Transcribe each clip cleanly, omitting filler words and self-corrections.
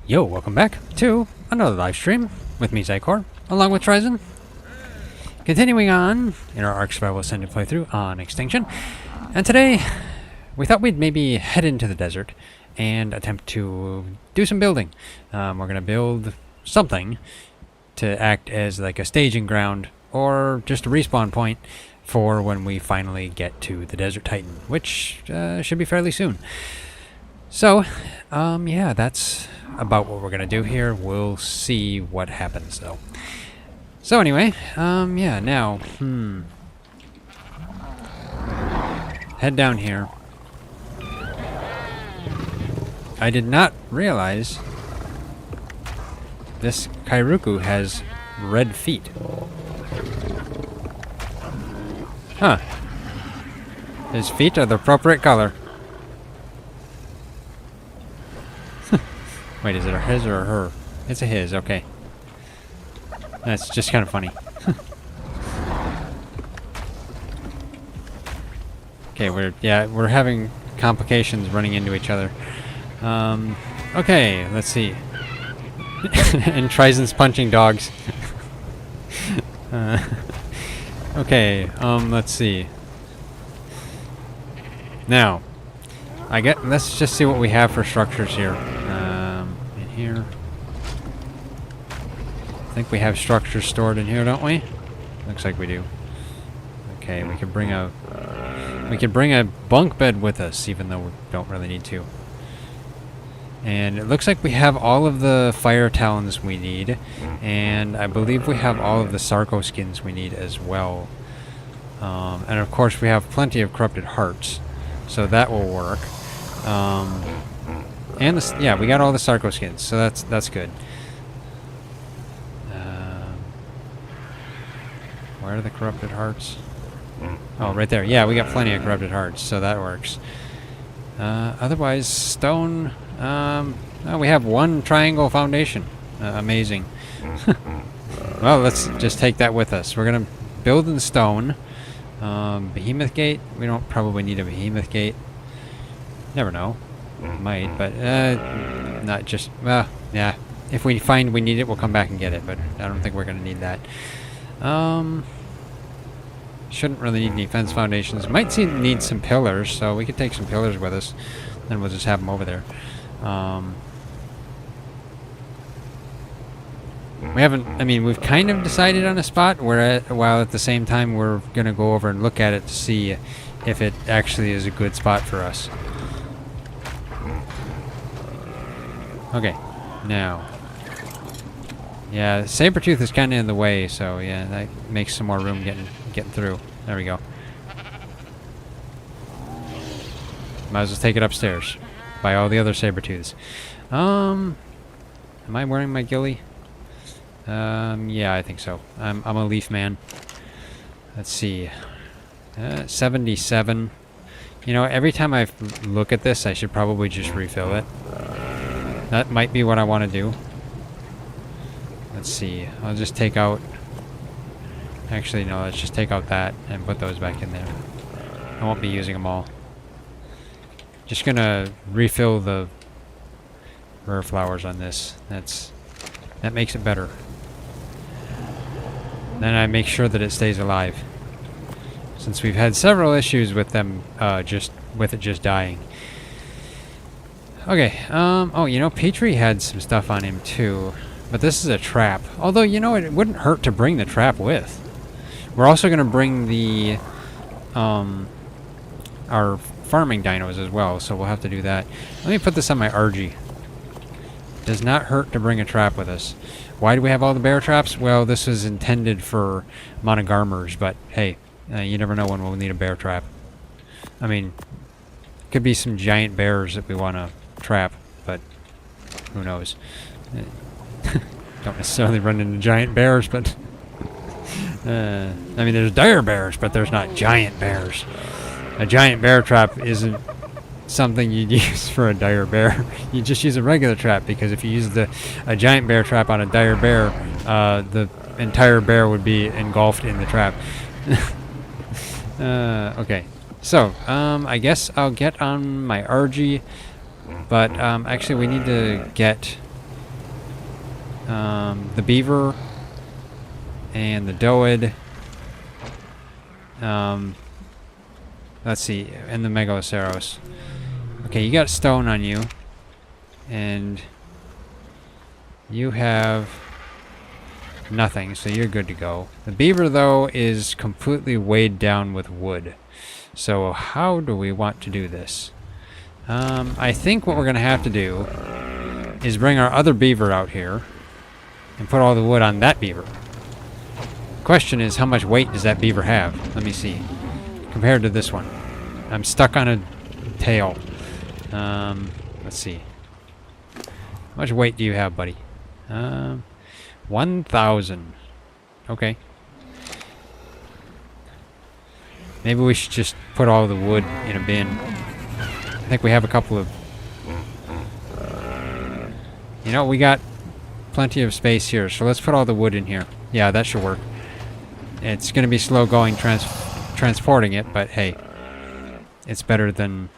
Yo, welcome back to another live stream with me, Xycor, along with Ryzen. Continuing on in our ARK Survival Ascended playthrough on Extinction. And today, we thought we'd maybe head into the desert and attempt to do some building. We're going to build something to act as like a staging ground or just a respawn point for when we finally get to the Desert Titan, which should be fairly soon. So, yeah, that's about what we're going to do here. We'll see what happens, though. So anyway, yeah, now, head down here. I did not realize this Kairuku has red feet. Huh. His feet are the appropriate color. Wait, is it a his or a her? It's a his, okay. That's just kind of funny. Okay, we're having complications running into each other. Okay, let's see. And Trizen's punching dogs. Okay, let's see. Now, let's just see what we have for structures here. In here. I think we have structures stored in here, don't we? Looks like we do. Okay, we could bring a bunk bed with us, even though we don't really need to. And it looks like we have all of the fire talons we need, and I believe we have all of the Xycor skins we need as well. And of course we have plenty of corrupted hearts, so that will work. And yeah, we got all the Xycor skins, so that's good. Where are the corrupted hearts? Oh, right there. Yeah, we got plenty of corrupted hearts, so that works. Otherwise, stone. Oh, we have one triangle foundation. Amazing. Well, let's just take that with us. We're gonna build in stone. Behemoth gate. We don't probably need a behemoth gate. Never know. Might, but not just. Well, yeah. If we find we need it, we'll come back and get it. But I don't think we're gonna need that. Shouldn't really need any fence foundations. Might need some pillars, so we could take some pillars with us. Then we'll just have them over there. We haven't, I mean, we've kind of decided on a spot while at the same time we're going to go over and look at it to see if it actually is a good spot for us. Okay, now. Yeah, Sabertooth is kind of in the way, so yeah, that makes some more room getting through. There we go. Might as well take it upstairs. By all the other Sabertooths. Am I wearing my ghillie? Yeah, I think so. I'm a leaf man. Let's see. 77. You know, every time I look at this, I should probably just refill it. That might be what I want to do. Let's see. I'll just take out... Actually, no, let's just take out that and put those back in there. I won't be using them all. Just gonna refill the rare flowers on this. That makes it better. Then I make sure that it stays alive. Since we've had several issues with them just dying. Okay, oh, you know, Petrie had some stuff on him too. But this is a trap. Although, you know, it wouldn't hurt to bring the trap with. We're also gonna bring the our farming dinos as well, so we'll have to do that. Let me put this on my RG. Does not hurt to bring a trap with us. Why do we have all the bear traps? Well, this is intended for monogarmers, but hey, you never know when we'll need a bear trap. I mean, could be some giant bears that we want to trap, but who knows. Don't necessarily run into giant bears, but I mean, there's dire bears, but there's not giant bears. A giant bear trap isn't something you'd use for a dire bear. You just use a regular trap, because if you use a giant bear trap on a dire bear, the entire bear would be engulfed in the trap. Okay, so I guess I'll get on my RG. But actually, we need to get the beaver and the doed. Let's see, and the megaloceros. Okay, you got stone on you, and you have nothing, so you're good to go. The beaver, though, is completely weighed down with wood. So how do we want to do this? I think what we're going to have to do is bring our other beaver out here and put all the wood on that beaver. Question is, how much weight does that beaver have? Let me see. Compared to this one. I'm stuck on a tail. Let's see. How much weight do you have, buddy? 1,000. Okay. Maybe we should just put all the wood in a bin. I think we have a couple of... You know, we got plenty of space here, so let's put all the wood in here. Yeah, that should work. It's going to be slow going transporting it, but hey, it's better than...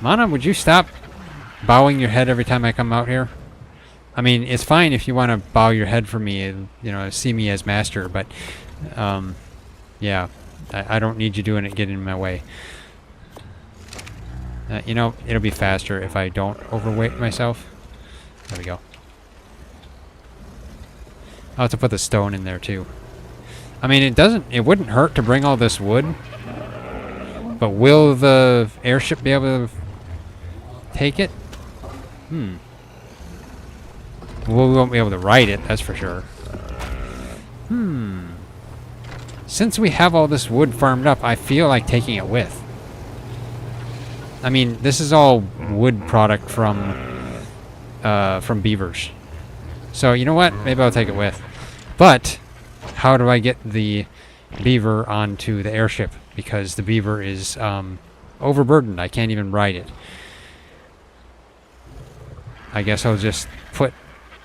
Mana, would you stop bowing your head every time I come out here? I mean, it's fine if you want to bow your head for me and, you know, see me as master, but, yeah, I don't need you doing it, getting in my way. You know, it'll be faster if I don't overweight myself. There we go. I'll have to put the stone in there, too. I mean, it wouldn't hurt to bring all this wood, but will the airship be able to take it? Well, we won't be able to ride it, that's for sure. Since we have all this wood farmed up, I feel like taking it with. I mean, this is all wood product from beavers. So, you know what? Maybe I'll take it with. But, how do I get the beaver onto the airship? Because the beaver is overburdened. I can't even ride it. I guess I'll just put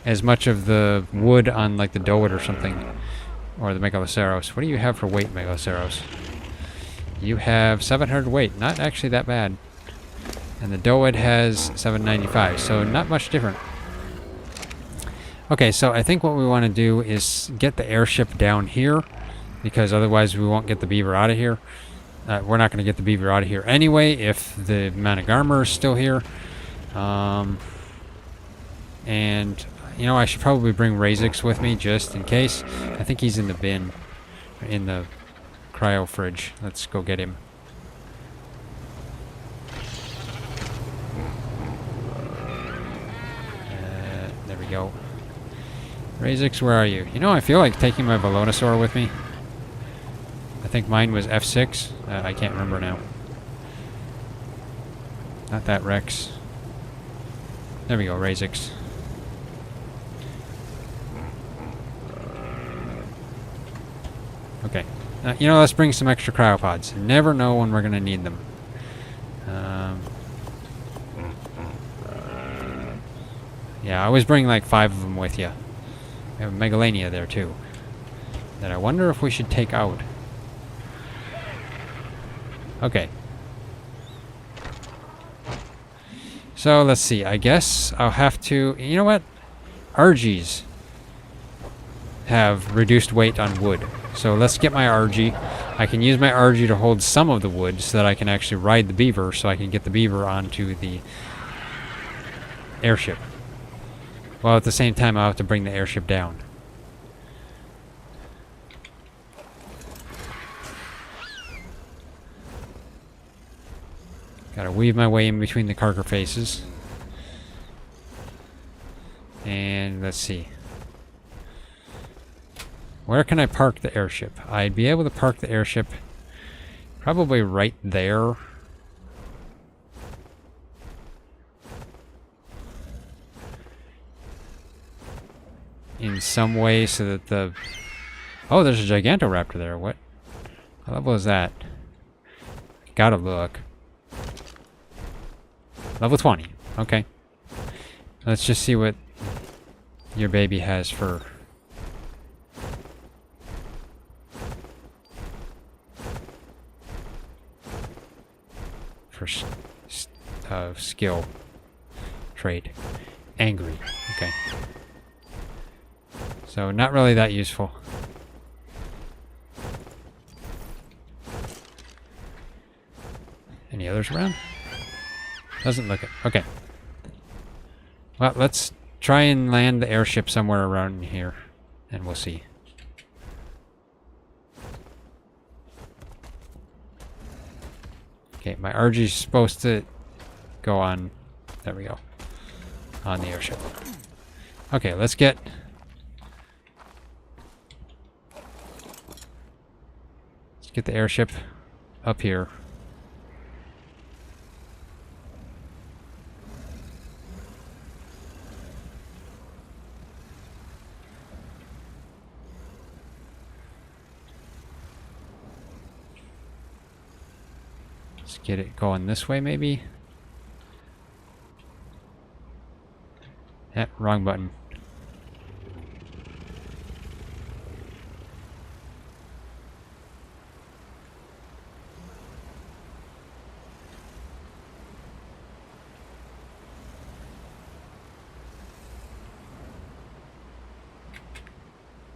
as much of the wood on like the doed or something. Or the megaloceros. What do you have for weight, megaloceros? You have 700 weight. Not actually that bad. And the doed has 795. So not much different. Okay, so I think what we want to do is get the airship down here. Because otherwise we won't get the beaver out of here. We're not going to get the beaver out of here anyway if the Managarmer is still here. And, you know, I should probably bring Razix with me just in case. I think he's in the bin. In the cryo fridge. Let's go get him. There we go. Razix, where are you? You know, I feel like taking my Velonosaur with me. I think mine was F6. I can't remember now. Not that Rex. There we go, Razix. Okay. You know, let's bring some extra cryopods. Never know when we're going to need them. Yeah, I always bring like 5 of them with you. We have a Megalania there too. That I wonder if we should take out. Okay. So let's see. I guess I'll have to... You know what? RGs have reduced weight on wood. So let's get my RG. I can use my RG to hold some of the wood so that I can actually ride the beaver so I can get the beaver onto the airship. Well, at the same time, I'll have to bring the airship down. Gotta weave my way in between the cargo faces. And let's see. Where can I park the airship? I'd be able to park the airship probably right there. In some way so that the... Oh, there's a Gigantoraptor there. What level is that? Gotta look. Level 20. Okay. Let's just see what your baby has for... skill trait. Angry. Okay. So not really that useful. Any others around? Doesn't look it. Okay. Well, let's try and land the airship somewhere around here, and we'll see. Okay, my RG is supposed to go on. There we go. On the airship. Okay, let's get. Let's get the airship up here. Let's get it going this way, maybe. Wrong button.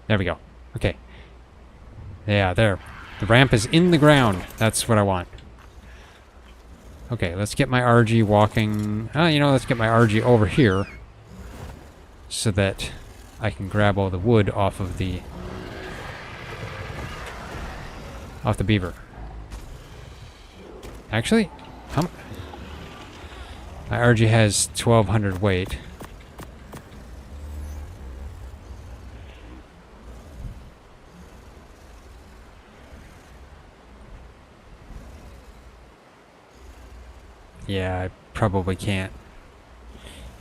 There we go. Okay. Yeah, there. The ramp is in the ground. That's what I want. Okay, let's get my RG walking. Let's get my RG over here so that I can grab all the wood off the beaver. Actually, my RG has 1,200 weight. Yeah, I probably can't.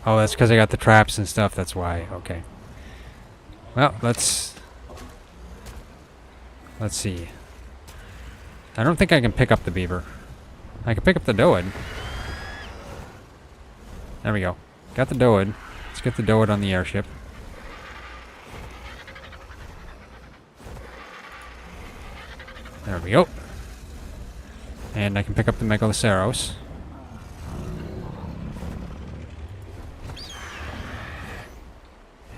Oh, that's because I got the traps and stuff, that's why. Okay. Well, let's see. I don't think I can pick up the beaver. I can pick up the doed. There we go. Got the doed. Let's get the doed on the airship. There we go. And I can pick up the Megaloceros.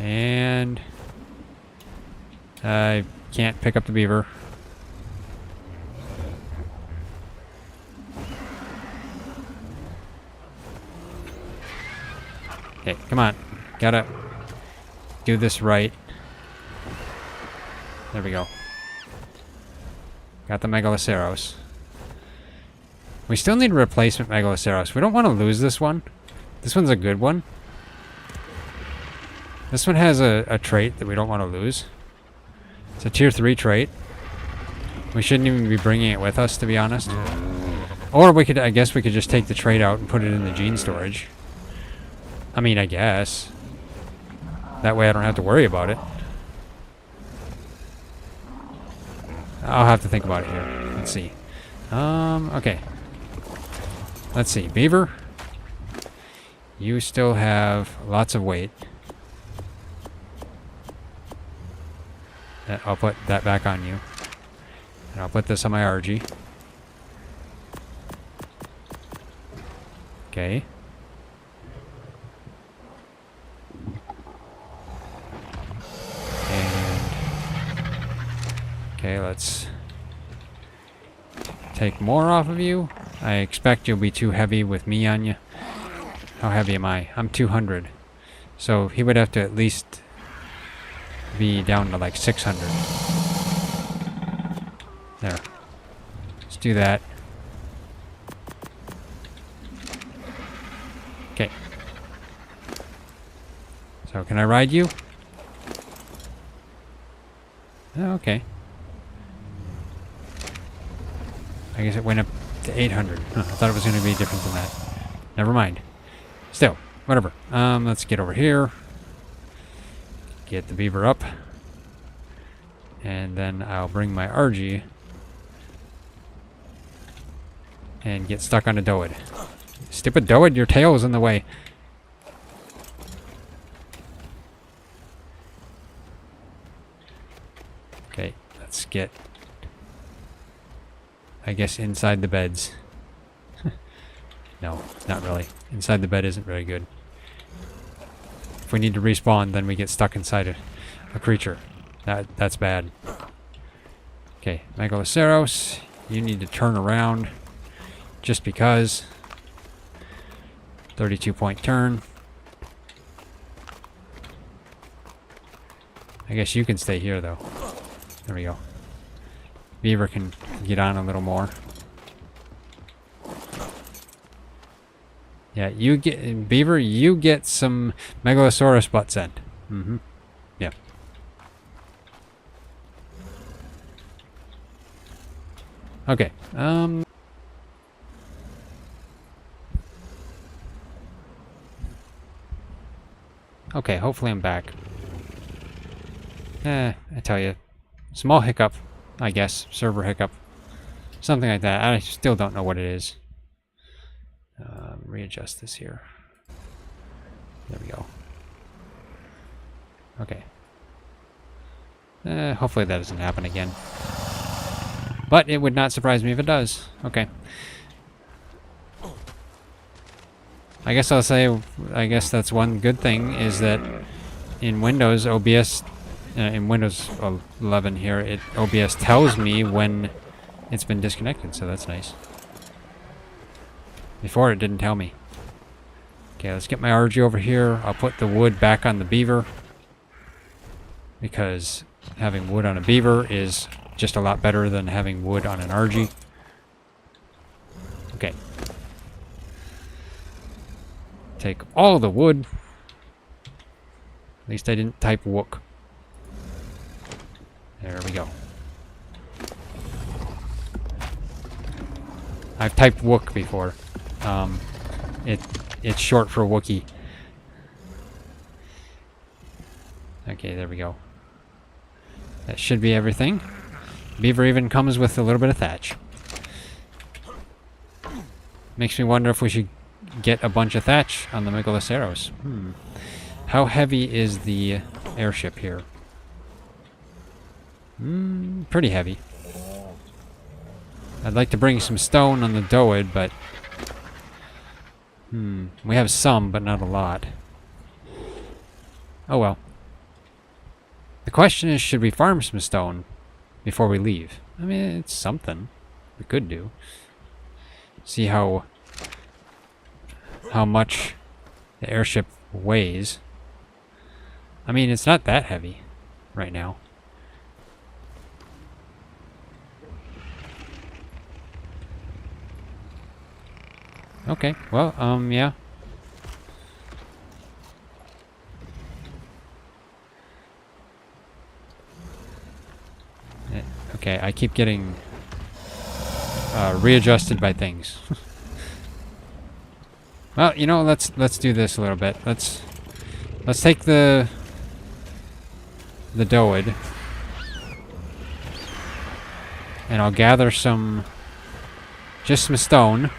And I can't pick up the beaver. Okay, come on. Gotta do this right. There we go. Got the Megaloceros. We still need a replacement Megaloceros. We don't want to lose this one. This one's a good one. This one has a trait that we don't want to lose. It's a tier 3 trait. We shouldn't even be bringing it with us, to be honest. Or I guess we could just take the trait out and put it in the gene storage. I mean, I guess. That way I don't have to worry about it. I'll have to think about it here. Let's see. Okay. Let's see. Beaver. You still have lots of weight. I'll put that back on you. And I'll put this on my RG. Okay. And... okay, let's take more off of you. I expect you'll be too heavy with me on you. How heavy am I? I'm 200. So he would have to at least be down to like 600. There. Let's do that. Okay. So can I ride you? Oh, okay. I guess it went up to 800. Huh, I thought it was going to be different than that. Never mind. Still, whatever. Let's get over here. Get the beaver up. And then I'll bring my RG and get stuck on a doed. Stupid doed, your tail is in the way. Okay, let's get, I guess, inside the beds. No, not really. Inside the bed isn't very good. If we need to respawn, then we get stuck inside a creature. That's bad. Okay, Megaloceros, you need to turn around just because. 32-point turn. I guess you can stay here, though. There we go. Beaver can get on a little more. Yeah, you get... Beaver, you get some Megalosaurus butt scent. Mm-hmm. Yeah. Okay. Okay, hopefully I'm back. I tell you. Small hiccup, I guess. Server hiccup. Something like that. I still don't know what it is. Readjust this here. There we go. Okay. Hopefully that doesn't happen again. But it would not surprise me if it does. Okay. I guess I'll say, I guess that's one good thing, is that in Windows, OBS, in Windows 11 here, OBS tells me when it's been disconnected, so that's nice. Before it didn't tell me. Okay, let's get my RG over here. I'll put the wood back on the beaver, because having wood on a beaver is just a lot better than having wood on an RG. Okay. Take all the wood. At least I didn't type wook. There we go. I've typed wook before. It's short for Wookiee. Okay, there we go. That should be everything. Beaver even comes with a little bit of thatch. Makes me wonder if we should get a bunch of thatch on the Megaloceros. How heavy is the airship here? Pretty heavy. I'd like to bring some stone on the Doid, but... we have some, but not a lot. Oh well. The question is, should we farm some stone before we leave? I mean, it's something we could do. See how much the airship weighs. I mean, it's not that heavy right now. Okay, well, yeah. Okay, I keep getting readjusted by things. Well, you know, let's do this a little bit. Let's take the Doid, and I'll gather just some stone.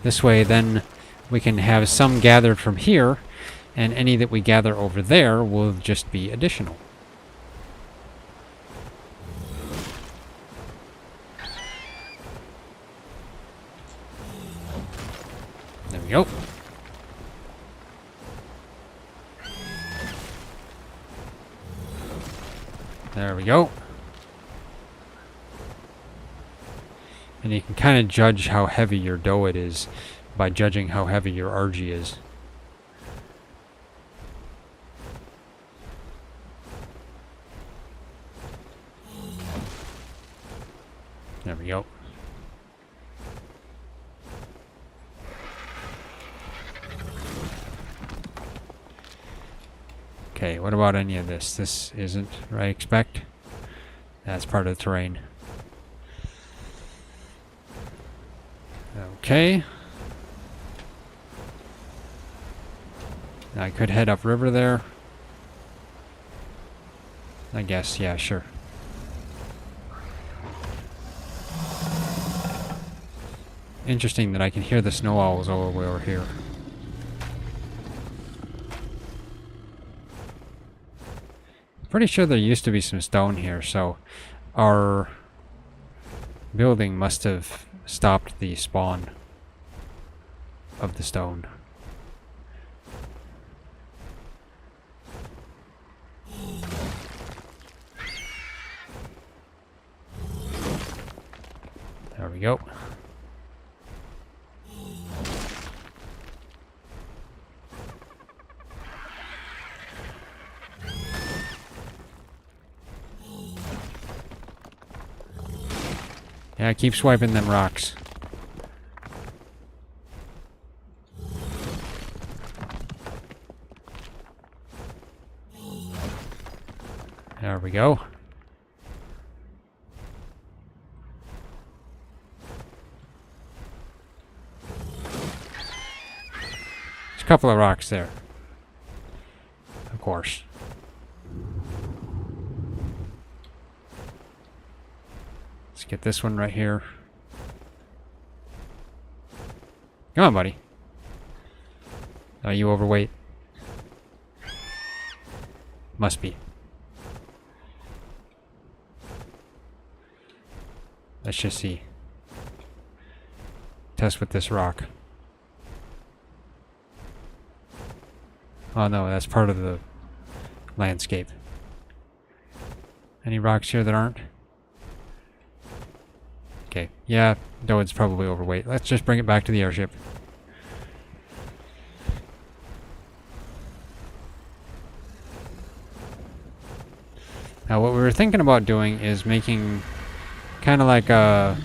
This way, then we can have some gathered from here, and any that we gather over there will just be additional. There we go. There we go. And you can kind of judge how heavy your Doid is by judging how heavy your RG is. There we go. Okay, what about any of this? This isn't what I expect. That's part of the terrain. Okay. I could head upriver there. I guess, yeah, sure. Interesting that I can hear the snow owls all the way over here. Pretty sure there used to be some stone here, so our building must have stopped the spawn of the stone. There we go. Yeah, keep swiping them rocks. There we go. There's a couple of rocks there. Of course. Let's get this one right here. Come on, buddy. Are you overweight? Must be. Let's just see. Test with this rock. Oh no, that's part of the landscape. Any rocks here that aren't? Okay, yeah, Doed's probably overweight. Let's just bring it back to the airship. Now what we were thinking about doing is making kind of like a,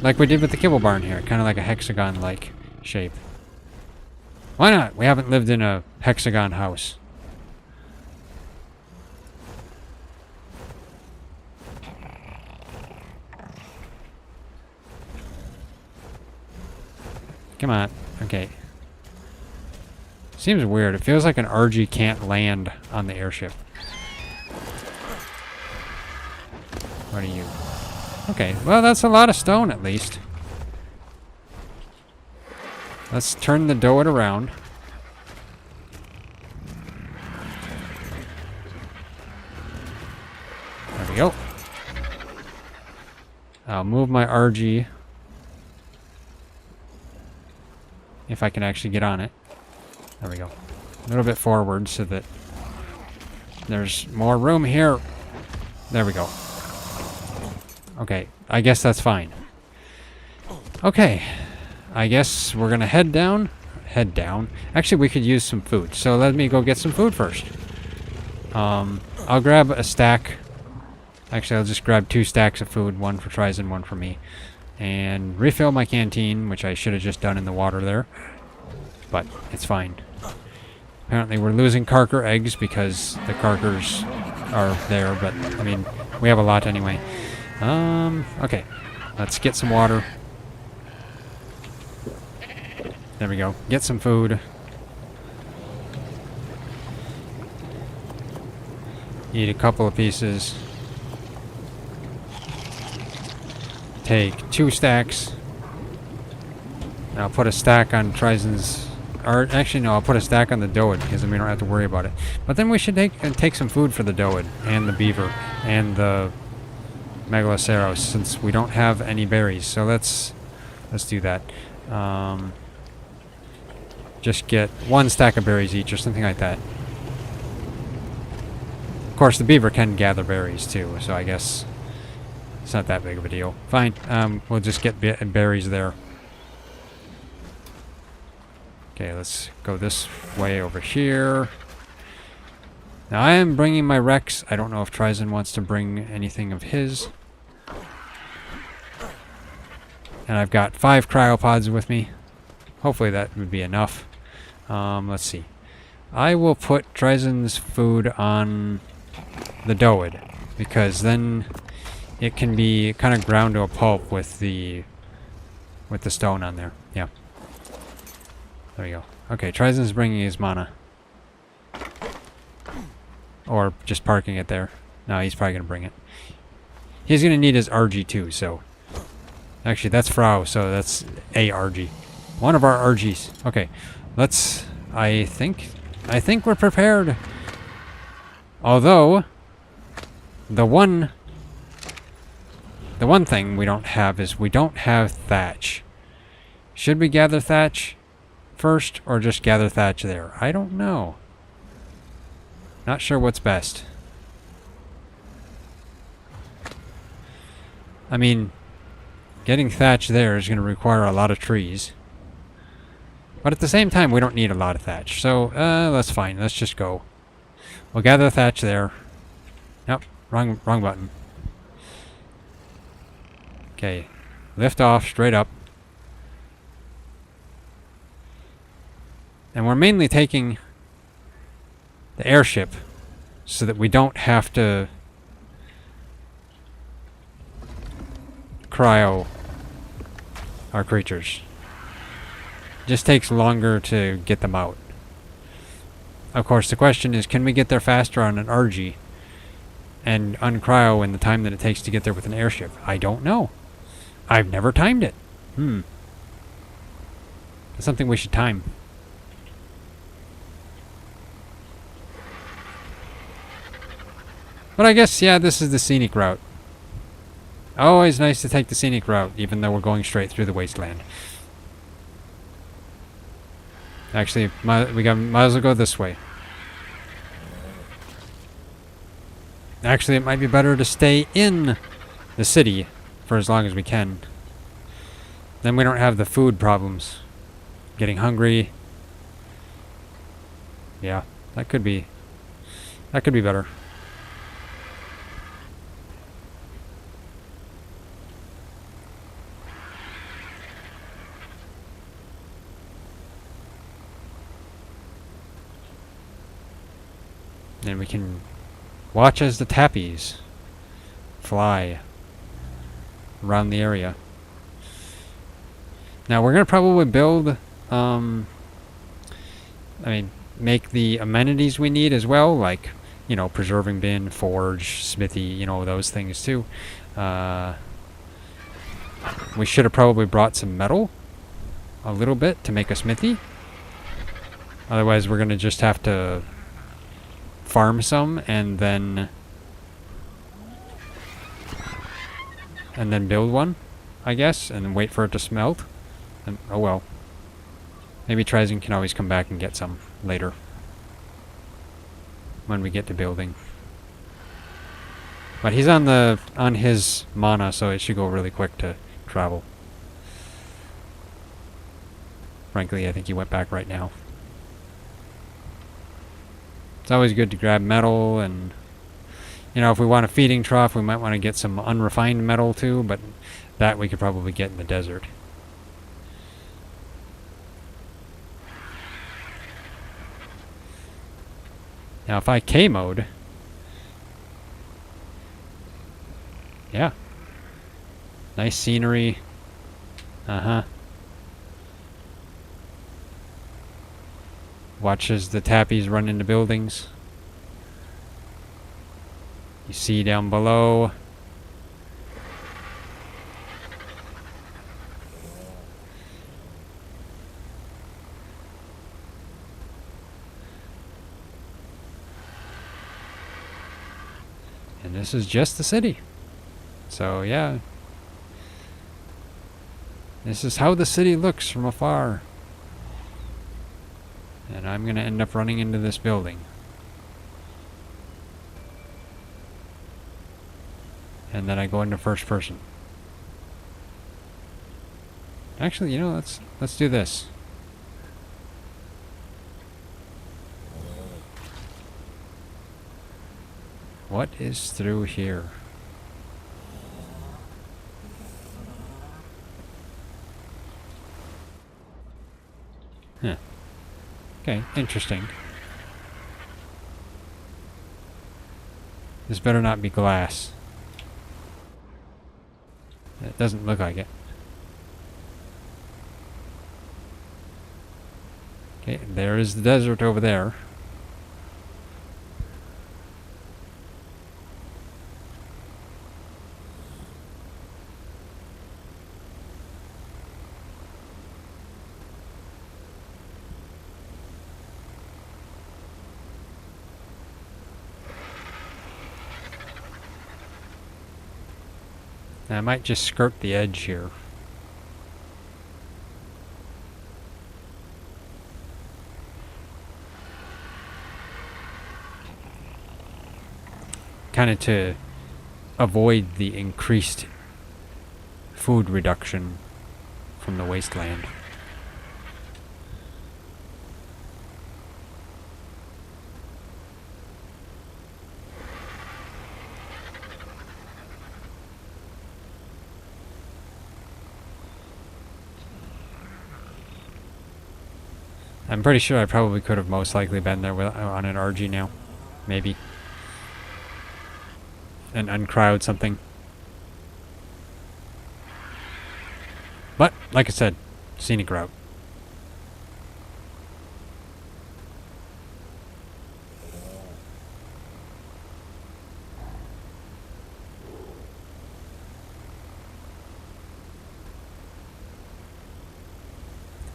like we did with the kibble barn here, kind of like a hexagon-like shape. Why not? We haven't lived in a hexagon house. Come on. Okay. Seems weird. It feels like an RG can't land on the airship. What are you? Okay, well that's a lot of stone at least. Let's turn the Doed around. There we go. I'll move my RG. If I can actually get on it. There we go. A little bit forward so that there's more room here. There we go. Okay, I guess that's fine. Okay, I guess we're gonna head down. Head down. Actually, we could use some food. So let me go get some food first. I'll grab a stack. Actually, I'll just grab 2 stacks of food. One for Tryzen, one for me. And refill my canteen, which I should have just done in the water there. But it's fine. Apparently we're losing Carker eggs because the Carkers are there. But, I mean, we have a lot anyway. Okay. Let's get some water. There we go. Get some food. Eat a couple of pieces. Take 2 stacks. And I'll put a stack on Tryzen's... Or, actually, no, I'll put a stack on the Doed, because then we don't have to worry about it. But then we should take some food for the Doed, and the beaver, and the Megaloceros, since we don't have any berries. So let's do that. Just get 1 stack of berries each, or something like that. Of course, the beaver can gather berries, too, so I guess... It's not that big of a deal. Fine. We'll just get berries there. Okay, let's go this way over here. Now, I am bringing my Rex. I don't know if Tryzen wants to bring anything of his. And I've got 5 cryopods with me. Hopefully that would be enough. Let's see. I will put Tryzen's food on the Doed, because then... it can be kind of ground to a pulp with the stone on there. Yeah. There we go. Okay, Tryzen's bringing his mana. Or just parking it there. No, he's probably going to bring it. He's going to need his RG too, so... Actually, that's Frau, so that's a RG. One of our RGs. Okay, let's... I think we're prepared. Although... The one The one thing we don't have is we don't have thatch. Should we gather thatch first or just gather thatch there? I don't know. Not sure what's best. I mean, getting thatch there is going to require a lot of trees. But at the same time, we don't need a lot of thatch. So, that's fine. Let's just go. We'll gather thatch there. Nope, wrong button. Okay, lift off, straight up. And we're mainly taking the airship so that we don't have to cryo our creatures. Just takes longer to get them out. Of course, the question is, can we get there faster on an RG and uncryo in the time that it takes to get there with an airship? I don't know. I've never timed it. That's something we should time. But I guess, yeah, this is the scenic route. Always nice to take the scenic route, even though we're going straight through the wasteland. Actually, might as well go this way. Actually, it might be better to stay in the city for as long as we can. Then we don't have the food problems. Getting hungry. Yeah, that could be better. And we can watch as the tappies fly around the area. Now we're going to probably build, make the amenities we need as well, like, you know, preserving bin, forge, smithy, you know, those things too. We should have probably brought some metal, a little bit, to make a smithy. Otherwise we're going to just have to farm some and then build one, I guess, and then wait for it to smelt. And oh well. Maybe Trizen can always come back and get some later when we get to building. But he's on his mana, so it should go really quick to travel. Frankly, I think he went back right now. It's always good to grab metal, and you know, if we want a feeding trough, we might want to get some unrefined metal too, but that we could probably get in the desert. Now if I K-mode, yeah, nice scenery. Watch as the tappies run into buildings. You see down below. And this is just the city. So yeah. This is how the city looks from afar. And I'm going to end up running into this building. And then I go into first person. Actually, you know, let's do this. What is through here? Huh. Okay, interesting. This better not be glass. It doesn't look like it. Okay, there is the desert over there. And I might just skirt the edge here. Kind of to avoid the increased food reduction from the wasteland. I'm pretty sure I probably could have most likely been there with, on an RG now. Maybe. And uncrowd something. But, like I said, scenic route.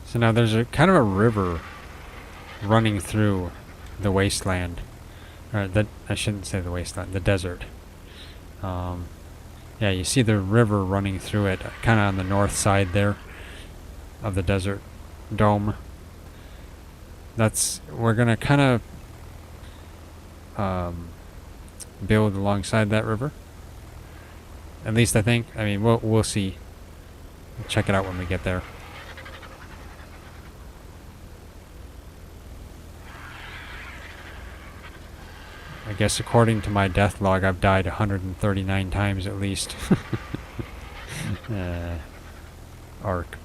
So now there's a kind of a river running through the wasteland. Or I shouldn't say the wasteland, the desert. Yeah, you see the river running through it, kind of on the north side there of the desert dome. We're gonna kind of build alongside that river. At least I think. I mean, we'll see. We'll check it out when we get there. I guess according to my death log, I've died 139 times at least. ARK.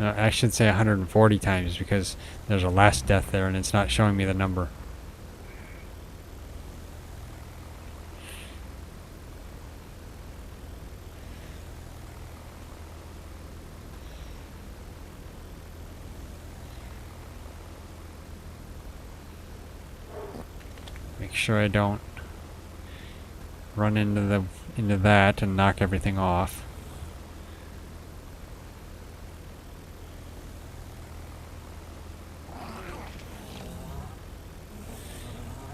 I should say 140 times because there's a last death there and it's not showing me the number. Make sure I don't run into that and knock everything off.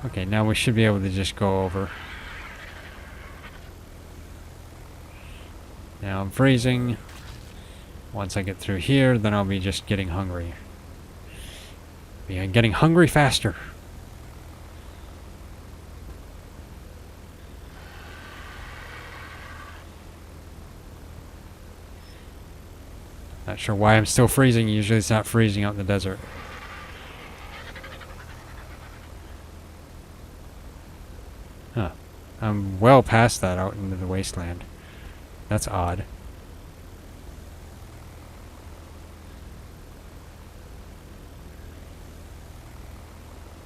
Okay, now we should be able to just go over. Now I'm freezing. Once I get through here, then I'll be just getting hungry. I'm getting hungry faster. Not sure why I'm still freezing. Usually it's not freezing out in the desert. Huh. I'm well past that out into the wasteland. That's odd.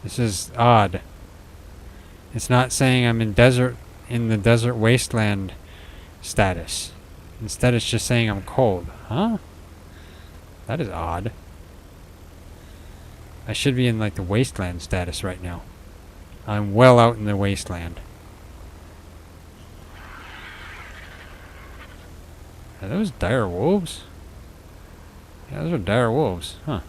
This is odd. It's not saying I'm in the desert wasteland status. Instead it's just saying I'm cold. Huh? That is odd. I should be in like the wasteland status right now. I'm well out in the wasteland. Are those dire wolves? Yeah, those are dire wolves. Huh.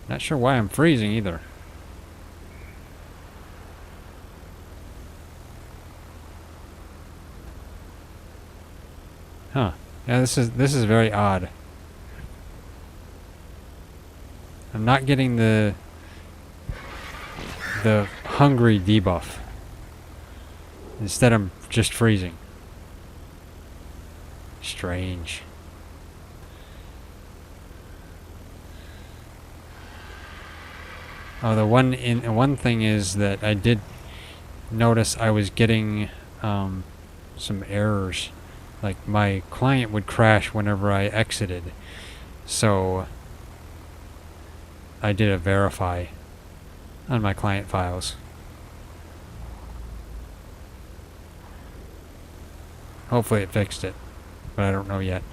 Not sure why I'm freezing either. Huh. Yeah, this is very odd. I'm not getting the hungry debuff. Instead I'm just freezing. Strange. Oh, the one thing is that I did notice I was getting some errors. Like my client would crash whenever I exited. So I did a verify on my client files. Hopefully it fixed it, but I don't know yet.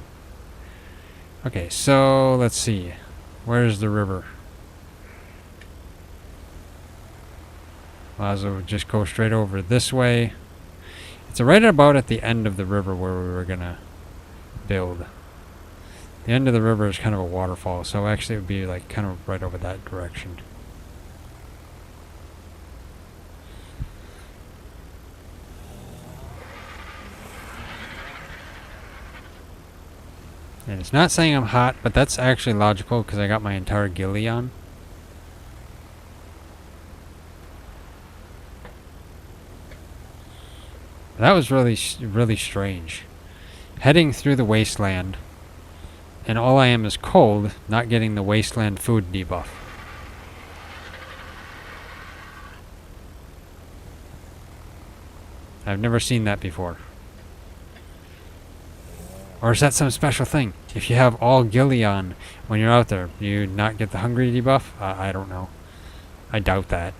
Okay, so let's see. Where's the river? Might as well just go straight over this way. It's right about at the end of the river where we were gonna build. The end of the river is kind of a waterfall, so actually it would be like kind of right over that direction. And it's not saying I'm hot, but that's actually logical because I got my entire ghillie on. That was really, really strange. Heading through the wasteland, and all I am is cold, not getting the wasteland food debuff. I've never seen that before. Or is that some special thing? If you have all ghillie on when you're out there, do you not get the hungry debuff? I don't know. I doubt that.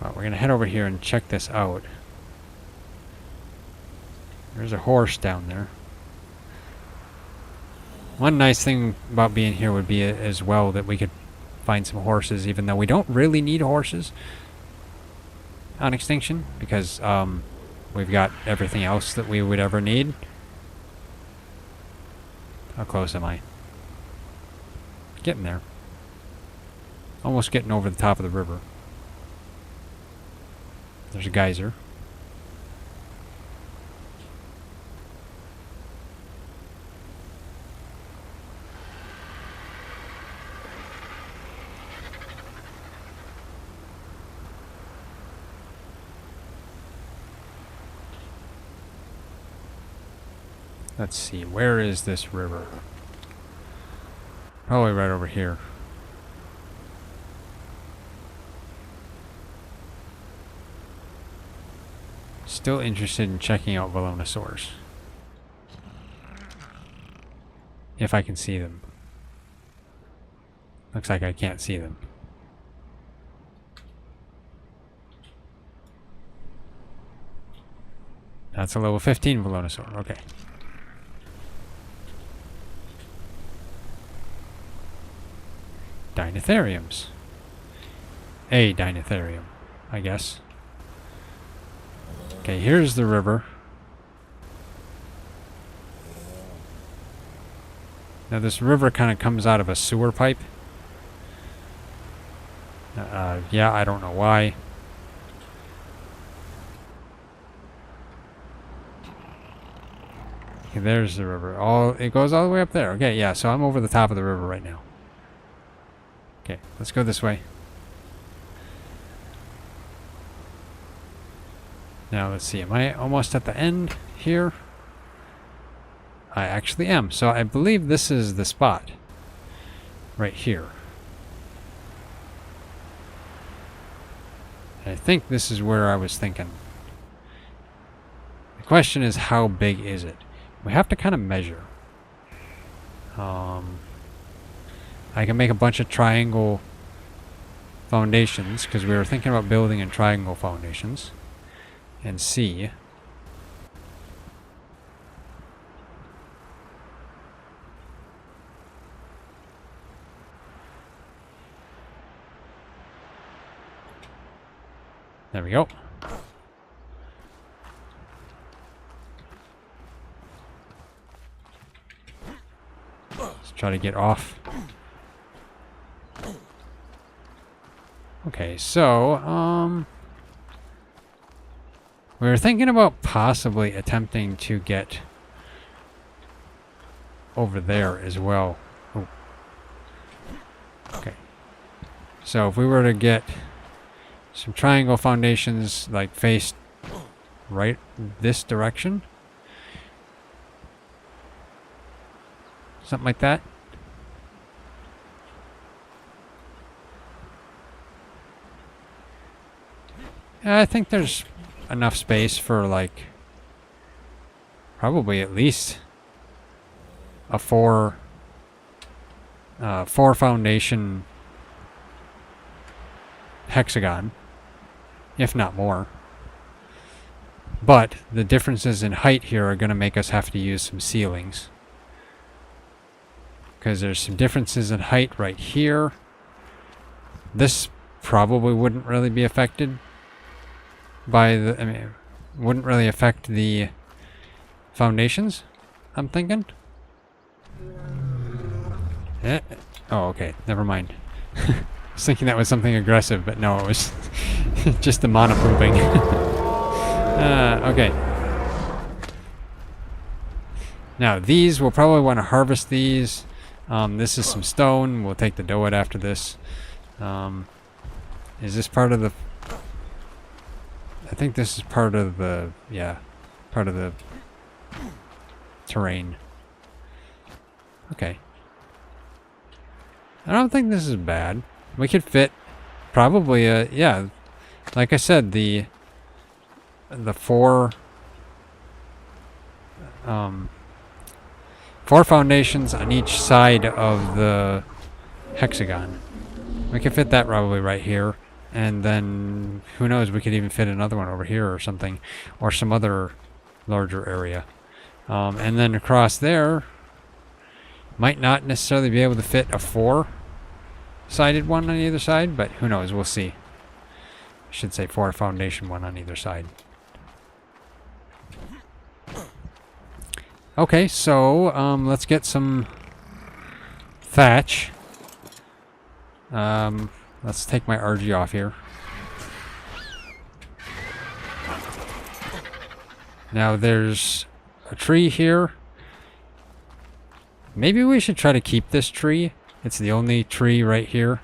Well, we're going to head over here and check this out. There's a horse down there. One nice thing about being here would be as well that we could find some horses, even though we don't really need horses on Extinction, because we've got everything else that we would ever need. How close am I? Getting there. Almost getting over the top of the river. There's a geyser. Let's see, where is this river? Probably right over here. Still interested in checking out Velonosaurs. If I can see them. Looks like I can't see them. That's a level 15 Velonosaur, okay. Dinotheriums. A Dinotherium, I guess. Okay, here's the river. Now this river kind of comes out of a sewer pipe. Yeah, I don't know why. Okay, there's the river. It goes all the way up there. Okay, yeah, so I'm over the top of the river right now. Okay, let's go this way. Now, let's see. Am I almost at the end here? I actually am. So I believe this is the spot. Right here. I think this is where I was thinking. The question is, how big is it? We have to kind of measure. I can make a bunch of triangle foundations, because we were thinking about building in triangle foundations. And see. There we go. Let's try to get off. Okay, so, we were thinking about possibly attempting to get over there as well. Oh. Okay. So if we were to get some triangle foundations like faced right this direction. Something like that. I think there's enough space for like probably at least a four foundation hexagon, if not more. But the differences in height here are going to make us have to use some ceilings. Because there's some differences in height right here. This probably wouldn't really be affected by the... I mean, wouldn't really affect the foundations, I'm thinking. Oh, okay. Never mind. I was thinking that was something aggressive, but no, it was just the mana pooping. Okay. Now, these, we'll probably want to harvest these. This is some stone. We'll take the dough after this. Is this part of the... I think this is part of the... Yeah, part of the terrain. Okay. I don't think this is bad. We could fit probably yeah, like I said, the four foundations on each side of the hexagon. We could fit that probably right here, and then who knows, we could even fit another one over here or something, or some other larger area. And then across there, might not necessarily be able to fit a four-sided one on either side, but who knows, we'll see. I should say four foundation one on either side. Okay, so let's get some thatch. Let's take my RG off here. Now there's a tree here. Maybe we should try to keep this tree. It's the only tree right here.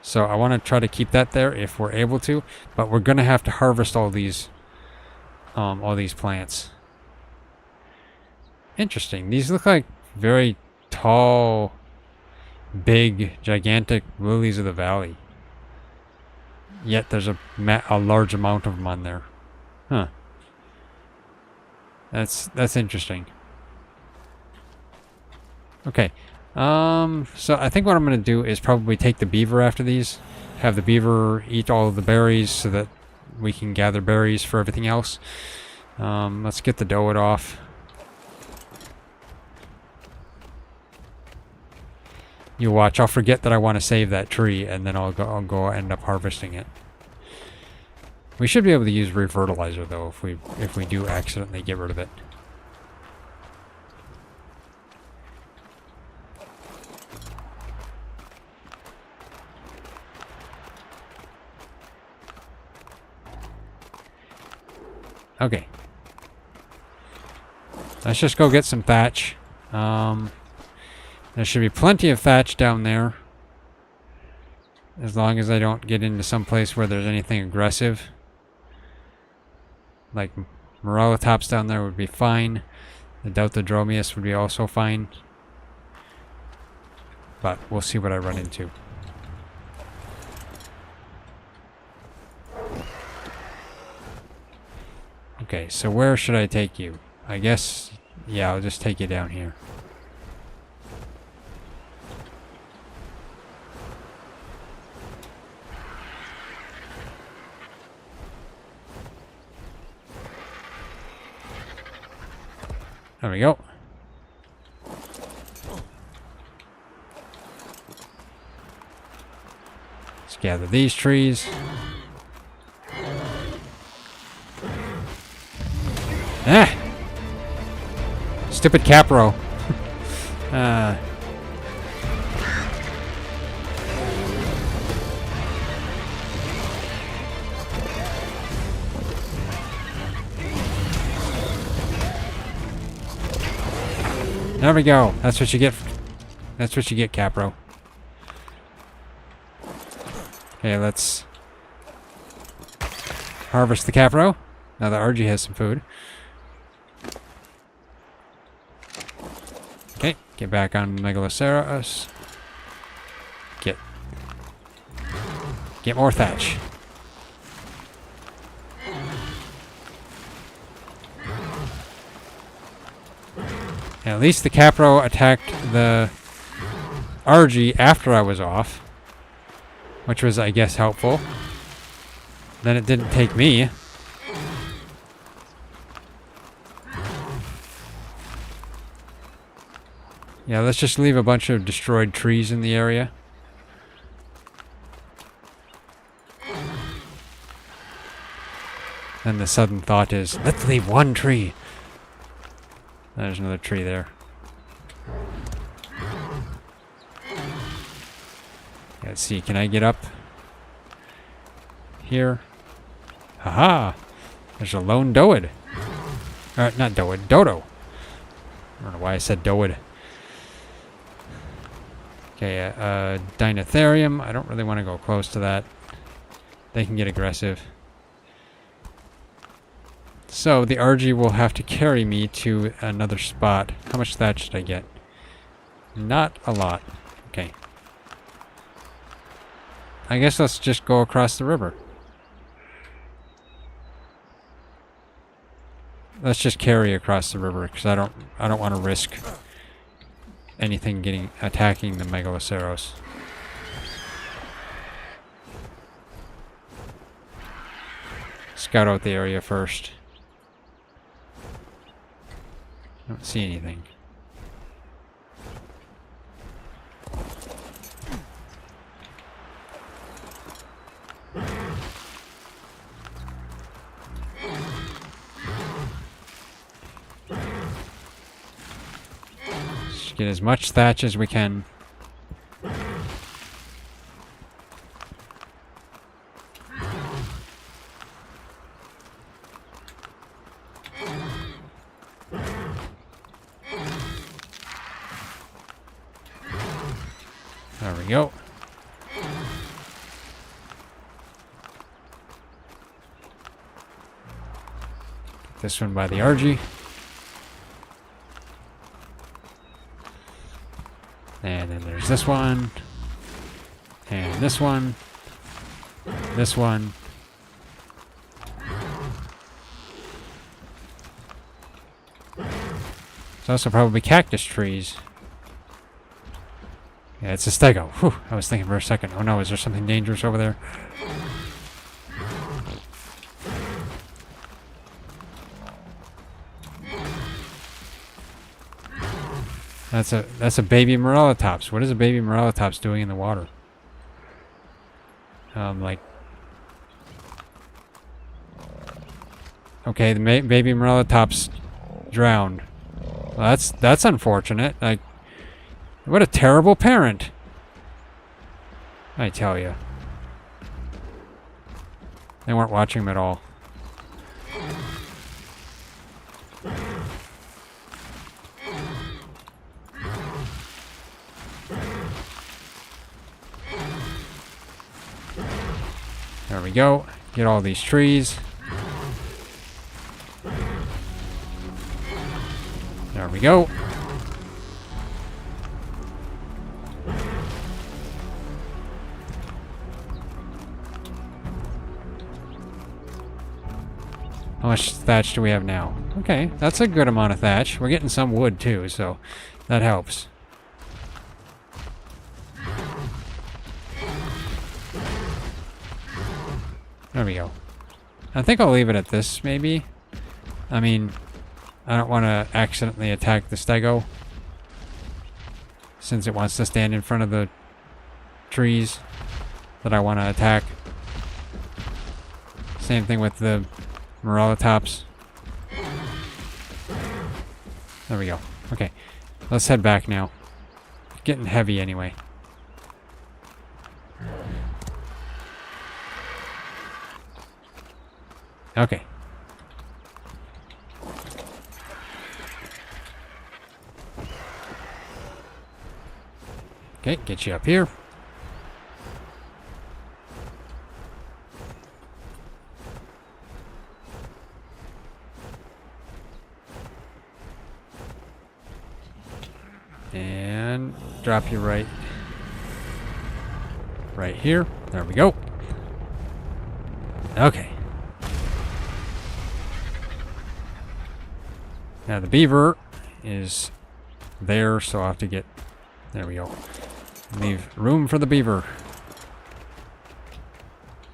So I want to try to keep that there if we're able to. But we're going to have to harvest all these plants. Interesting. These look like very tall, big, gigantic lilies of the valley. Yet there's a large amount of them on there. Huh. That's interesting. Okay. So I think what I'm going to do is probably take the beaver after these. Have the beaver eat all of the berries so that we can gather berries for everything else. Let's get the dough off. You watch, I'll forget that I want to save that tree, and then I'll go end up harvesting it. We should be able to use refertilizer though if we do accidentally get rid of it. Okay. Let's just go get some thatch. There should be plenty of thatch down there. As long as I don't get into some place where there's anything aggressive. Like Morella tops down there would be fine. The Deuthodromius would be also fine. But we'll see what I run into. Okay, so where should I take you? I guess, yeah, I'll just take you down here. There we go. Let's gather these trees. Ah! Stupid Capro. There we go. That's what you get. That's what you get, Capro. Okay, let's harvest the Capro. Now the RG has some food. Okay, get back on Megaloceros. Get more thatch. At least the Capro attacked the RG after I was off, which was, I guess, helpful. Then it didn't take me. Yeah, let's just leave a bunch of destroyed trees in the area. Then the sudden thought is, let's leave one tree. There's another tree there. Let's see, can I get up here? Haha! There's a lone doed. Not doed, dodo. I don't know why I said doed. Okay, Dinotherium. I don't really want to go close to that. They can get aggressive. So, the RG will have to carry me to another spot. How much thatch should I get? Not a lot. Okay. I guess let's just go across the river. Let's just carry across the river, because I don't want to risk anything attacking the Megaloceros. Scout out the area first. I don't see anything. Just get as much thatch as we can. There we go. This one by the RG. And then there's this one. And this one. This one. There's also probably cactus trees. Yeah, it's a stego. Whew, I was thinking for a second. Oh no, is there something dangerous over there? That's a baby Morellatops. What is a baby Morellatops doing in the water? Like... Okay, the baby Morellatops drowned. Well, that's unfortunate. Like... What a terrible parent. I tell you. They weren't watching him at all. There we go. Get all these trees. There we go. How much thatch do we have now? Okay, that's a good amount of thatch. We're getting some wood too, so that helps. There we go. I think I'll leave it at this, maybe. I mean, I don't want to accidentally attack the stego, since it wants to stand in front of the trees that I want to attack. Same thing with the Morellatops. There we go. Okay. Let's head back now. Getting heavy anyway. Okay. Okay, get you up here. And drop you right here. There we go. Okay. Now the beaver is there, so I'll have to get... There we go. Leave room for the beaver.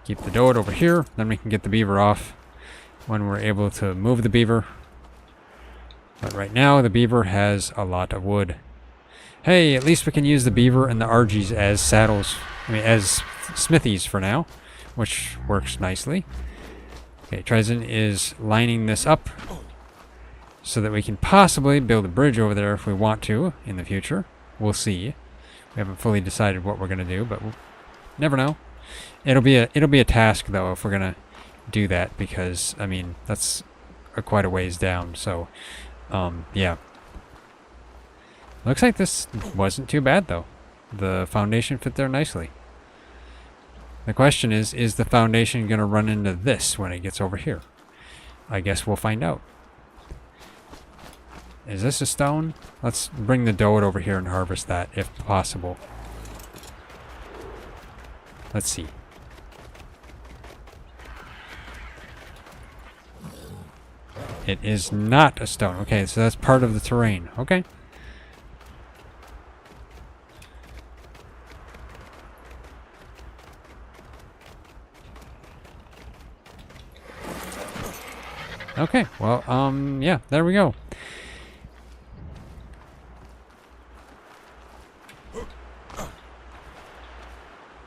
Keep the doed over here, then we can get the beaver off when we're able to move the beaver. But right now, the beaver has a lot of wood. Hey, at least we can use the beaver and the RGs as saddles. I mean, as smithies for now, which works nicely. Okay, Ryzen is lining this up so that we can possibly build a bridge over there if we want to in the future. We'll see. We haven't fully decided what we're gonna do, but we'll never know. It'll be a task though if we're gonna do that, because I mean that's quite a ways down. So, yeah. Looks like this wasn't too bad though. The foundation fit there nicely. The question is the foundation gonna run into this when it gets over here? I guess we'll find out. Is this a stone? Let's bring the dough over here and harvest that if possible. Let's see. It is not a stone. Okay, so that's part of the terrain. Okay. Okay, well, yeah, there we go.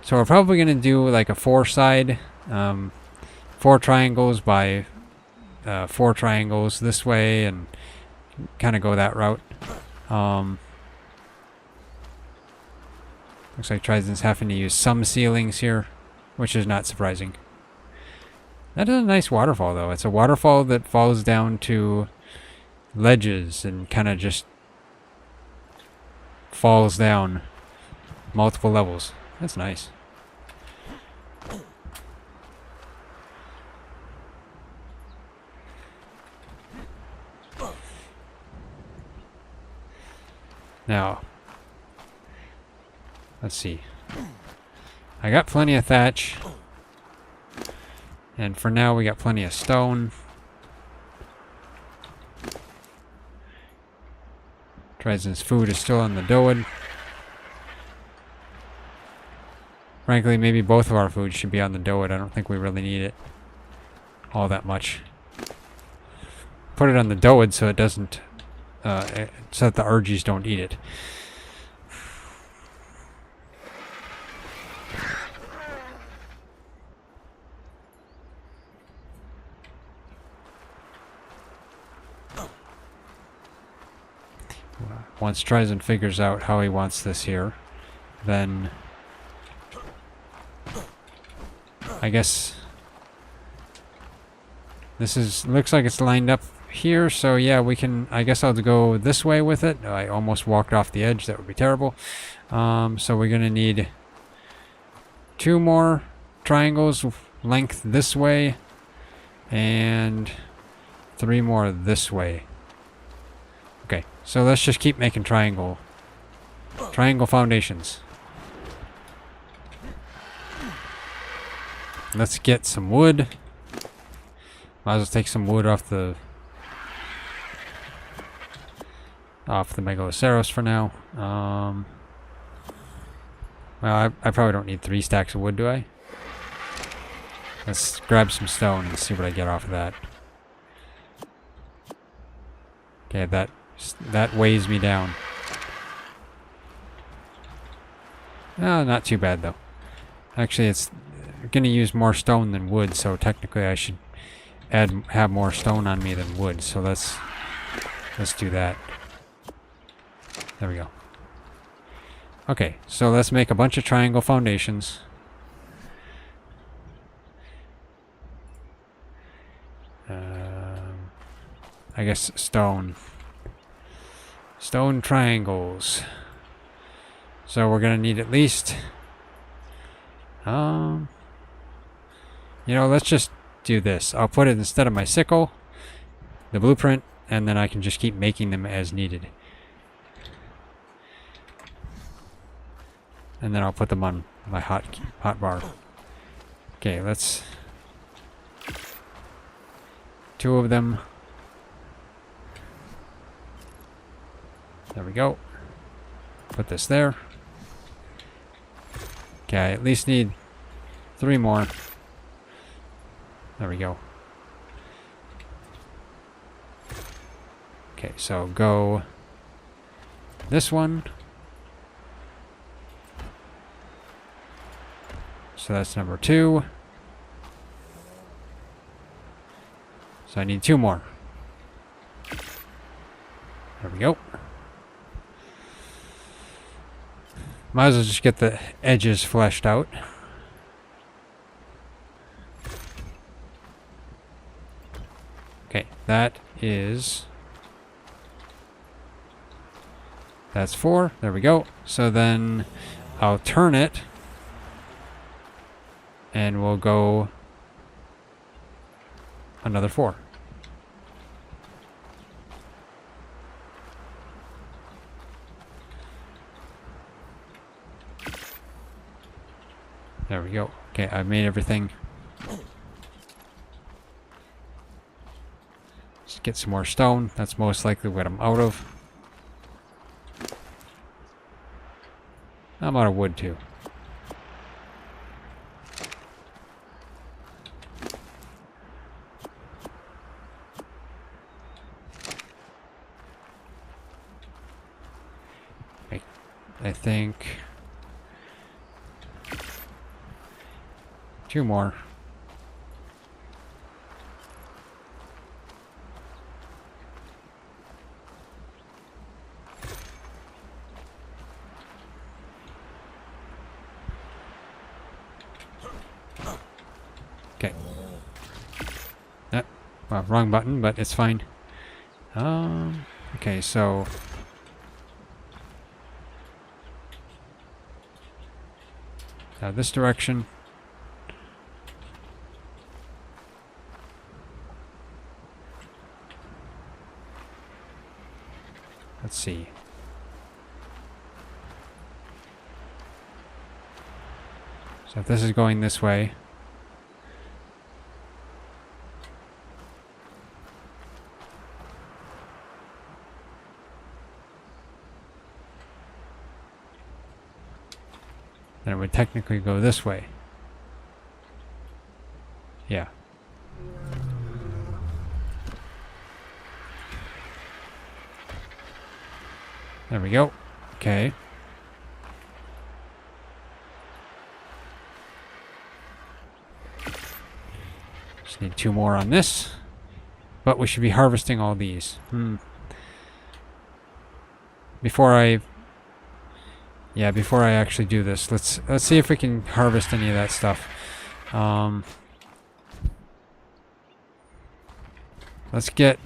So we're probably going to do like a 4-side, 4 triangles by 4 triangles this way, and kind of go that route. Looks like Ryzen's having to use some ceilings here, which is not surprising. That is a nice waterfall, though. It's a waterfall that falls down to ledges and kind of just falls down multiple levels. That's nice. Now, let's see. I got plenty of thatch. And for now, we got plenty of stone. Ryzen's food is still on the dough. Frankly, maybe both of our food should be on the dough. I don't think we really need it all that much. Put it on the dough so it doesn't, so that the RGs don't eat it. Once Ryzen figures out how he wants this here, then I guess this looks like it's lined up here, so yeah, we can, I guess I'll go this way with it. I almost walked off the edge. That would be terrible. So we're gonna need 2 more triangles length this way and 3 more this way. Okay, so let's just keep making triangle foundations. Let's get some wood. Might as well take some wood off the Megaloceros for now. Well, I probably don't need 3 stacks of wood, do I? Let's grab some stone and see what I get off of that. Okay, that weighs me down. Oh, not too bad though. Actually, it's going to use more stone than wood, so technically I should have more stone on me than wood. So let's do that. There we go. Okay, so let's make a bunch of triangle foundations. I guess stone triangles. So we're gonna need at least, you know, let's just do this. I'll put it instead of my sickle, the blueprint, and then I can just keep making them as needed. And then I'll put them on my hot bar. Okay, let's 2 of them. There we go. Put this there. Okay, I at least need 3 more. There we go. Okay, so go this one. So that's number 2. So I need 2 more. There we go. Might as well just get the edges fleshed out. Okay, that's 4. There we go. So then I'll turn it and we'll go another 4. There we go. Okay, I've made everything. Just get some more stone. That's most likely what I'm out of. I'm out of wood too. I think 2 more. Okay. Well, wrong button, but it's fine. Okay, so now this direction. Let's see. So if this is going this way, then it would technically go this way. Yeah. There we go. Okay. Just need 2 more on this. But we should be harvesting all these. Before I actually do this, let's see if we can harvest any of that stuff. Let's get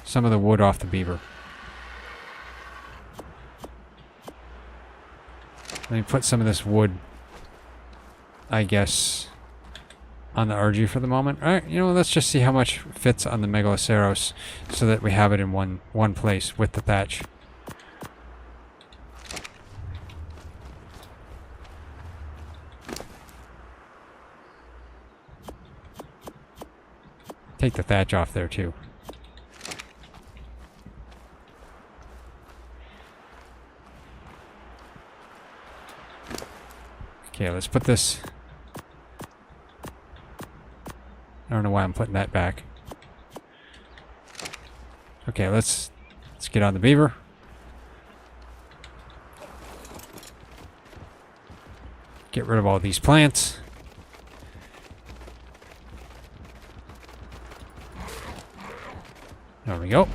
some of the wood off the beaver. Let me put some of this wood, I guess, on the RG for the moment. Alright, let's just see how much fits on the Megaloceros so that we have it in one place with the thatch. Take the thatch off there too. Okay, let's put this. I don't know why I'm putting that back. Okay, let's get on the beaver. Get rid of all these plants. There we go.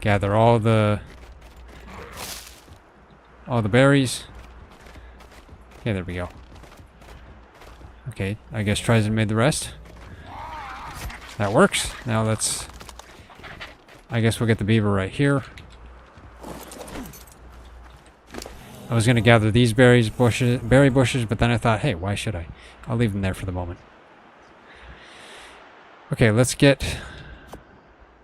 Gather all the berries. Okay, there we go. Okay, I guess Trizon made the rest. That works. Now I guess we'll get the beaver right here. I was going to gather these berry bushes, but then I thought, hey, why should I? I'll leave them there for the moment. Okay, let's get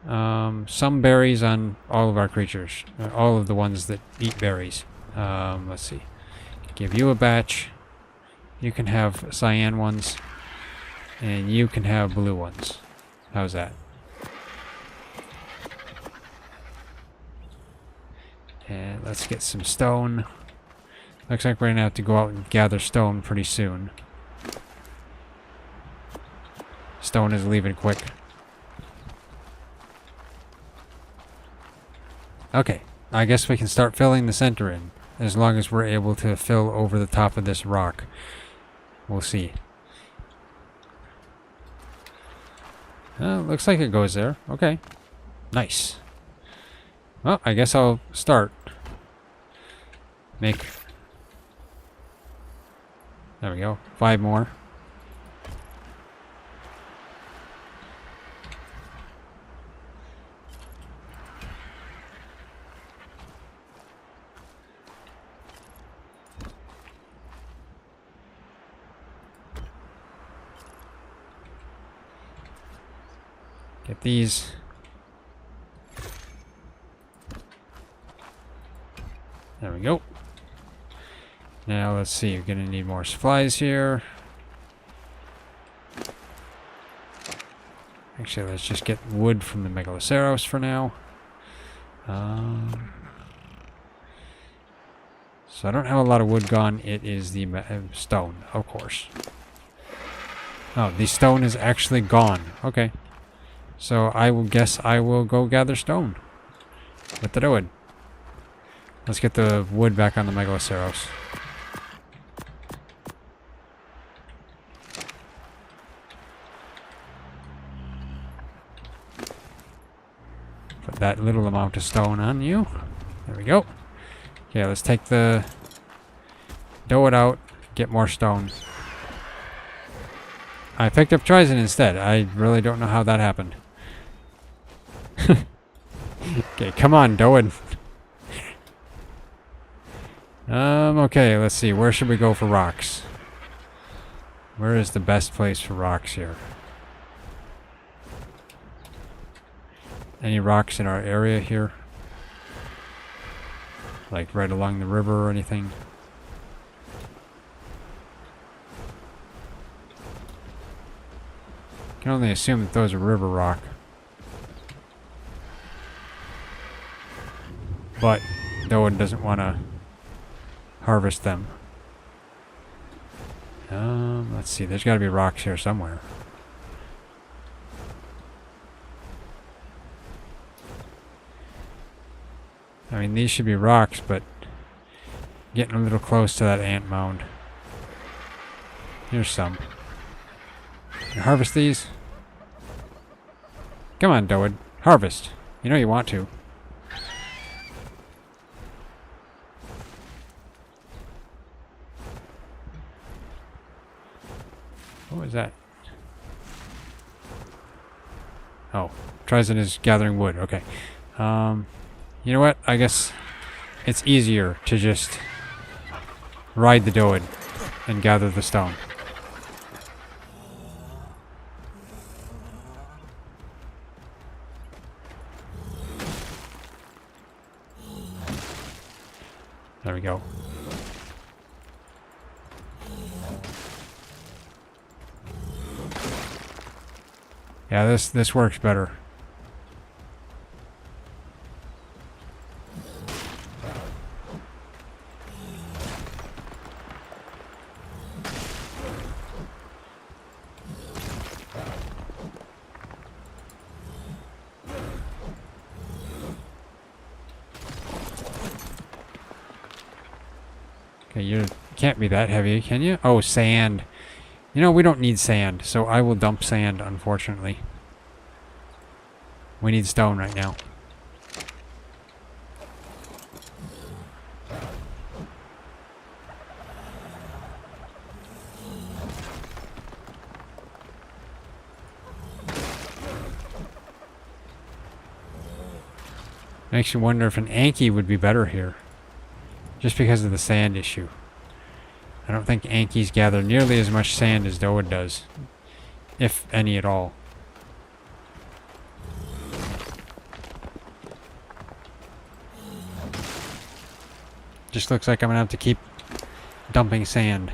some berries on all of our creatures. All of the ones that eat berries. Let's see. Give you a batch. You can have cyan ones. And you can have blue ones. How's that? And let's get some stone. Looks like we're going to have to go out and gather stone pretty soon. Stone is leaving quick. Okay, I guess we can start filling the center in, as long as we're able to fill over the top of this rock. We'll see. Looks like it goes there. Okay, nice. Well, I guess I'll start. Make... There we go. 5 more. Get these. There we go. Now let's see, we're gonna need more supplies here. Actually, let's just get wood from the Megaloceros for now. So I don't have a lot of wood gone. It is the stone, of course. Oh, the stone is actually gone. Okay. So I will guess I will go gather stone with the wood. Let's get the wood back on the Megaloceros. Put that little amount of stone on you. There we go. Okay, let's take the dough it out, get more stone. I picked up Ryzen instead. I really don't know how that happened. Okay, come on, Doan. Okay, let's see. Where should we go for rocks? Where is the best place for rocks here? Any rocks in our area here? Like right along the river or anything? I can only assume that those are river rock. But no one doesn't want to harvest them. Let's see. There's got to be rocks here somewhere. I mean, these should be rocks, but getting a little close to that ant mound. Here's some. Can you harvest these? Come on, Doan. Harvest. You know you want to. What was that? Oh, Ryzen is gathering wood. Okay. You know what? I guess it's easier to just ride the Doan and gather the stone. There we go. Yeah, this works better. Okay, you can't be that heavy, can you? Oh, sand. You know, we don't need sand, so I will dump sand, unfortunately. We need stone right now. Makes you wonder if an Anki would be better here. Just because of the sand issue. I don't think Ankis gather nearly as much sand as Doan does. If any at all. Just looks like I'm gonna have to keep dumping sand.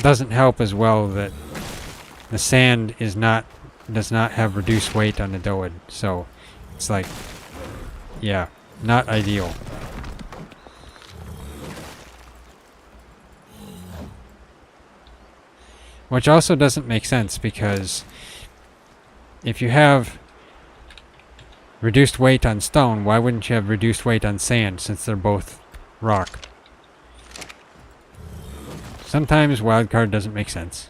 Doesn't help as well that the sand does not have reduced weight on the Doan, so it's like, yeah, not ideal. Which also doesn't make sense because if you have reduced weight on stone, why wouldn't you have reduced weight on sand since they're both rock? Sometimes wildcard doesn't make sense.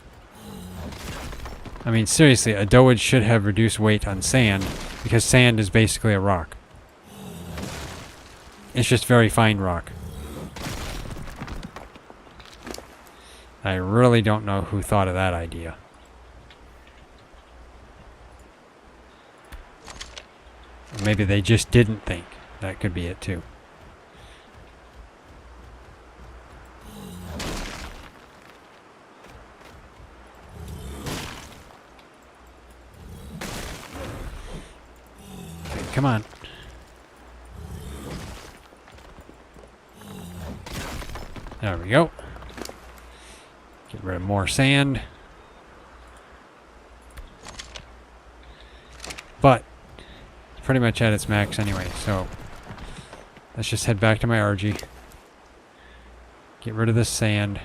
I mean, seriously, a doage should have reduced weight on sand because sand is basically a rock. It's just very fine rock. I really don't know who thought of that idea. Or maybe they just didn't think. That could be it too. Okay, come on. There we go. Get rid of more sand. But it's pretty much at its max anyway, so let's just head back to my RG. Get rid of this sand.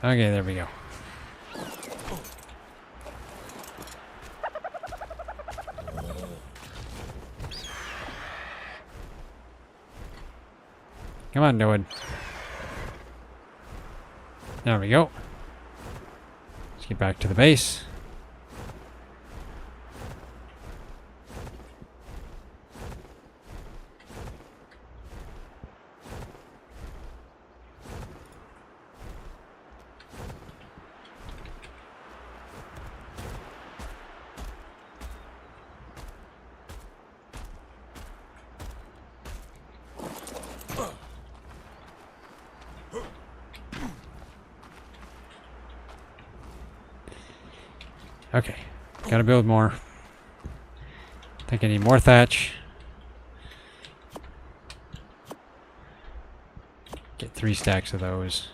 Okay, there we go. Come on, Noah. There we go. Let's get back to the base. Okay, gotta build more. Think I need more thatch. Get 3 stacks of those.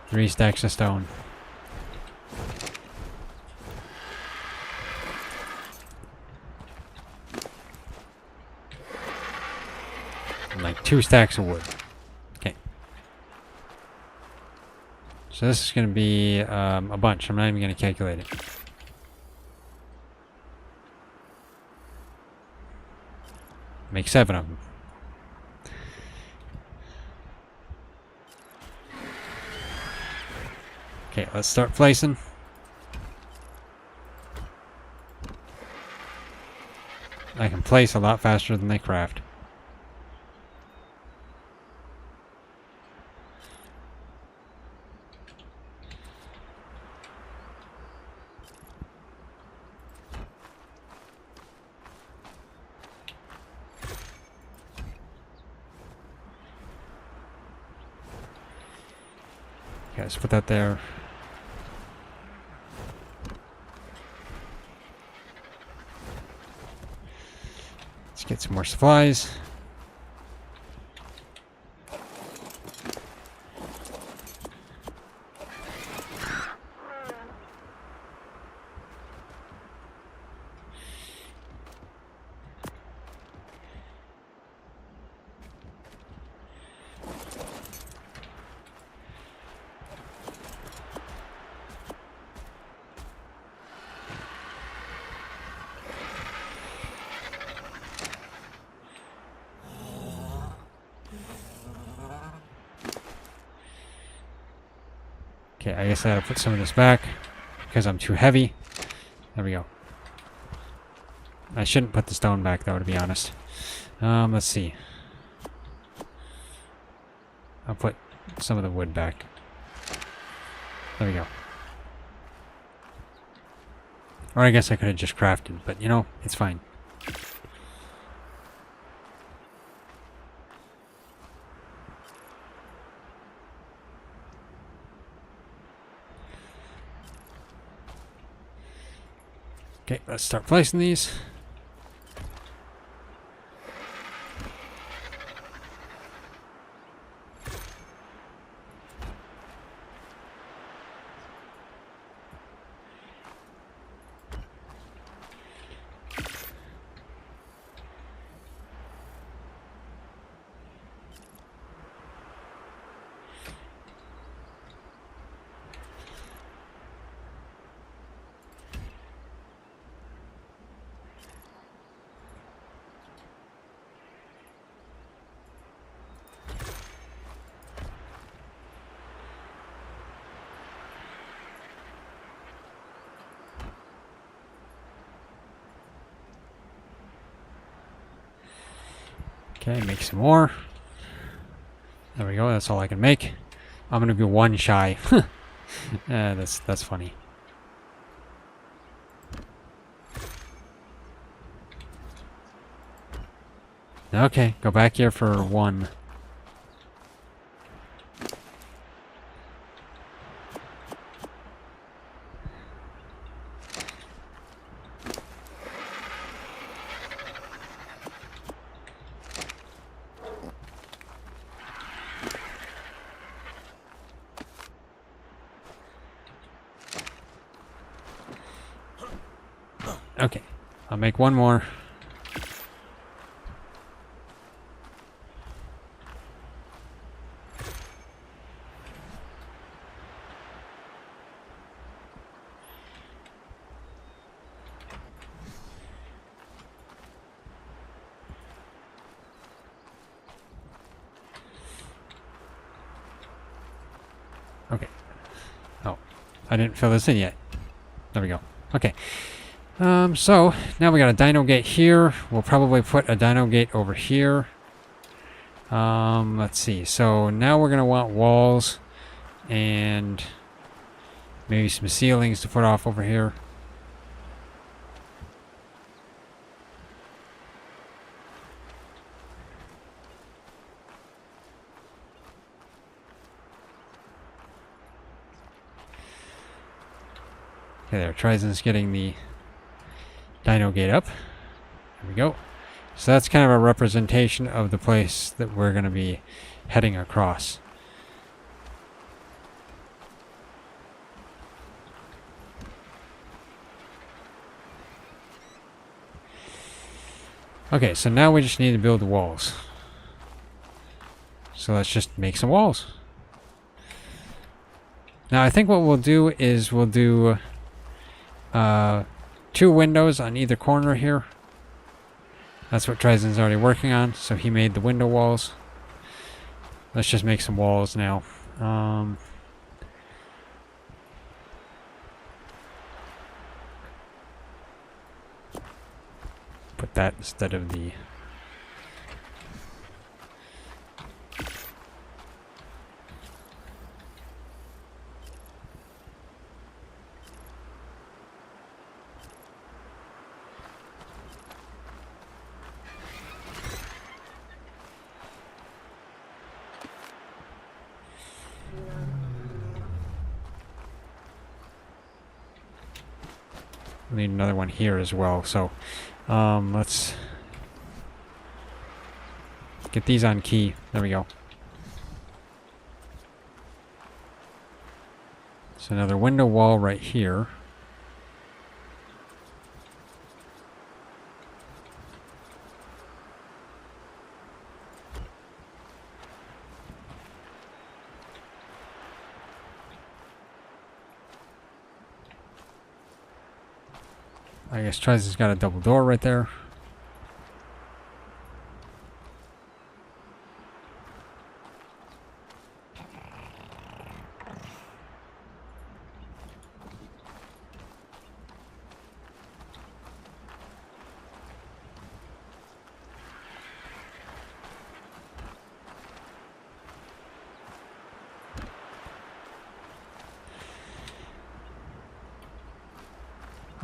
3 stacks of stone. And like 2 stacks of wood. Okay. So this is going to be a bunch. I'm not even going to calculate it. Make 7 of them. Okay, let's start placing. I can place a lot faster than they craft. Okay, let's put that there. Let's get some more supplies. Okay, I guess I gotta put some of this back because I'm too heavy. There we go. I shouldn't put the stone back though, to be honest. Let's see. I'll put some of the wood back. There we go. Or I guess I could have just crafted, but you know, it's fine. Okay, let's start placing these. Okay, make some more. There we go. That's all I can make. I'm gonna be one shy. That's funny. Okay, go back here for one. Okay, I'll make one more. Okay. Oh, I didn't fill this in yet. There we go. Okay. So now we got a dino gate here. We'll probably put a dino gate over here. Let's see. So now we're gonna want walls and maybe some ceilings to put off over here. Okay, there. Trizen's getting the dino gate up. There we go. So that's kind of a representation of the place that we're going to be heading across. Okay, so now we just need to build the walls. So let's just make some walls. Now I think what we'll do is we'll do 2 windows on either corner here. That's what Trizen's already working on, so he made the window walls. Let's just make some walls now. Put that instead of the... We need another one here as well, so let's get these on key. There we go. So another window wall right here. I guess Trizen's got a double door right there.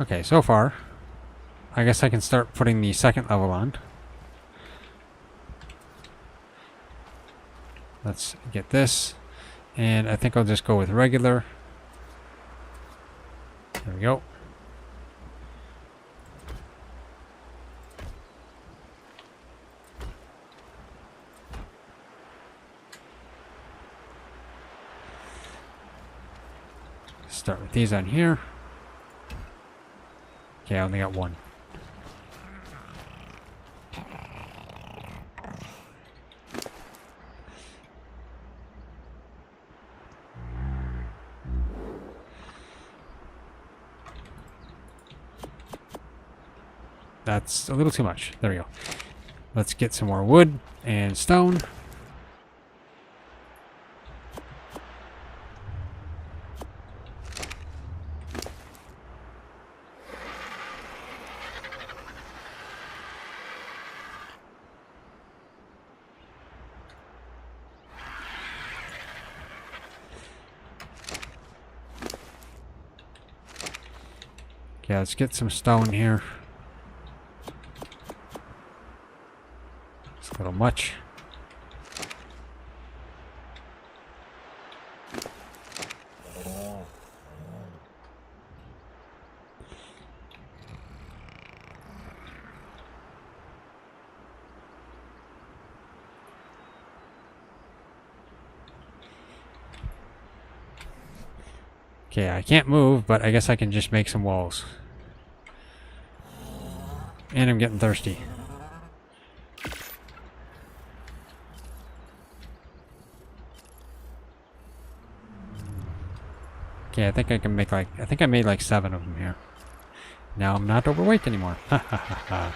Okay, so far, I guess I can start putting the second level on. Let's get this, and I think I'll just go with regular. There we go. Start with these on here. Okay, I only got one. That's a little too much. There we go. Let's get some more wood and stone. Okay, let's get some stone here. It's a little much. Okay, I can't move, but I guess I can just make some walls. And I'm getting thirsty. Okay, I think I can make like... I think I made like 7 of them here. Now I'm not overweight anymore. Ha ha ha ha.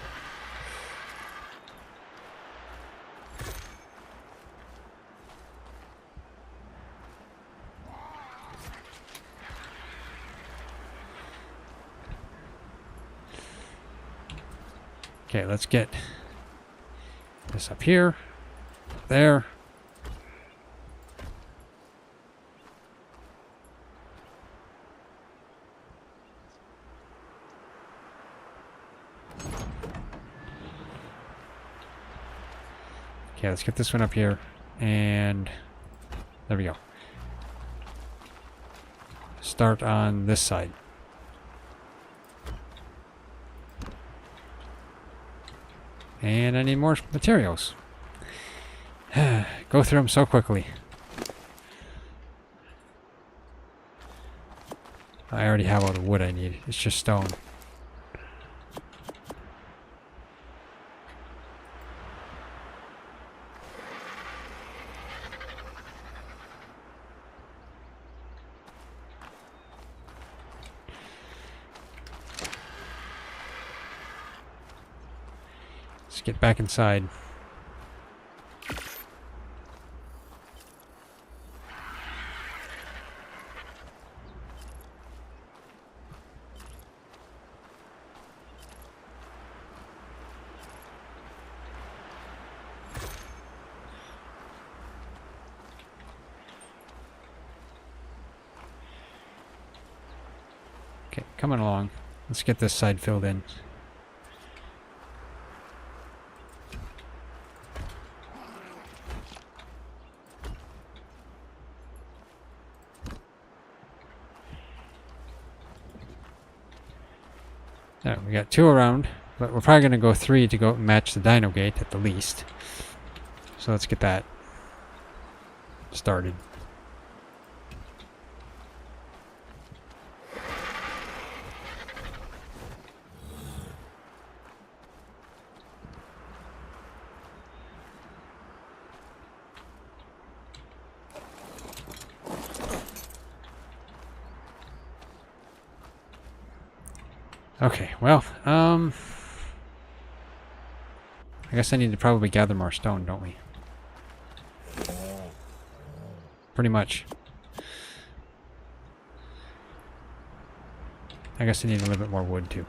Okay, let's get this up here, there. Okay, let's get this one up here, and there we go. Start on this side. And I need more materials. Go through them so quickly. I already have all the wood I need. It's just stone. Let's get back inside. Okay, coming along. Let's get this side filled in. There, we got 2 around, but we're probably going to go 3 to go match the dino gate at the least. So let's get that started. Okay, well, I guess I need to probably gather more stone, don't we? Pretty much. I guess I need a little bit more wood, too.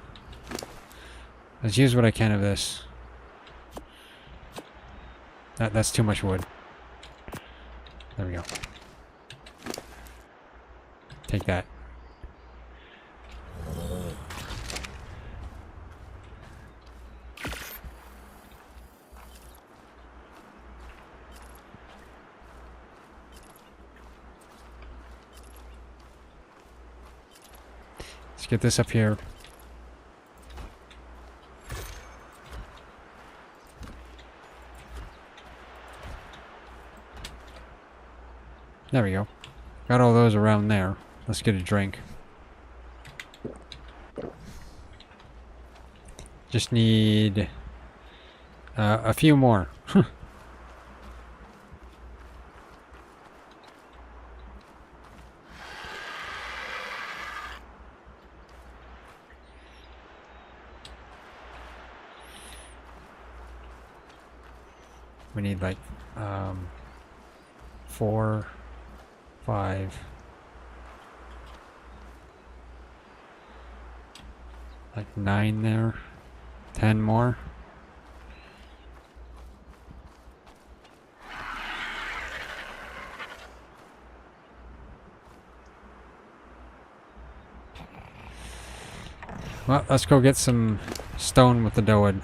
Let's use what I can of this. That's too much wood. There we go. Take that. Let's get this up here. There we go. Got all those around there. Let's get a drink. Just need a few more. We need like 4, 5, like 9 there, 10 more. Well, let's go get some stone with the dowood.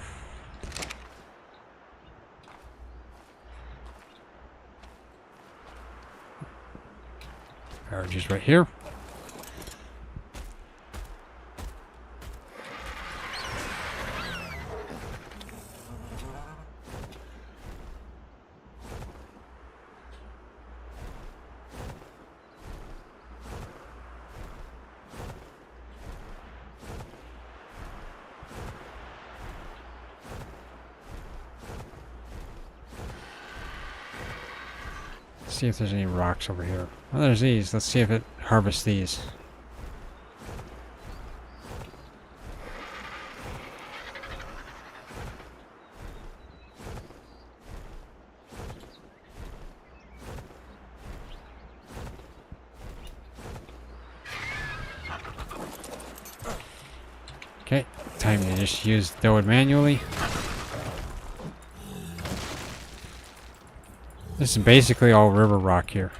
Just right here. See if there's any rocks over here. Oh, there's these. Let's see if it harvests these. Okay, time to just use dowood manually. This is basically all river rock here.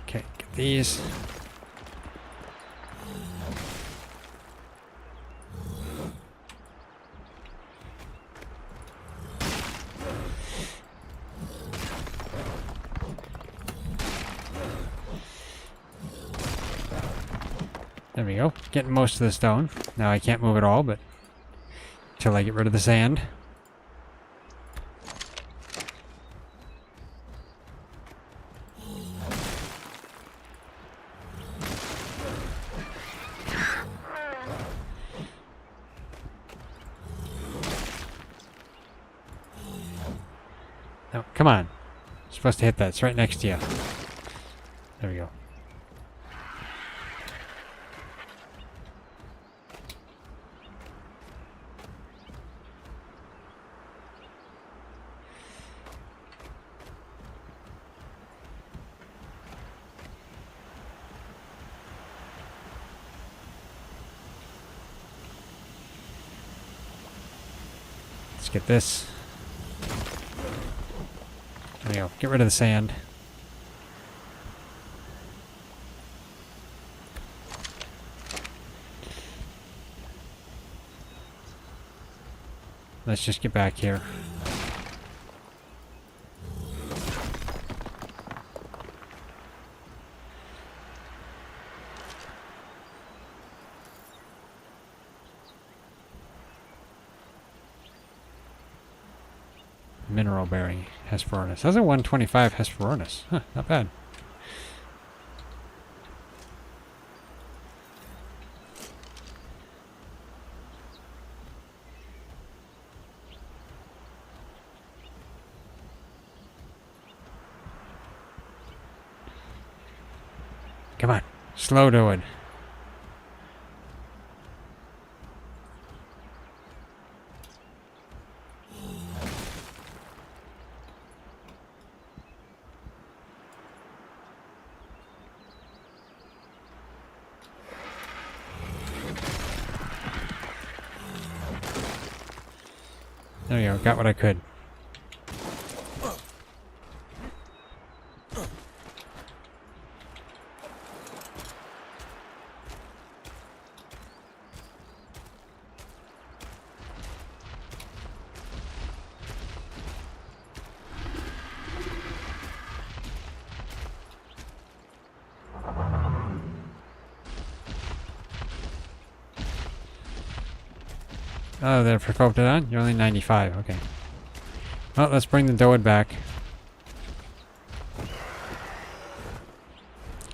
Okay, get these. There we go. Getting most of the stone. Now I can't move it all, but until I get rid of the sand. No, come on. You're supposed to hit that. It's right next to you. There we go. Let's get this. There we go. Get rid of the sand. Let's just get back here. Mineral bearing Hesperornis. That's a 125 Hesperornis. Huh, not bad. Come on. Slow to it. There we go, got what I could. Oh, they're provoked it on? You're only 95, okay. Well, let's bring the dowood back.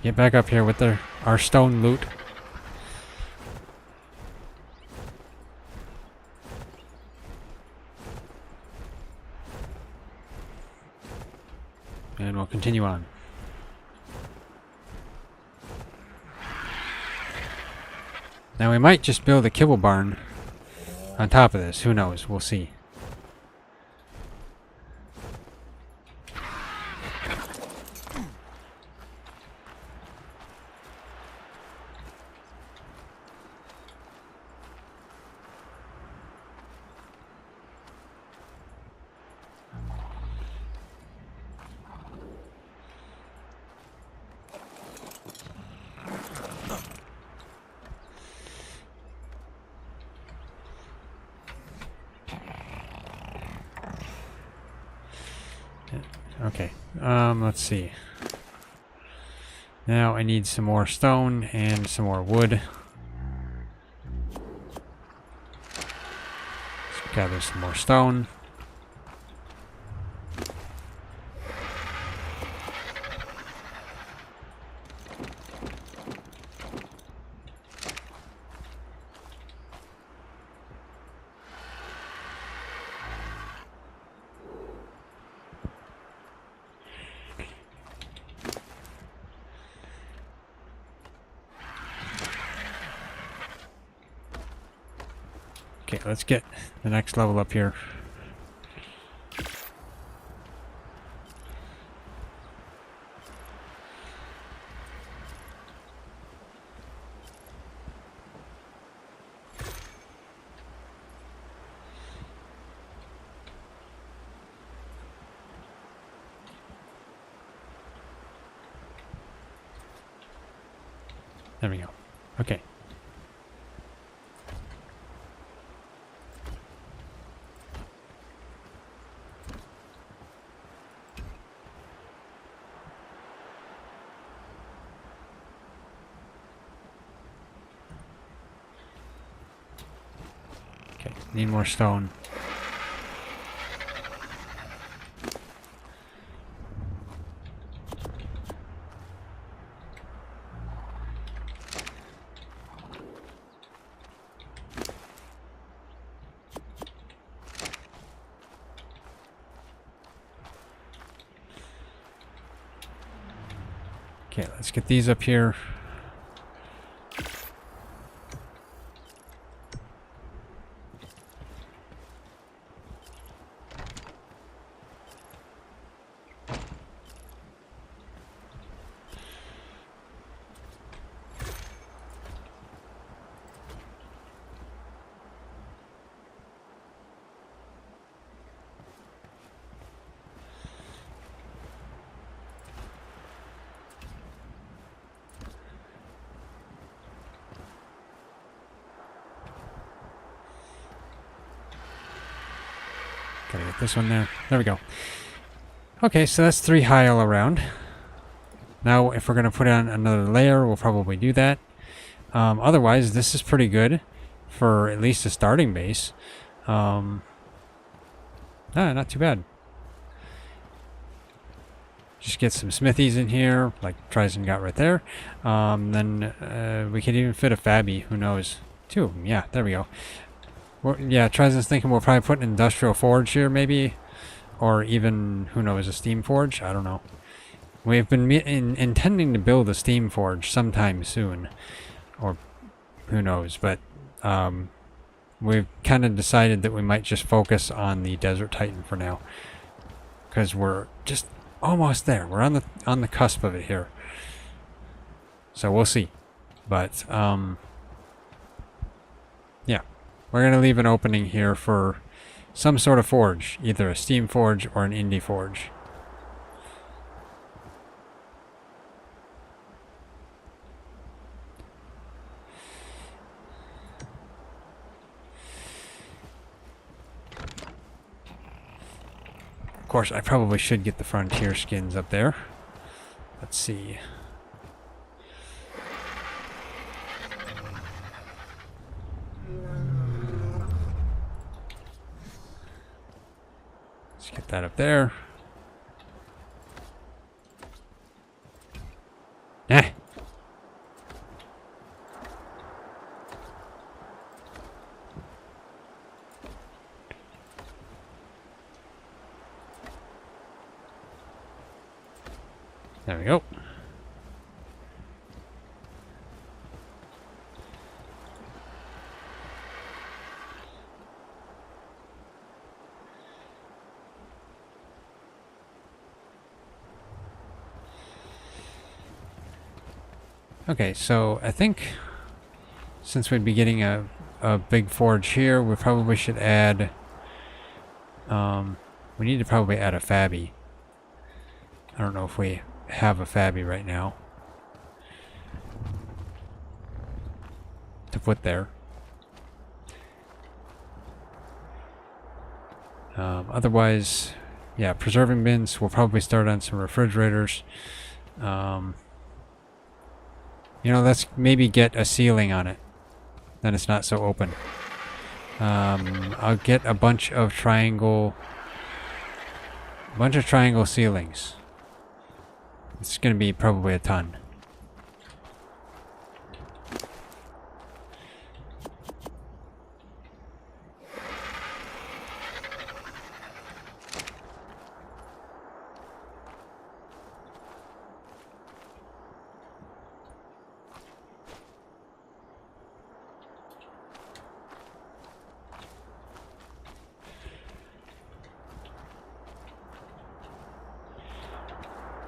Get back up here with our stone loot. And we'll continue on. Now we might just build a kibble barn on top of this. Who knows? We'll see. Okay. Let's see. Now I need some more stone and some more wood. Let's gather some more stone. Okay, let's get the next level up here. There we go. Okay. Need more stone. Okay, let's get these up here. Gotta get this one there. There we go. Okay, so that's 3 high all around. Now, if we're going to put on another layer, we'll probably do that. Otherwise, this is pretty good for at least a starting base. Not too bad. Just get some smithies in here, like Tryson got right there. Then we could even fit a Fabby, who knows. 2 of them, yeah, there we go. Yeah, Tryson's thinking we'll probably put an industrial forge here, maybe. Or even, who knows, a steam forge? I don't know. We've been intending to build a steam forge sometime soon. Or who knows, but we've kind of decided that we might just focus on the Desert Titan for now. Because we're just almost there. We're on the cusp of it here. So we'll see. But, yeah. We're going to leave an opening here for some sort of forge. Either a steam forge or an indie forge. Of course, I probably should get the frontier skins up there. Let's see. Let's get that up there. Eh. There we go. Okay, so I think since we'd be getting a big forge here, we probably should add, we need to probably add a Fabby. I don't know if we have a Fabby right now to put there. Otherwise, Yeah, preserving bins. We'll probably start on some refrigerators. You know, let's maybe get a ceiling on it. Then it's not so open. I'll get a bunch of triangle ceilings. It's going to be probably a ton.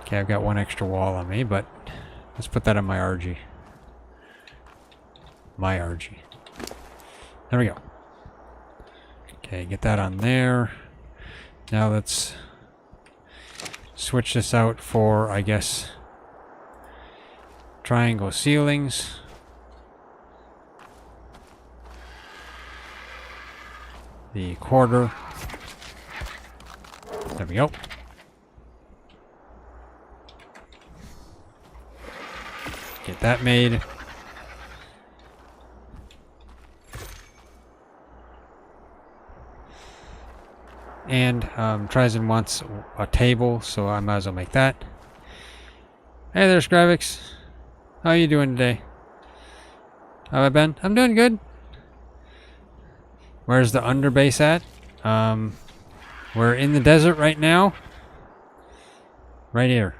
Okay, I've got one extra wall on me, but let's put that on my RG. My RG. There we go. Okay, get that on there. Now let's switch this out for, I guess, triangle ceilings. The quarter. There we go. Get that made. And Ryzen wants a table, so I might as well make that. Hey there's Graphics. How are you doing today? How have I been? I'm doing good. Where's the underbase at? We're in the desert right now. Right here.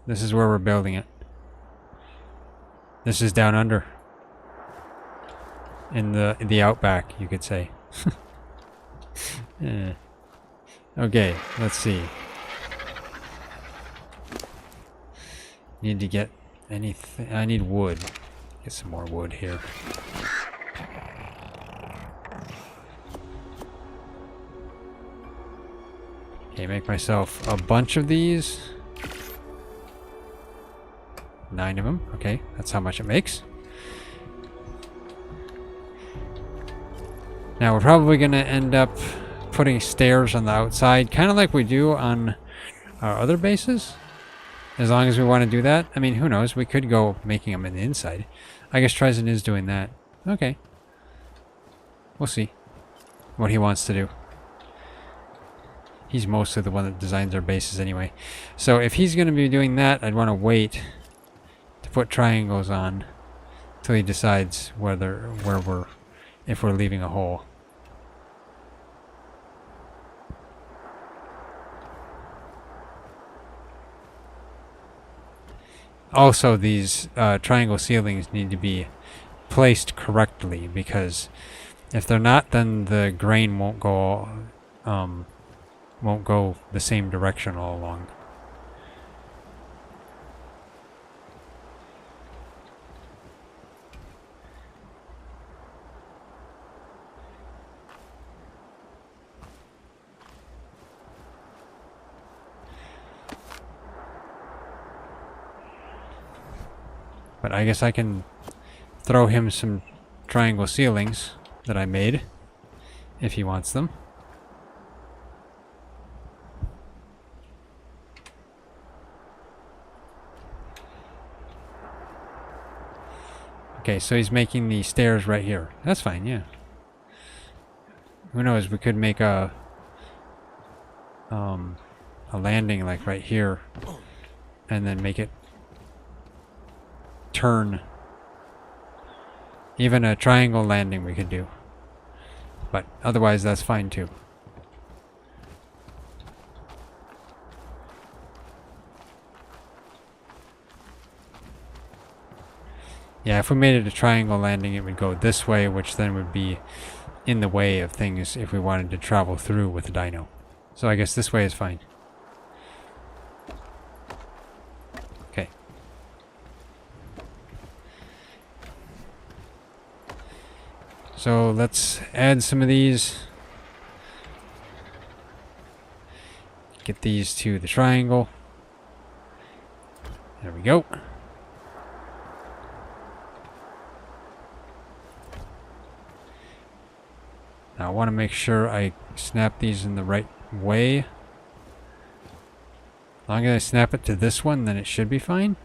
This is where we're building it. This is down under. In the outback, you could say. Yeah. Okay, let's see. Need to get anything. I need wood. Get some more wood here. Okay, make myself a bunch of these. 9 of them. Okay, that's how much it makes. Now we're probably going to end up putting stairs on the outside, kind of like we do on our other bases. As long as we want to do that. I mean, who knows? We could go making them in the inside. I guess Ryzen is doing that. Okay. We'll see what he wants to do. He's mostly the one that designs our bases anyway. So if he's going to be doing that, I'd want to wait to put triangles on till he decides if we're leaving a hole. Also, these triangle ceilings need to be placed correctly, because if they're not, then the grain won't go the same direction all along. But I guess I can throw him some triangle ceilings that I made, if he wants them. Okay, so he's making the stairs right here. That's fine, yeah. Who knows, we could make a landing like right here, and then make it turn. Even a triangle landing we could do. But otherwise that's fine too. Yeah, if we made it a triangle landing, it would go this way, which then would be in the way of things if we wanted to travel through with the dyno. So I guess this way is fine. Okay. So let's add some of these. Get these to the triangle. There we go. Now I want to make sure I snap these in the right way. As long as I snap it to this one, then it should be fine.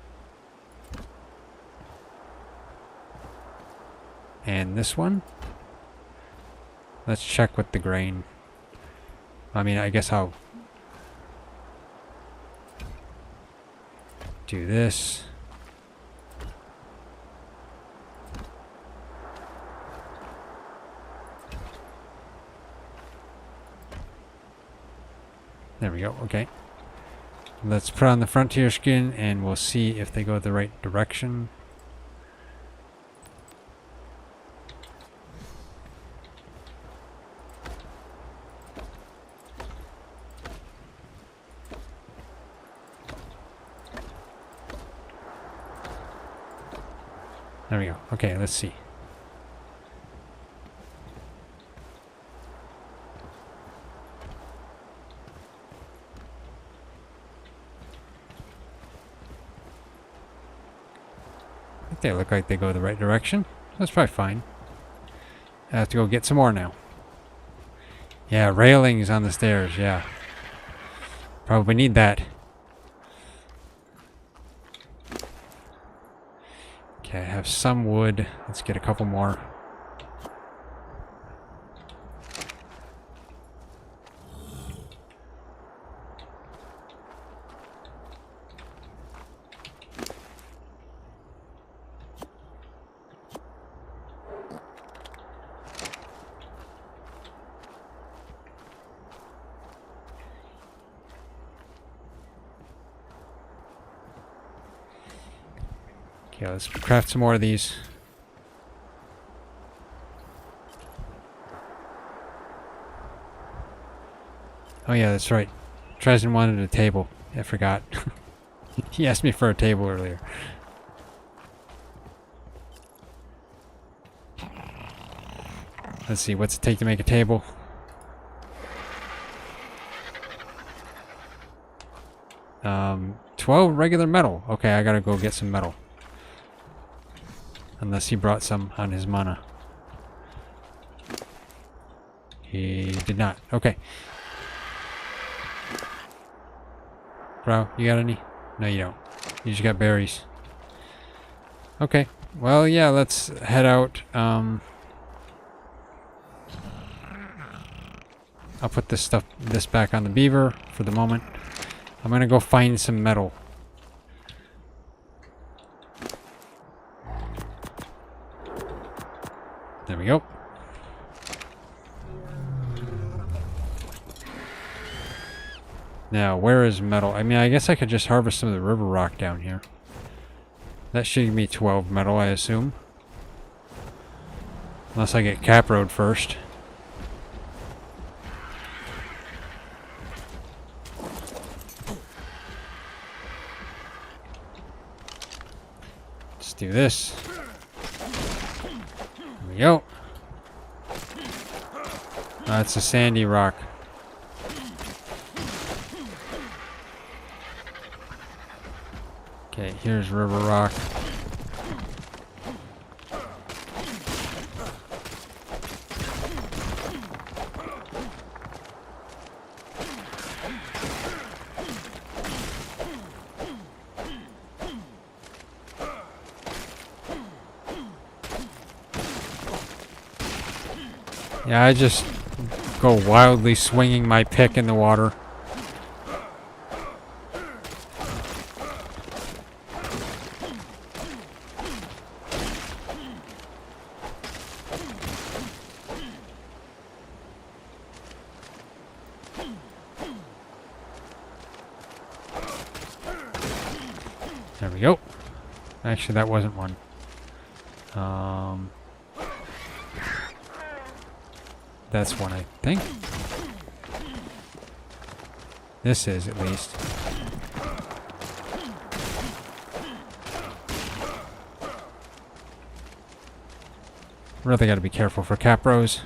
And this one. Let's check with the grain. I mean, I guess I'll do this. There we go. Okay. Let's put on the frontier skin and we'll see if they go the right direction. There we go. Okay, let's see. I think they look like they go the right direction. That's probably fine. I have to go get some more now. Yeah, railings on the stairs, yeah. Probably need that. Okay, I have some wood. Let's get a couple more. Okay, let's craft some more of these. Oh yeah, that's right. Tristan wanted a table. I forgot. He asked me for a table earlier. Let's see, what's it take to make a table? Um, 12 regular metal. Okay, I gotta go get some metal. Unless he brought some on his mana. He did not. Okay. Bro, you got any? No, you don't. You just got berries. Okay. Well, yeah, let's head out. I'll put this back on the beaver for the moment. I'm gonna go find some metal. There we go. Now, where is metal? I mean, I guess I could just harvest some of the river rock down here. That should give me 12 metal, I assume. Unless I get Cap Road first. Let's do this. There we go. That's a sandy rock. Okay, here's river rock. Yeah, I just go wildly swinging my pick in the water. There we go. Actually, that wasn't one. That's one, I think. This is, at least. Really gotta be careful for capros.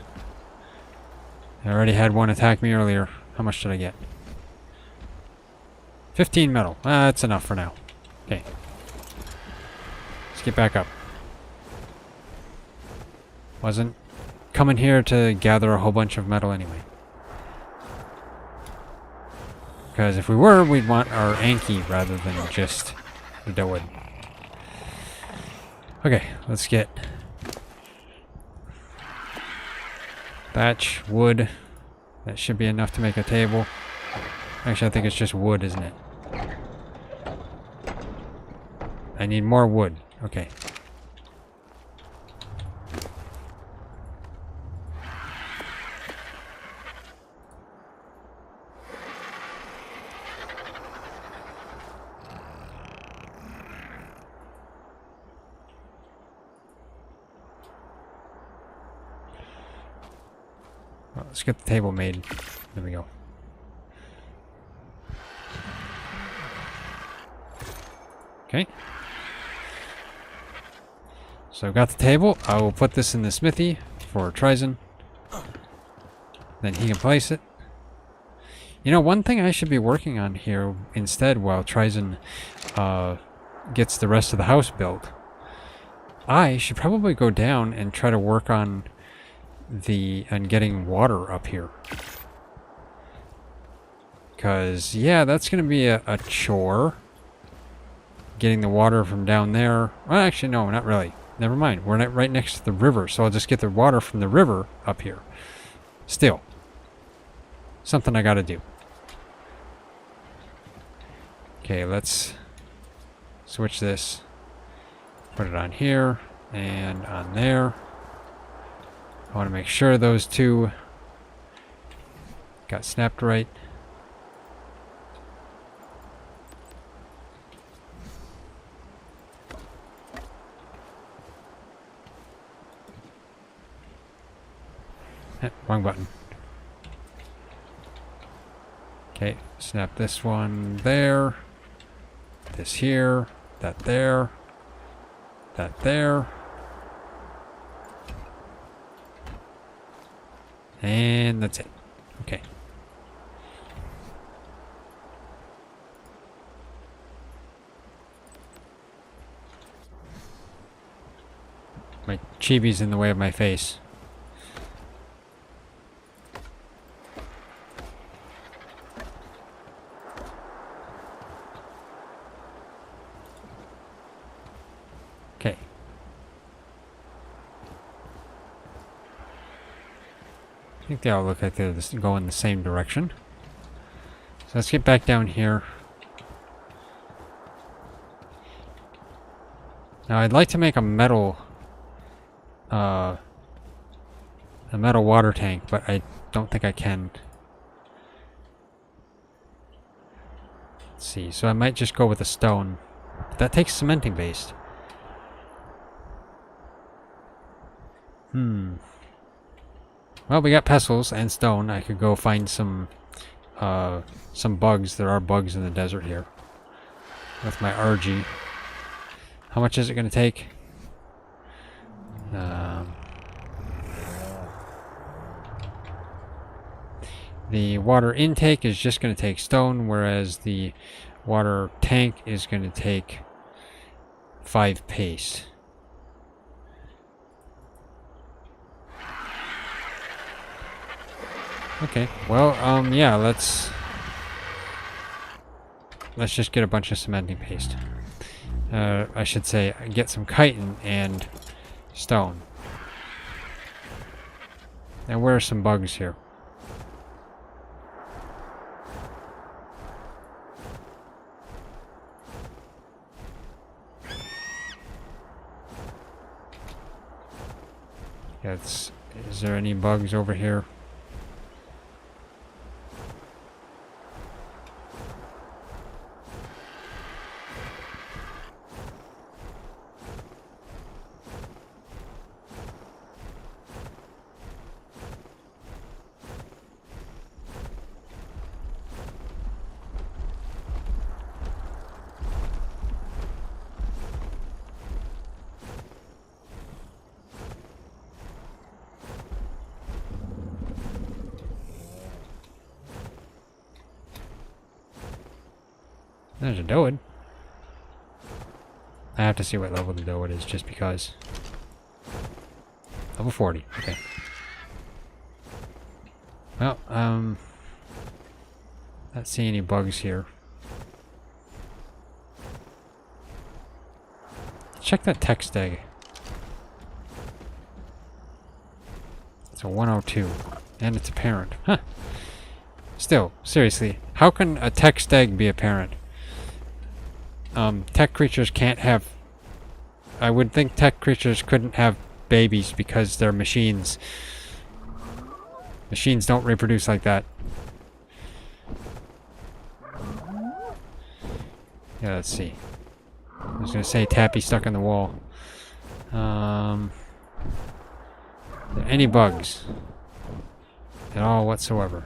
I already had one attack me earlier. How much did I get? 15 metal. That's enough for now. Okay. Let's get back up. Wasn't coming here to gather a whole bunch of metal anyway. Because if we were, we'd want our Anki rather than just the Dowood. Okay, let's get thatch, wood. That should be enough to make a table. Actually, I think it's just wood, isn't it? I need more wood. Okay. Well, let's get the table made. There we go. Okay. So I've got the table. I will put this in the smithy for Ryzen. Then he can place it. You know, one thing I should be working on here instead while Ryzen gets the rest of the house built, I should probably go down and try to work on getting water up here. Because, yeah, that's going to be a chore. Getting the water from down there. Well, actually, no, not really. Never mind. We're not right next to the river, so I'll just get the water from the river up here. Still. Something I gotta do. Okay, let's switch this. Put it on here and on there. I want to make sure those two got snapped right. Wrong button. Okay, snap this one there. This here. That there. That there. And that's it. Okay. My chibi's in the way of my face. Okay. I think they all look like they're going the same direction. So let's get back down here. Now I'd like to make a metal water tank, but I don't think I can. Let's see. So I might just go with a stone. But that takes cementing based. Well, we got pestles and stone. I could go find some bugs. There are bugs in the desert here. With my RG. How much is it going to take? The water intake is just going to take stone, whereas the water tank is going to take 5 paste. Okay, well, yeah, let's just get a bunch of cementing paste. I should say, get some chitin and stone. Now, where are some bugs here? Is there any bugs over here? There's a Dowood. I have to see what level the Dowood is, just because. Level 40. Okay. Well, Not see any bugs here. Check that text egg. It's a 102. And it's a parent. Huh. Still, seriously, how can a text egg be a parent? Tech creatures can't have... I would think tech creatures couldn't have babies because they're machines. Machines don't reproduce like that. Yeah, let's see. I was gonna say Tappy stuck in the wall. Are there any bugs? At all whatsoever?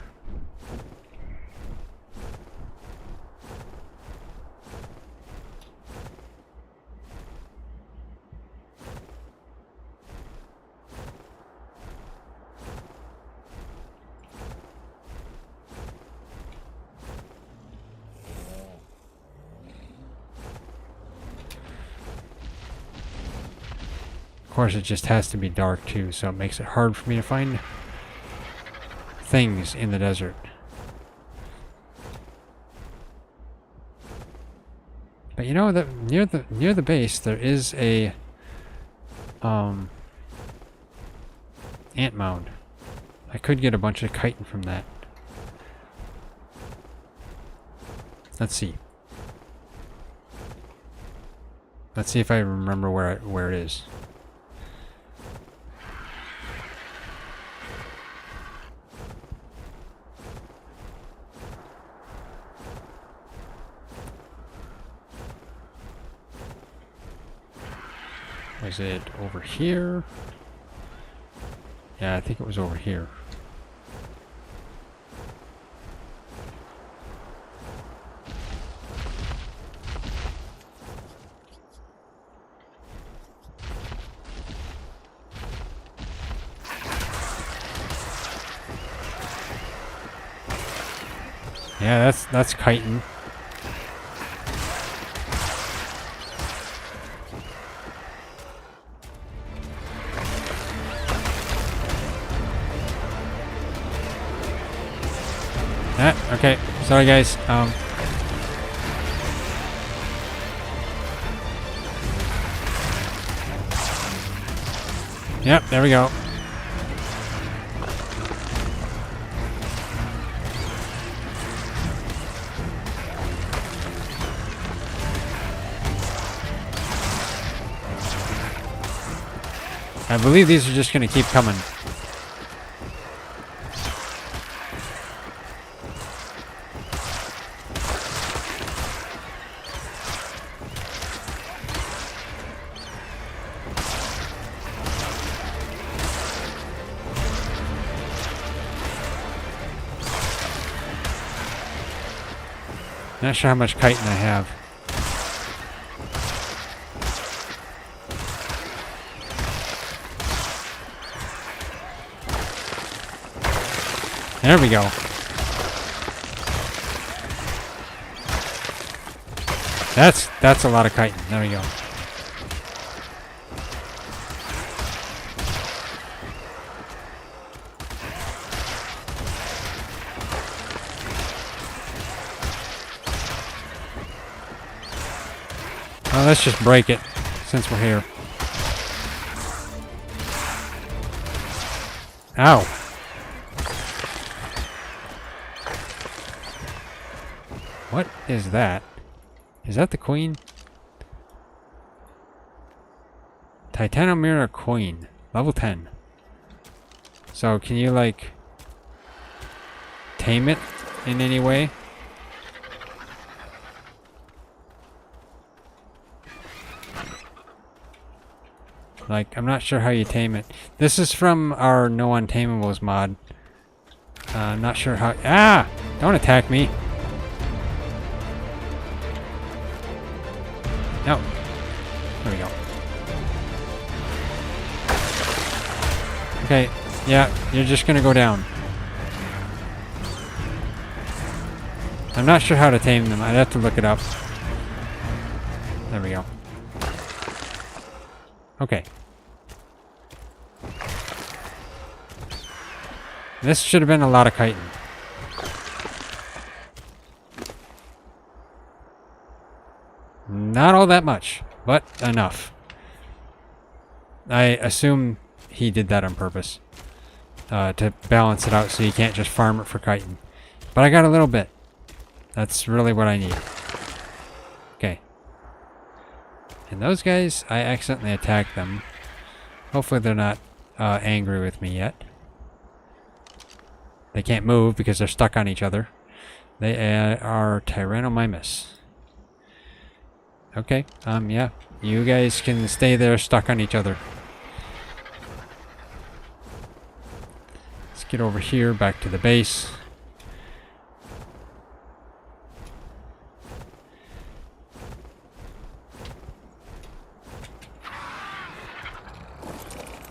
Of course, it just has to be dark too, so it makes it hard for me to find things in the desert. But you know that near the base there is a ant mound. I could get a bunch of chitin from that. Let's see. Let's see if I remember where it is. Was it over here? Yeah, I think it was over here. Yeah, that's chitin. Okay. Sorry, guys. Yep, there we go. I believe these are just going to keep coming. Not sure how much chitin I have. There we go. That's a lot of chitin. There we go. Well, let's just break it since we're here. Ow. What is that? Is that the queen? Titanomira queen. Level 10. So can you like tame it in any way? Like, I'm not sure how you tame it. This is from our No Untamables mod. I'm not sure how... Ah! Don't attack me. No. There we go. Okay. Yeah, you're just gonna go down. I'm not sure how to tame them. I'd have to look it up. There we go. Okay. This should have been a lot of chitin. Not all that much, but enough. I assume he did that on purpose. To balance it out so you can't just farm it for chitin. But I got a little bit. That's really what I need. Okay. And those guys, I accidentally attacked them. Hopefully they're not angry with me yet. They can't move because they're stuck on each other. They are Tyrannomymus. Okay, yeah. You guys can stay there stuck on each other. Let's get over here, back to the base.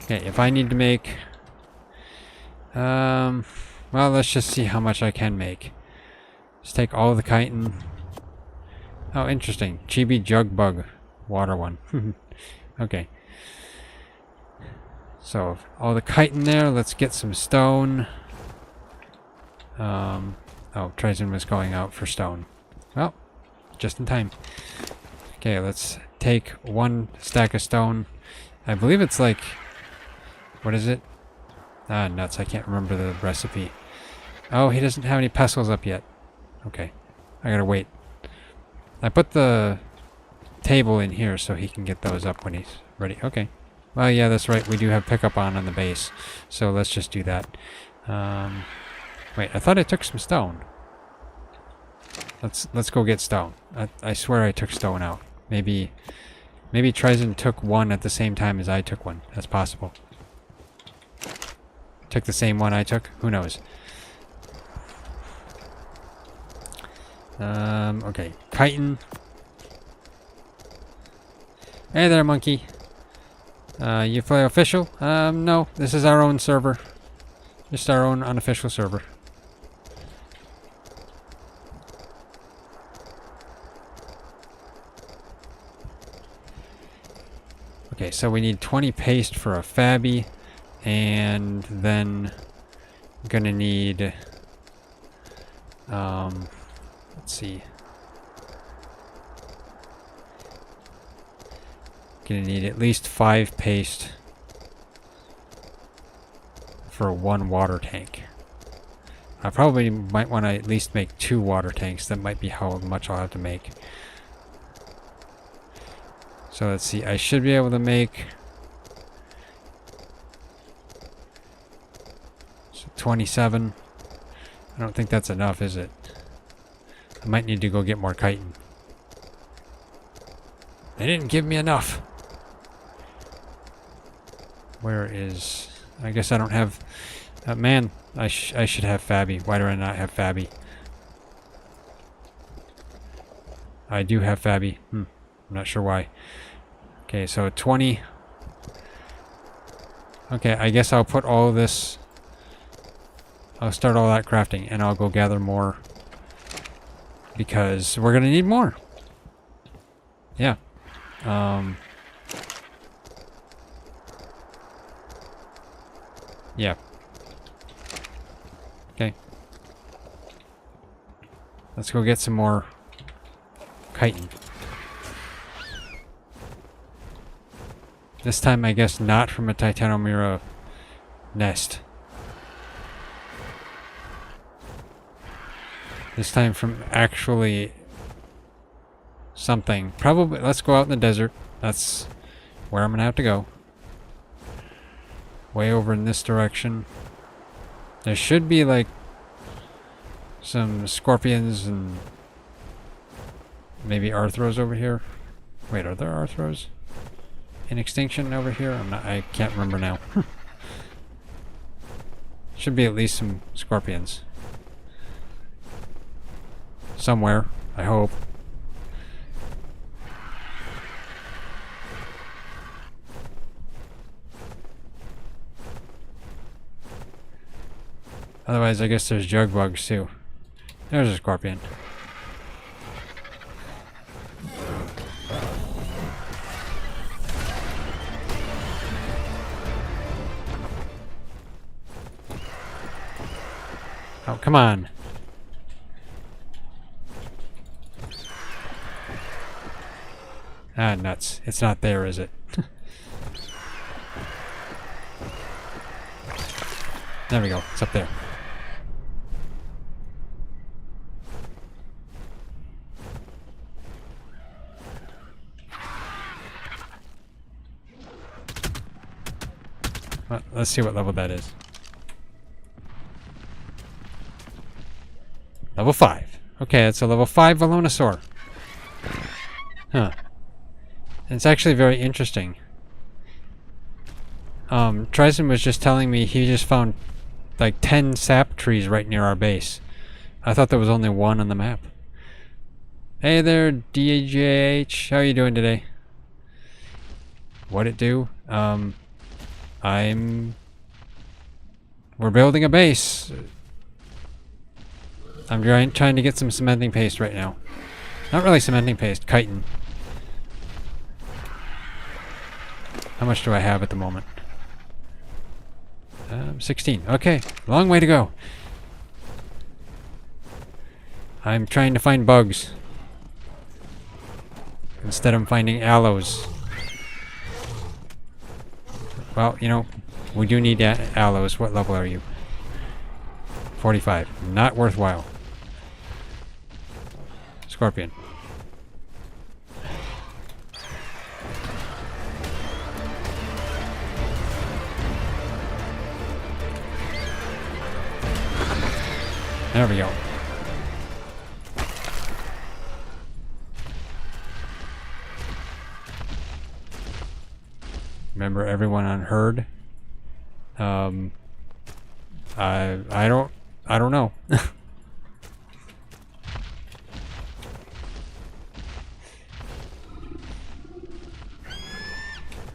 Okay, if I need to make... well, let's just see how much I can make. Let's take all the chitin. Oh, interesting. Chibi Jug Bug. Water one. Okay. So, all the chitin there. Let's get some stone. Oh, Trizin was going out for stone. Well, just in time. Okay, let's take one stack of stone. I believe it's like... What is it? Ah, nuts. I can't remember the recipe. Oh, he doesn't have any pestles up yet. Okay. I gotta wait. I put the table in here so he can get those up when he's ready. Okay. Well, yeah, that's right. We do have pickup on the base. So let's just do that. Wait, I thought I took some stone. Let's go get stone. I swear I took stone out. Maybe Trizin took one at the same time as I took one. That's possible. Took the same one I took? Who knows? Okay. Chitin. Hey there, monkey. You play official? No. This is our own server. Just our own unofficial server. Okay, so we need 20 paste for a Fabby. And then I'm gonna need let's see. Gonna need at least 5 paste for 1 water tank. I probably might want to at least make 2 water tanks. That might be how much I'll have to make. So let's see. I should be able to make 27. I don't think that's enough, is it? I might need to go get more chitin. They didn't give me enough. Where is... I guess I don't have... man, I should have Fabby. Why do I not have Fabby? I do have Fabby. I'm not sure why. Okay, so 20. Okay, I guess I'll put all of this... I'll start all that crafting, and I'll go gather more. Because we're gonna need more. Yeah. Yeah. Okay. Let's go get some more chitin. This time, I guess, not from a Titanomira nest. This time from actually something. Probably, let's go out in the desert. That's where I'm gonna have to go. Way over in this direction. There should be like some scorpions and maybe arthros over here. Wait, are there arthros in Extinction over here? I can't remember now. Should be at least some scorpions. Somewhere, I hope. Otherwise, I guess there's jug bugs too. There's a scorpion. Oh, come on. Ah, nuts. It's not there, is it? There we go. It's up there. Well, let's see what level that is. Level 5. Okay, it's a level 5 Velonosaur. Huh. It's actually very interesting. Tryson was just telling me he just found like 10 sap trees right near our base. I thought there was only one on the map. Hey there, DJH. How are you doing today? What'd it do? We're building a base. I'm trying to get some cementing paste right now. Not really cementing paste, chitin. How much do I have at the moment? 16. Okay, long way to go. I'm trying to find bugs. Instead I'm finding aloes. Well, you know, we do need aloes. What level are you? 45. Not worthwhile. Scorpion. There we go. Remember everyone on herd? I don't know.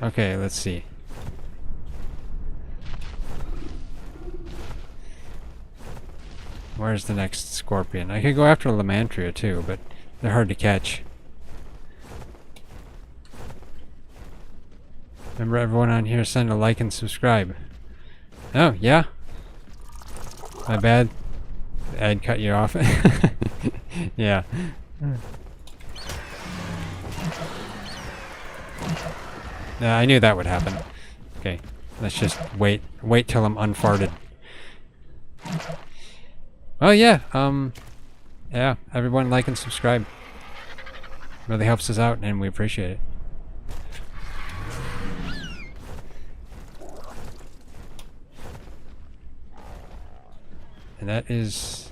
Okay, let's see. Where's the next scorpion? I could go after Lamantria too, but they're hard to catch. Remember everyone on here, send a like and subscribe. Oh, yeah? My bad. I'd cut you off. Yeah. I knew that would happen. Okay, let's just wait till I'm unfarted. Oh yeah, yeah, everyone like and subscribe. Really helps us out and we appreciate it. And that is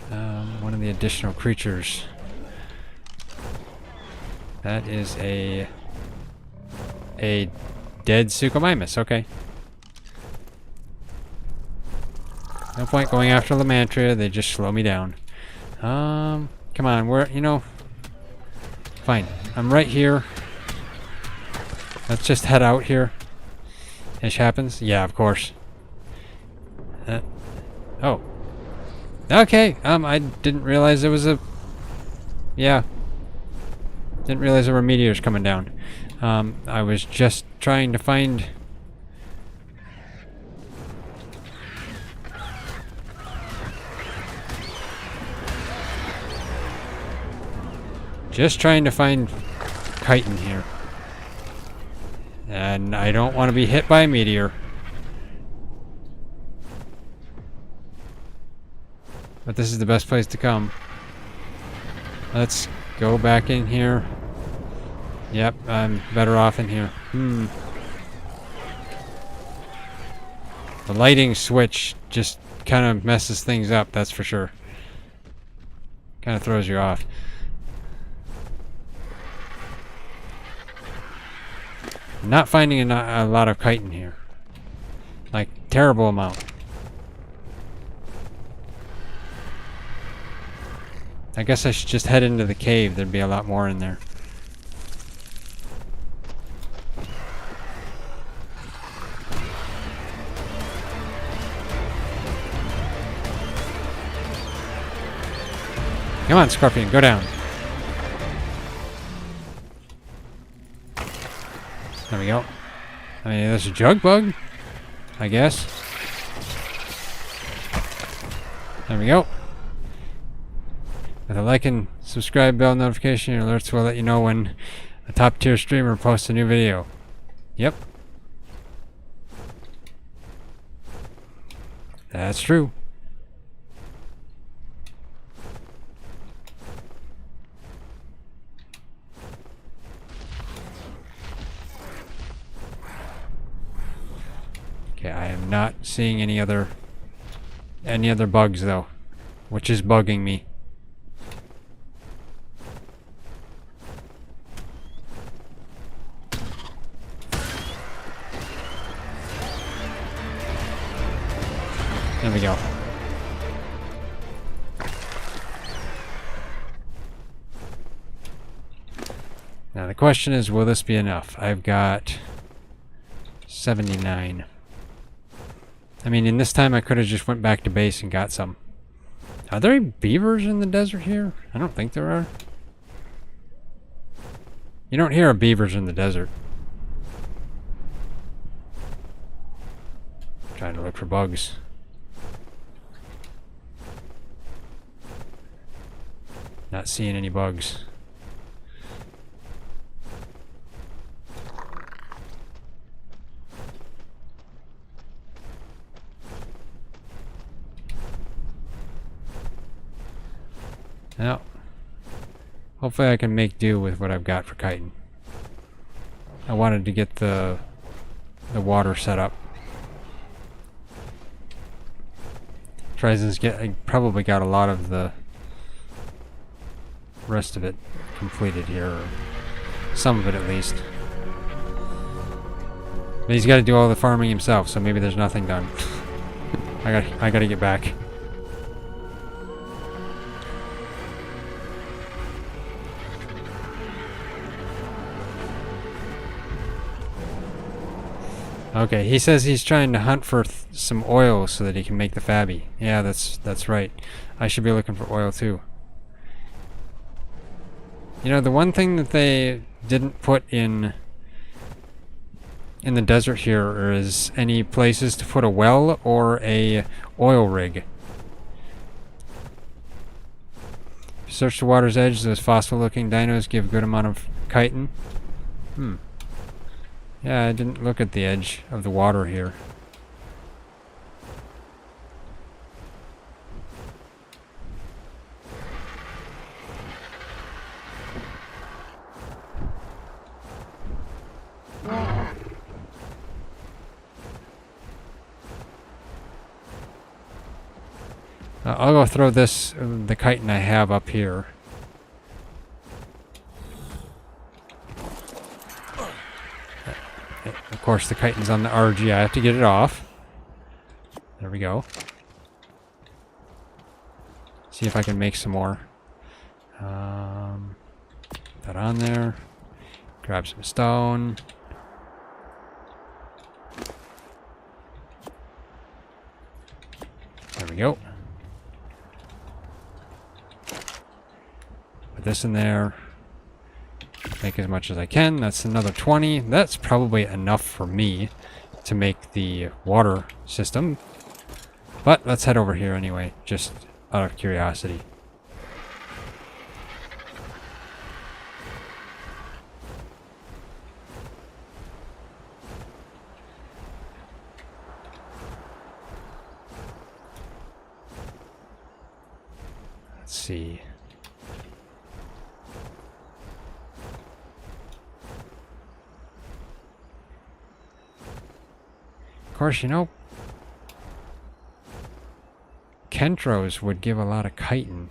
one of the additional creatures. That is a dead Suchomimus, okay. No point going after Lamantria, they just slow me down. Come on, you know... Fine, I'm right here. Let's just head out here. Ish happens? Yeah, of course. Oh. Okay, I didn't realize there was a... Yeah. Didn't realize there were meteors coming down. I was just trying to find... Just trying to find chitin here. And I don't want to be hit by a meteor. But this is the best place to come. Let's go back in here. Yep, I'm better off in here. The lighting switch just kind of messes things up, that's for sure. Kind of throws you off. Not finding a lot of chitin here. Like, terrible amount. I guess I should just head into the cave. There'd be a lot more in there. Come on, Scorpion, go down. There we go. I mean, there's a jug bug, I guess. There we go. With a like and subscribe bell notification, your alerts will let you know when a top tier streamer posts a new video. Yep. That's true. Okay, I am not seeing any other bugs though, which is bugging me. There we go. Now the question is, will this be enough? I've got 79. I mean, in this time I could have just went back to base and got some. Are there any beavers in the desert here? I don't think there are. You don't hear of beavers in the desert. I'm trying to look for bugs. Not seeing any bugs. Well, hopefully I can make do with what I've got for kiting. I wanted to get the water set up. I probably got a lot of the rest of it completed here, or some of it at least. But he's got to do all the farming himself, so maybe there's nothing done. I gotta get back. Okay, he says he's trying to hunt for some oil so that he can make the Fabby. Yeah, that's right. I should be looking for oil too. You know, the one thing that they didn't put in the desert here is any places to put a well or a oil rig. Search the water's edge. Those fossil-looking dinos give a good amount of chitin. Yeah, I didn't look at the edge of the water here. I'll go throw the chitin I have up here. Of course, the chitin's on the RG. I have to get it off. There we go. See if I can make some more. Put that on there. Grab some stone. There we go. Put this in there. Make as much as I can. That's another 20. That's probably enough for me to make the water system. But let's head over here anyway, just out of curiosity. Let's see. Of course, you know, Kentros would give a lot of chitin.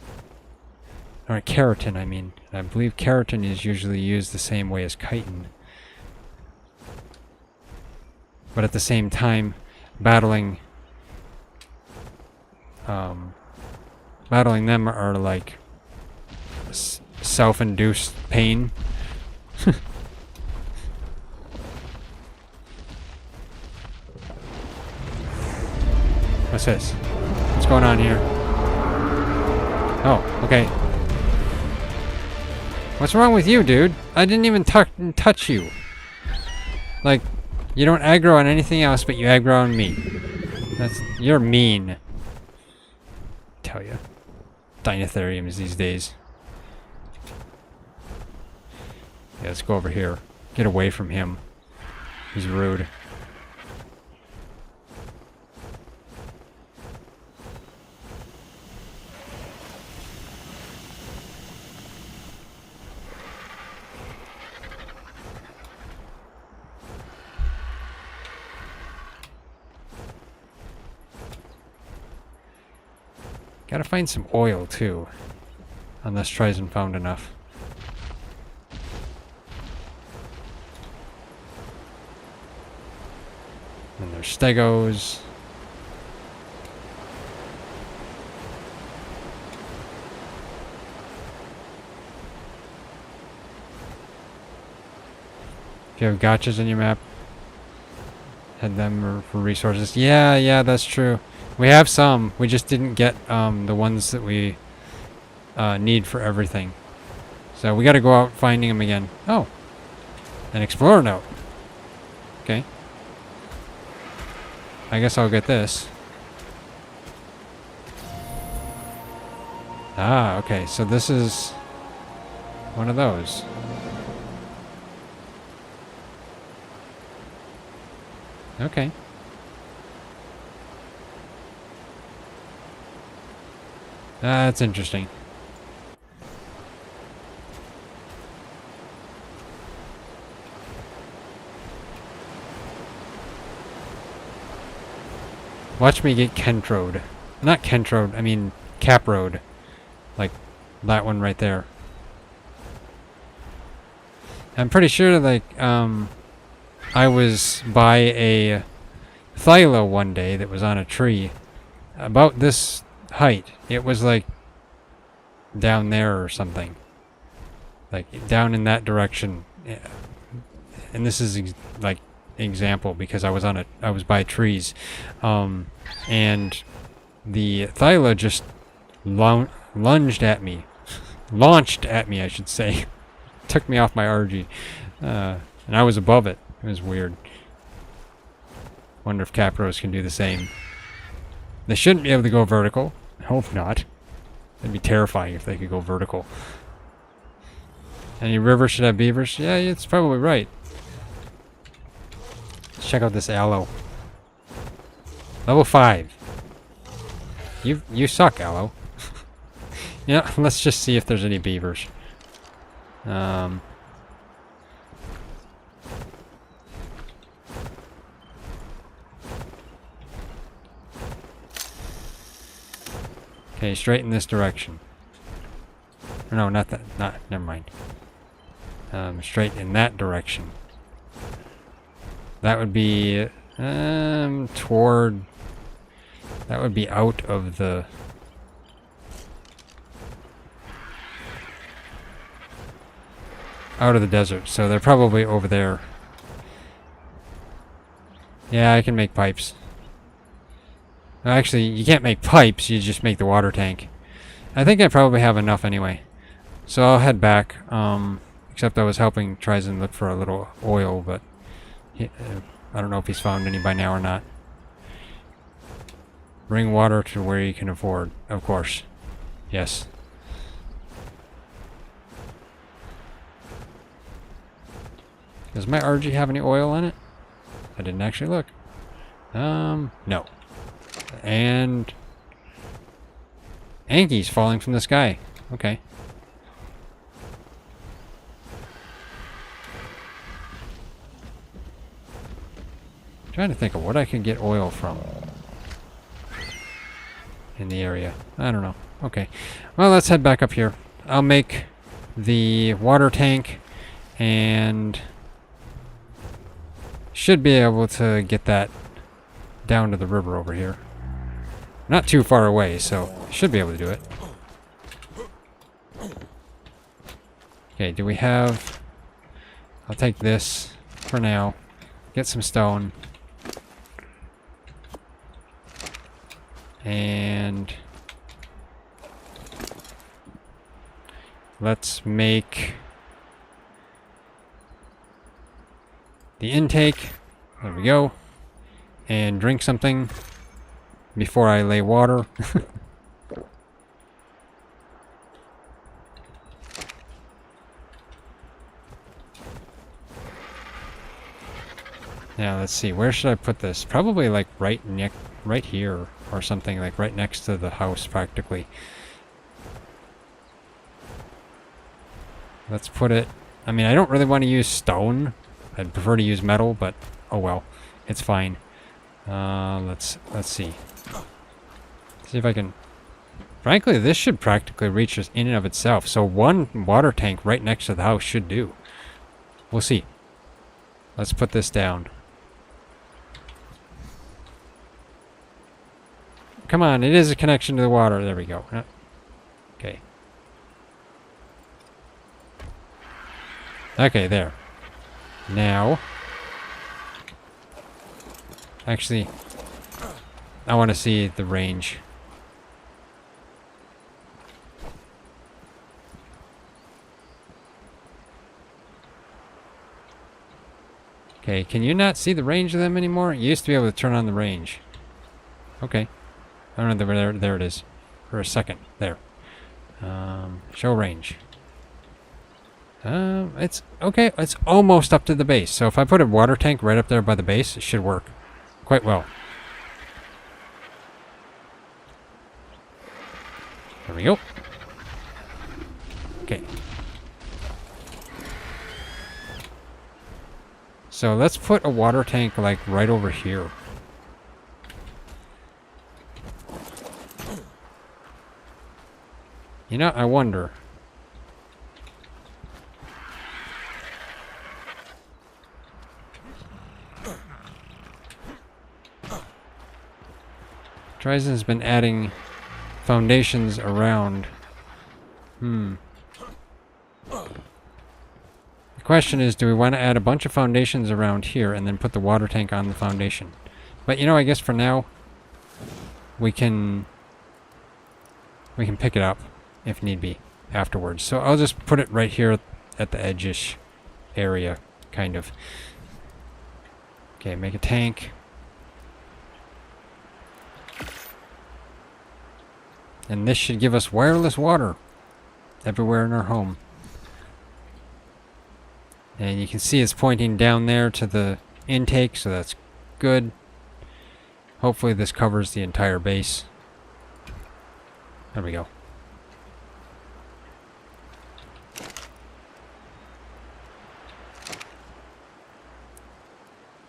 Or keratin, I mean. I believe keratin is usually used the same way as chitin. But at the same time, battling them are like self-induced pain. What's this? What's going on here? Oh, okay. What's wrong with you, dude? I didn't even touch you. Like, you don't aggro on anything else, but you aggro on me. You're mean. Tell you. dinotheriums these days. Yeah, let's go over here. Get away from him. He's rude. Gotta find some oil too. Unless Tryson found enough. And there's stegos. If you have gotchas on your map, head them for resources. Yeah, that's true. We have some. We just didn't get the ones that we need for everything. So we got to go out finding them again. Oh, an explorer note. Okay. I guess I'll get this. Ah, okay. So this is one of those. Okay. That's interesting. Watch me get Kentrode. Not Kentrode, I mean Caprode. Like that one right there. I'm pretty sure like I was by a Thylo one day that was on a tree about this height. It was like down there or something. Like down in that direction. And this is like example because I was by trees. And the Thyla just lunged at me. Launched at me, I should say. Took me off my RG. And I was above it. It was weird. Wonder if Capros can do the same. They shouldn't be able to go vertical. I hope not. It'd be terrifying if they could go vertical. Any river should have beavers? Yeah, it's probably right. Let's check out this aloe. Level 5. You suck, aloe. Yeah, let's just see if there's any beavers. Okay, straight in this direction. No, not that. Never mind. Straight in that direction. That would be toward. That would be out of the. Out of the desert, so they're probably over there. Yeah, I can make pipes. Actually, you can't make pipes, you just make the water tank. I think I probably have enough anyway. So I'll head back. Except I was helping Tryson look for a little oil, but I don't know if he's found any by now or not. Bring water to where you can afford, of course. Yes. Does my RG have any oil in it? I didn't actually look. No. And Anki's falling from the sky. Okay. Trying to think of what I can get oil from in the area. I don't know. Okay. Well, let's head back up here. I'll make the water tank and should be able to get that down to the river over here. Not too far away, so should be able to do it. Okay, do we have... I'll take this for now. Get some stone. And... let's make... the intake. There we go. And drink something before I lay water. Now, let's see. Where should I put this? Probably like right here or something, like right next to the house practically. Let's put it... I mean, I don't really want to use stone. I'd prefer to use metal, but oh well. It's fine. Let's see. See if I can... Frankly, this should practically reach us in and of itself. So one water tank right next to the house should do. We'll see. Let's put this down. Come on, it is a connection to the water. There we go. Okay. Okay, there. Now... Actually, I want to see the range. Okay, can you not see the range of them anymore? You used to be able to turn on the range. Okay. I don't know, there it is. For a second. There. Show range. It's okay. It's almost up to the base. So if I put a water tank right up there by the base, it should work quite well. There we go. Okay. So let's put a water tank like right over here. You know, I wonder. Ryzen's been adding foundations around. The question is, do we want to add a bunch of foundations around here and then put the water tank on the foundation? But you know, I guess for now, we can pick it up if need be afterwards. So I'll just put it right here at the edge-ish area, kind of. Okay, make a tank. And this should give us wireless water everywhere in our home. And you can see it's pointing down there to the intake, so that's good. Hopefully this covers the entire base. There we go.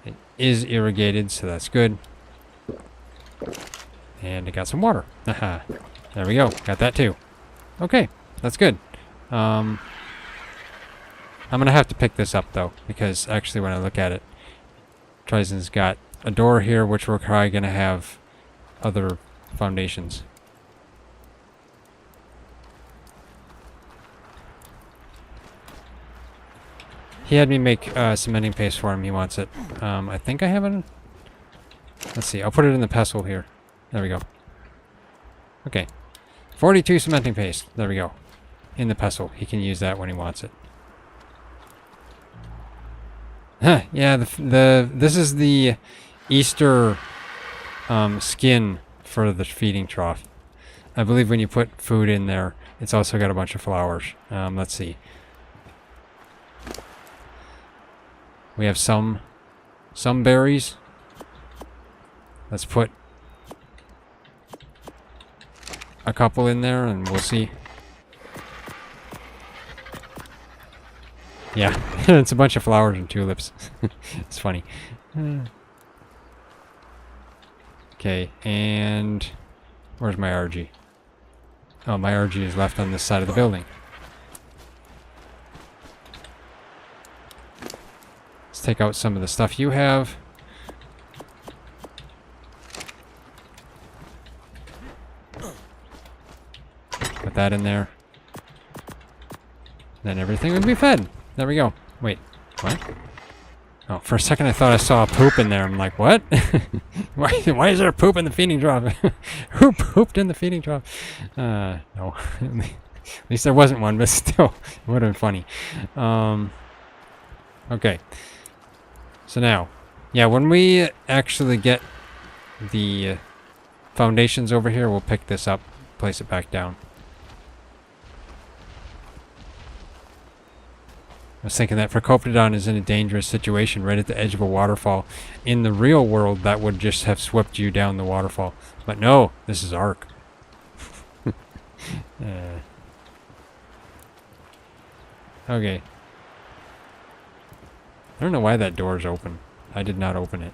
It is irrigated, so that's good. And it got some water. Haha. There we go. Got that too. Okay, that's good. I'm gonna have to pick this up though, because actually when I look at it, Ryzen's got a door here, which we're probably gonna have other foundations. He had me make cementing paste for him. He wants it. I think I have it. Let's see. I'll put it in the pestle here. There we go. Okay. 42 cementing paste. There we go. In the pestle. He can use that when he wants it. Huh. Yeah, this is the Easter skin for the feeding trough. I believe when you put food in there, it's also got a bunch of flowers. Let's see. We have some berries. Let's put a couple in there and we'll see. Yeah, it's a bunch of flowers and tulips. It's funny. Okay, and where's my RG? Oh, my RG is left on this side of the building. Let's take out some of the stuff you have. Put that in there. Then everything would be fed. There we go. Wait, what? Oh, for a second I thought I saw a poop in there. I'm like, what? why is there a poop in the feeding trough? Who pooped in the feeding trough? No. At least there wasn't one, but still, it would have been funny. Okay. So now, yeah, when we actually get the foundations over here, we'll pick this up, place it back down. I was thinking that Procoptodon is in a dangerous situation right at the edge of a waterfall. In the real world, that would just have swept you down the waterfall. But no, this is ARK. Okay. I don't know why that door's open. I did not open it.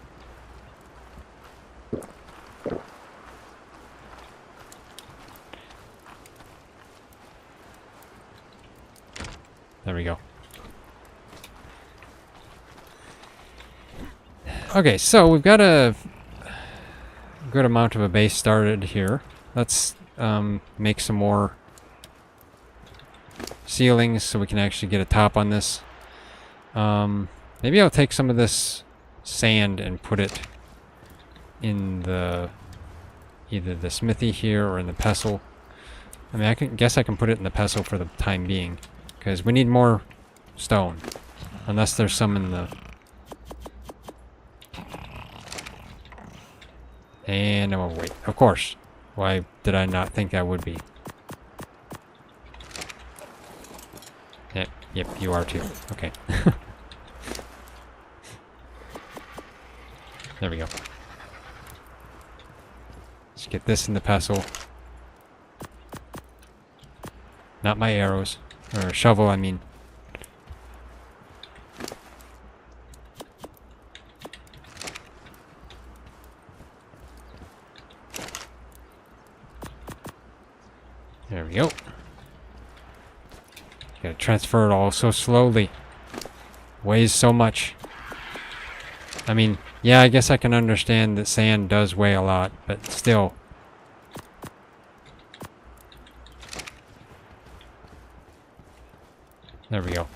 There we go. Okay, so we've got a good amount of a base started here. Let's make some more ceilings so we can actually get a top on this. Maybe I'll take some of this sand and put it in the either the smithy here or in the pestle. I mean, guess I can put it in the pestle for the time being, because we need more stone, unless there's some in the. And I'm gonna wait. Of course. Why did I not think I would be? Yep, you are too. Okay. There we go. Let's get this in the pestle. Not my arrows. Or shovel, I mean. There we go. Gotta transfer it all so slowly. Weighs so much. I mean, yeah, I guess I can understand that sand does weigh a lot, but still. There we go.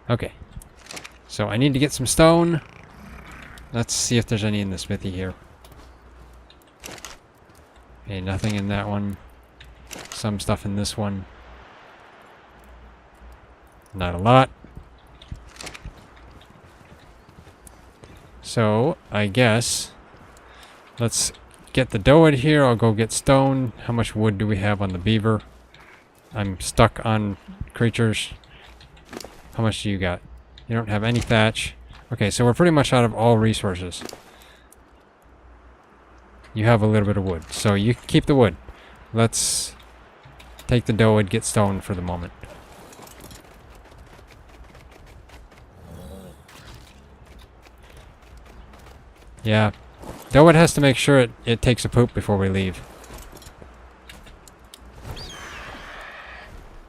Okay. So I need to get some stone. Let's see if there's any in the smithy here. Okay, nothing in that one. Some stuff in this one. Not a lot. So, I guess let's get the dough here. I'll go get stone. How much wood do we have on the beaver? I'm stuck on creatures. How much do you got? You don't have any thatch. Okay, so we're pretty much out of all resources. You have a little bit of wood, so you can keep the wood. Let's take the dough and get stone for the moment. Yeah, Dowood has to make sure it takes a poop before we leave.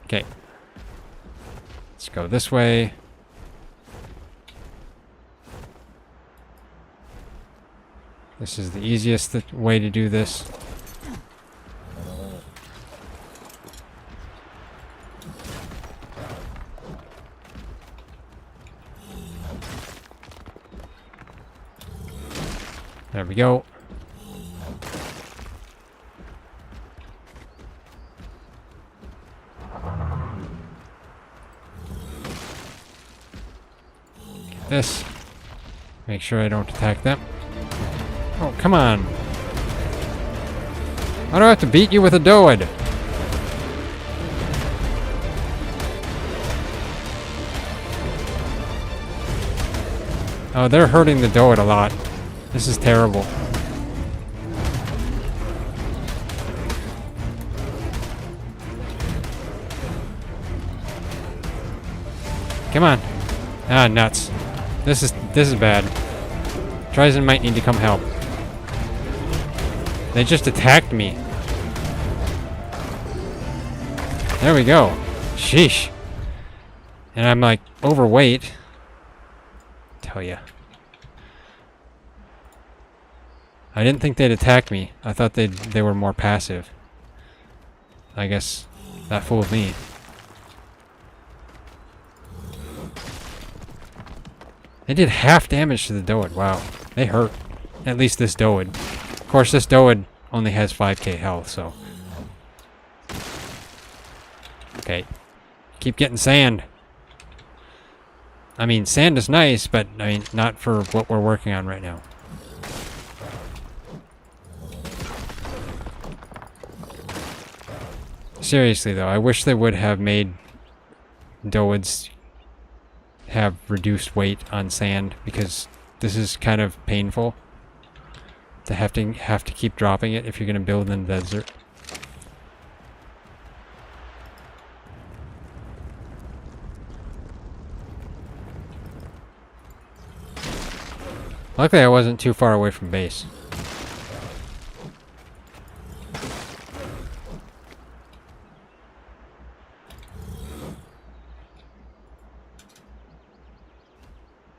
Okay. Let's go this way. This is the easiest way to do this. There we go. Get this. Make sure I don't attack them. Oh, come on. Why do I have to beat you with a Dowood? Oh, they're hurting the Dowood a lot. This is terrible. Come on. Ah, nuts. This is bad. Ryzen might need to come help. They just attacked me. There we go. Sheesh. And I'm like overweight. Tell ya. I didn't think they'd attack me. I thought they were more passive. I guess that fooled me. They did half damage to the Dowood. Wow. They hurt. At least this Dowood. Of course, this Dowood only has 5k health, so. Okay. Keep getting sand. I mean, sand is nice, but I mean, not for what we're working on right now. Seriously though, I wish they would have made Doids have reduced weight on sand, because this is kind of painful to have to keep dropping it if you're going to build in the desert. Luckily I wasn't too far away from base.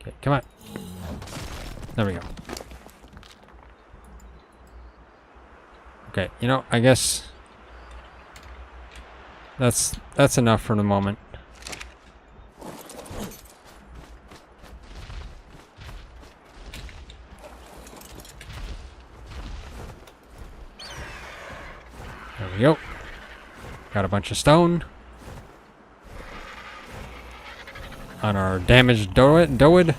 Okay, come on. There we go. Okay, you know, I guess that's enough for the moment. There we go. Got a bunch of stone on our damaged Doid.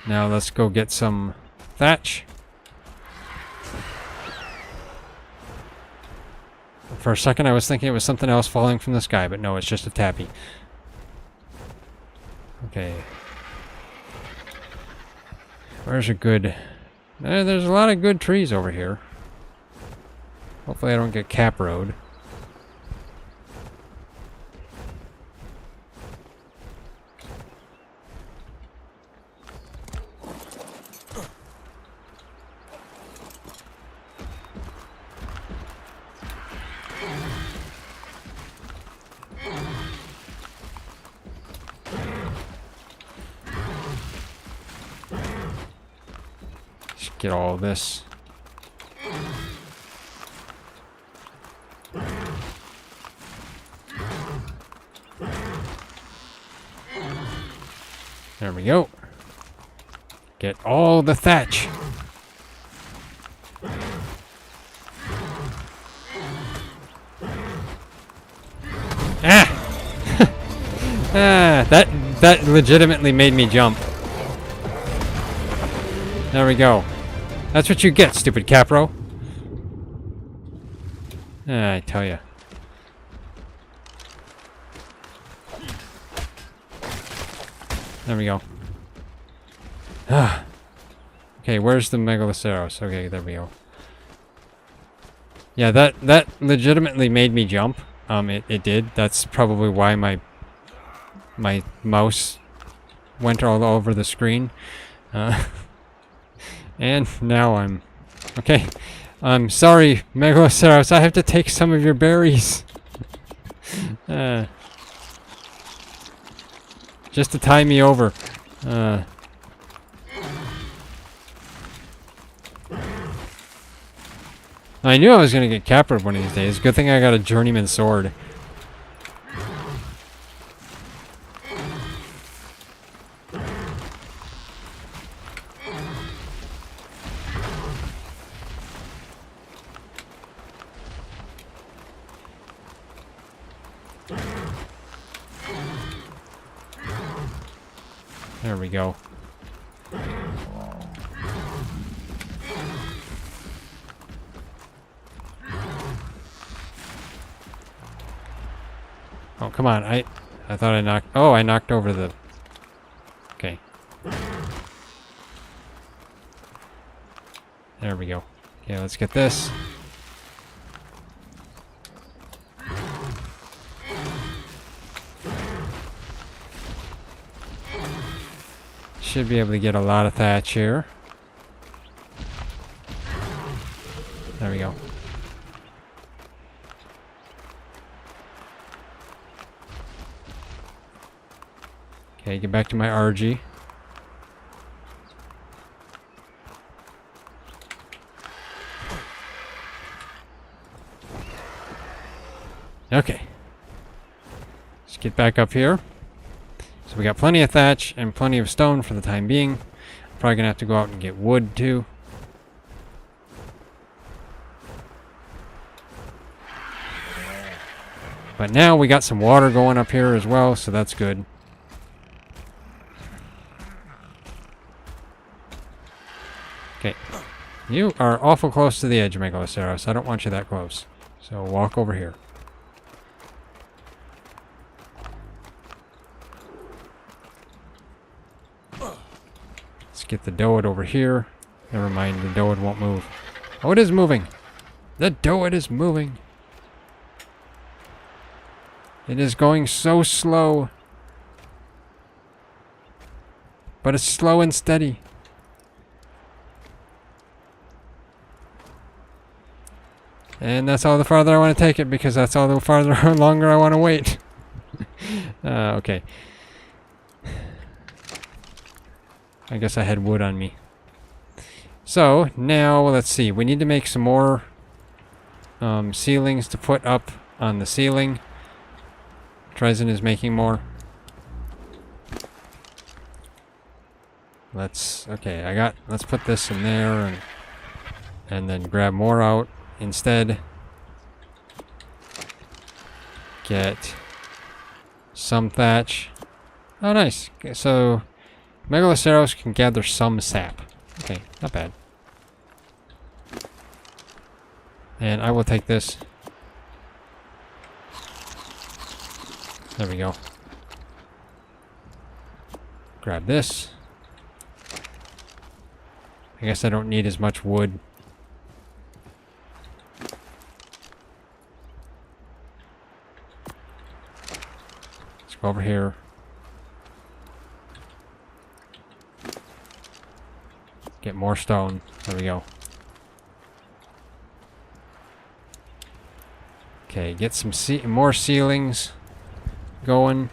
Now let's go get some thatch. For a second I was thinking it was something else falling from the sky, but no, it's just a tappy. Okay. Where's a good... there's a lot of good trees over here. Hopefully I don't get cap road. Get all of this. There we go. Get all the thatch. Ah! Ah, that legitimately made me jump. There we go. That's what you get, stupid Capro. I tell ya. There we go. Ah. Okay, where's the Megaloceros? Okay, there we go. Yeah, that legitimately made me jump. It did. That's probably why my mouse went all over the screen. And now I'm... Okay. I'm sorry, Megaloceros. I have to take some of your berries. Just to tie me over. I knew I was going to get captured one of these days. Good thing I got a journeyman sword. There we go. Oh, come on. I thought I knocked... Oh, I knocked over the... Okay. There we go. Okay, let's get this. Should be able to get a lot of thatch here. There we go. Okay, get back to my RG. Okay. Let's get back up here. So we got plenty of thatch and plenty of stone for the time being. Probably gonna have to go out and get wood too. But now we got some water going up here as well, so that's good. Okay. You are awful close to the edge, Megaloceros. I don't want you that close. So walk over here. Let's get the doed over here. Never mind, the doed won't move. Oh, it is moving. The doed is moving. It is going so slow. But it's slow and steady. And that's all the farther I want to take it, because that's all the farther longer I want to wait. Okay. I guess I had wood on me. So, now, let's see. We need to make some more ceilings to put up on the ceiling. Ryzen is making more. Let's put this in there and then grab more out instead. Get some thatch. Oh, nice. Okay, so Megaloceros can gather some sap. Okay, not bad. And I will take this. There we go. Grab this. I guess I don't need as much wood. Let's go over here. Get more stone. There we go. Okay, get some more ceilings going.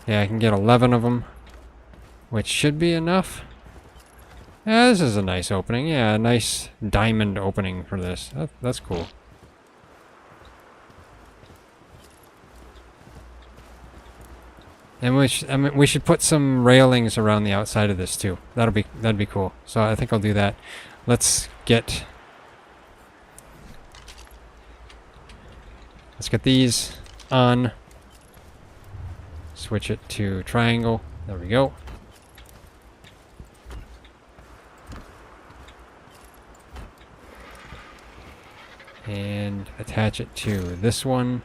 Yeah, I can get 11 of them, which should be enough. Yeah, this is a nice opening. Yeah, a nice diamond opening for this. That's cool. And we should put some railings around the outside of this too. That'd be cool. So I think I'll do that. Let's get these on. Switch it to triangle. There we go. And attach it to this one.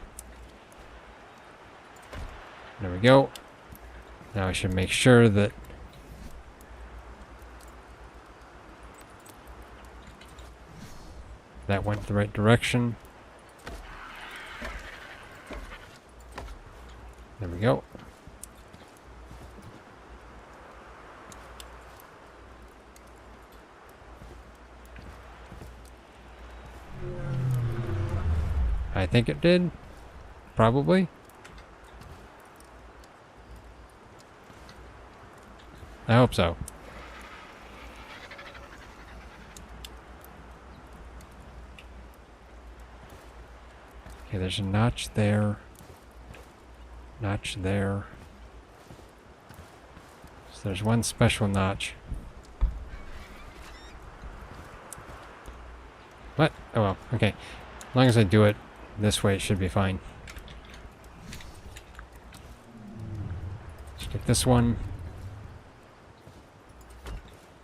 There we go. Now I should make sure that that went the right direction. There we go. I think it did. Probably. I hope so. Okay, there's a notch there. Notch there. So there's one special notch. What? Oh well, okay. As long as I do it this way, it should be fine. Let's get this one.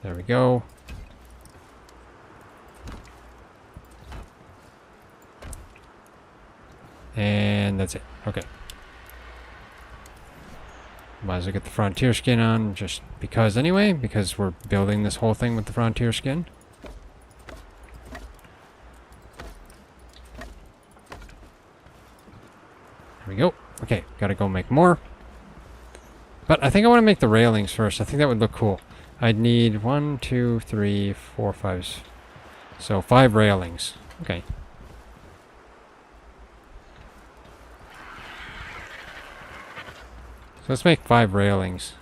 There we go. And that's it. Okay. Might as well get the frontier skin on just because anyway, because we're building this whole thing with the frontier skin. There we go. Okay, gotta go make more. But I think I want to make the railings first. I think that would look cool. I'd need 1, 2, 3, 4, 5. So 5 railings. Okay. So let's make 5 railings.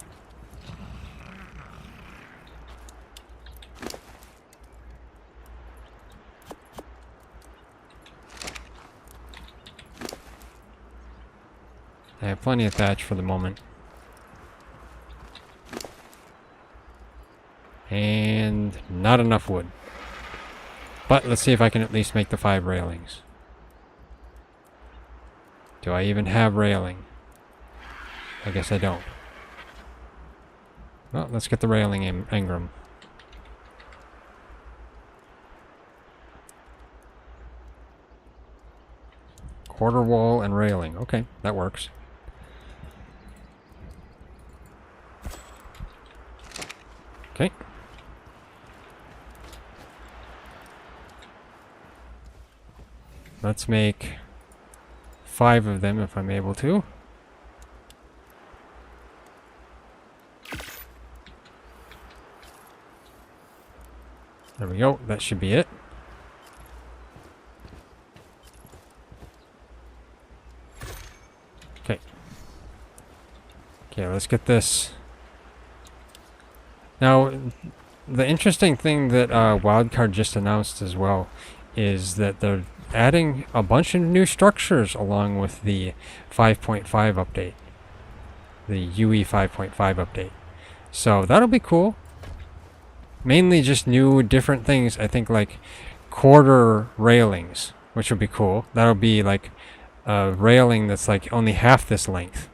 I have plenty of thatch for the moment. And not enough wood. But let's see if I can at least make the 5 railings. Do I even have railing? I guess I don't. Well, let's get the railing engram. Quarter wall and railing. Okay, that works. Okay. Let's make 5 of them if I'm able to. There we go. That should be it. Okay. Okay, let's get this. Now, the interesting thing that Wildcard just announced as well is that they're adding a bunch of new structures along with the 5.5 update. The UE 5.5 update. So that'll be cool. Mainly just new different things. I think like quarter railings, which will be cool. That'll be like a railing that's like only half this length.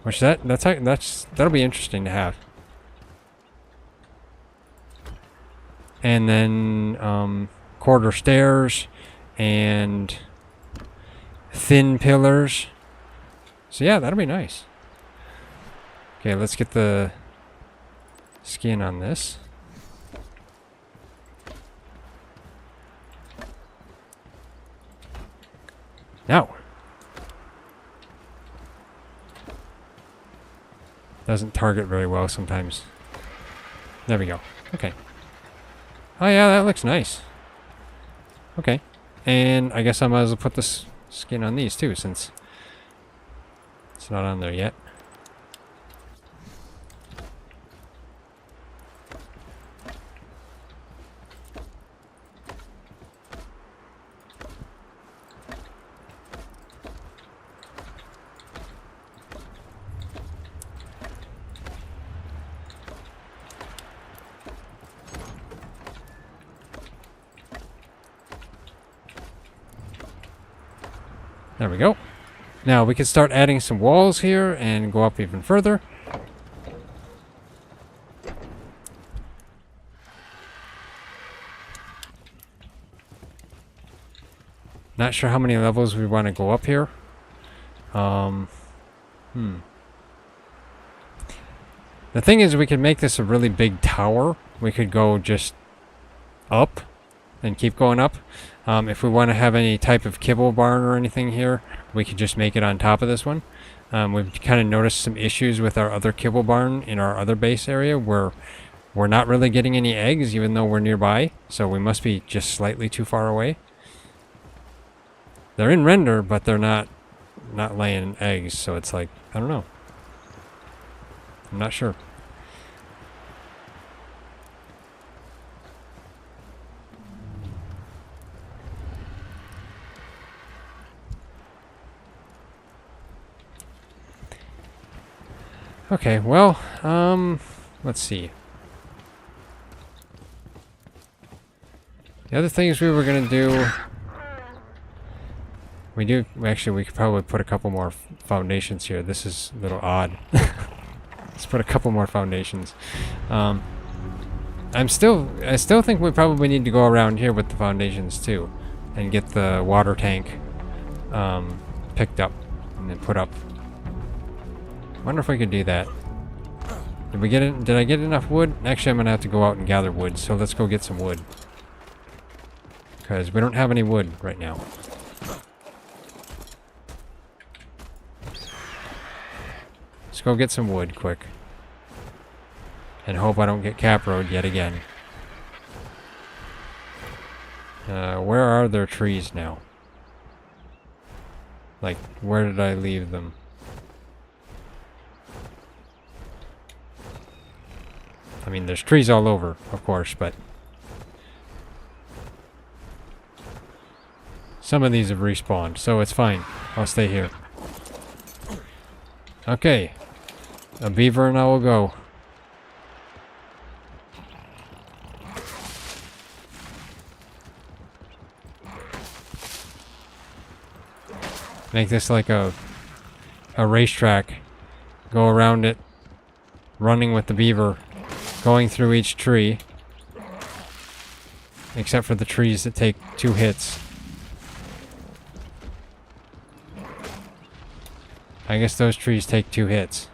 Which that'll be interesting to have. And then quarter stairs and thin pillars. So yeah, that'll be nice. Okay, let's get the skin on this. Now. Doesn't target very well sometimes. There we go. Okay. Oh yeah, that looks nice. Okay. And I guess I might as well put this skin on these too, since it's not on there yet. There we go. Now we can start adding some walls here and go up even further. Not sure how many levels we want to go up here. The thing is, we could make this a really big tower. We could go just up and keep going up. If we want to have any type of kibble barn or anything here, we could just make it on top of this one. We've kind of noticed some issues with our other kibble barn in our other base area where we're not really getting any eggs even though we're nearby. So we must be just slightly too far away. They're in render, but they're not laying eggs. So it's like, I don't know. I'm not sure. Okay, well, let's see. The other things we were gonna do, we could probably put a couple more foundations here. This is a little odd. Let's put a couple more foundations. I still think we probably need to go around here with the foundations too, and get the water tank picked up and then put up. Wonder if we could do that. Did I get enough wood? Actually, I'm gonna have to go out and gather wood, so let's go get some wood. Because we don't have any wood right now. Let's go get some wood quick. And hope I don't get caproed yet again. Where are their trees now? Like, where did I leave them? I mean, there's trees all over, of course, but some of these have respawned, so it's fine. I'll stay here. Okay. A beaver and I will go. Make this like a racetrack. Go around it. running with the beaver, going through each tree. Except for the trees that take 2 hits. I guess those trees take 2 hits.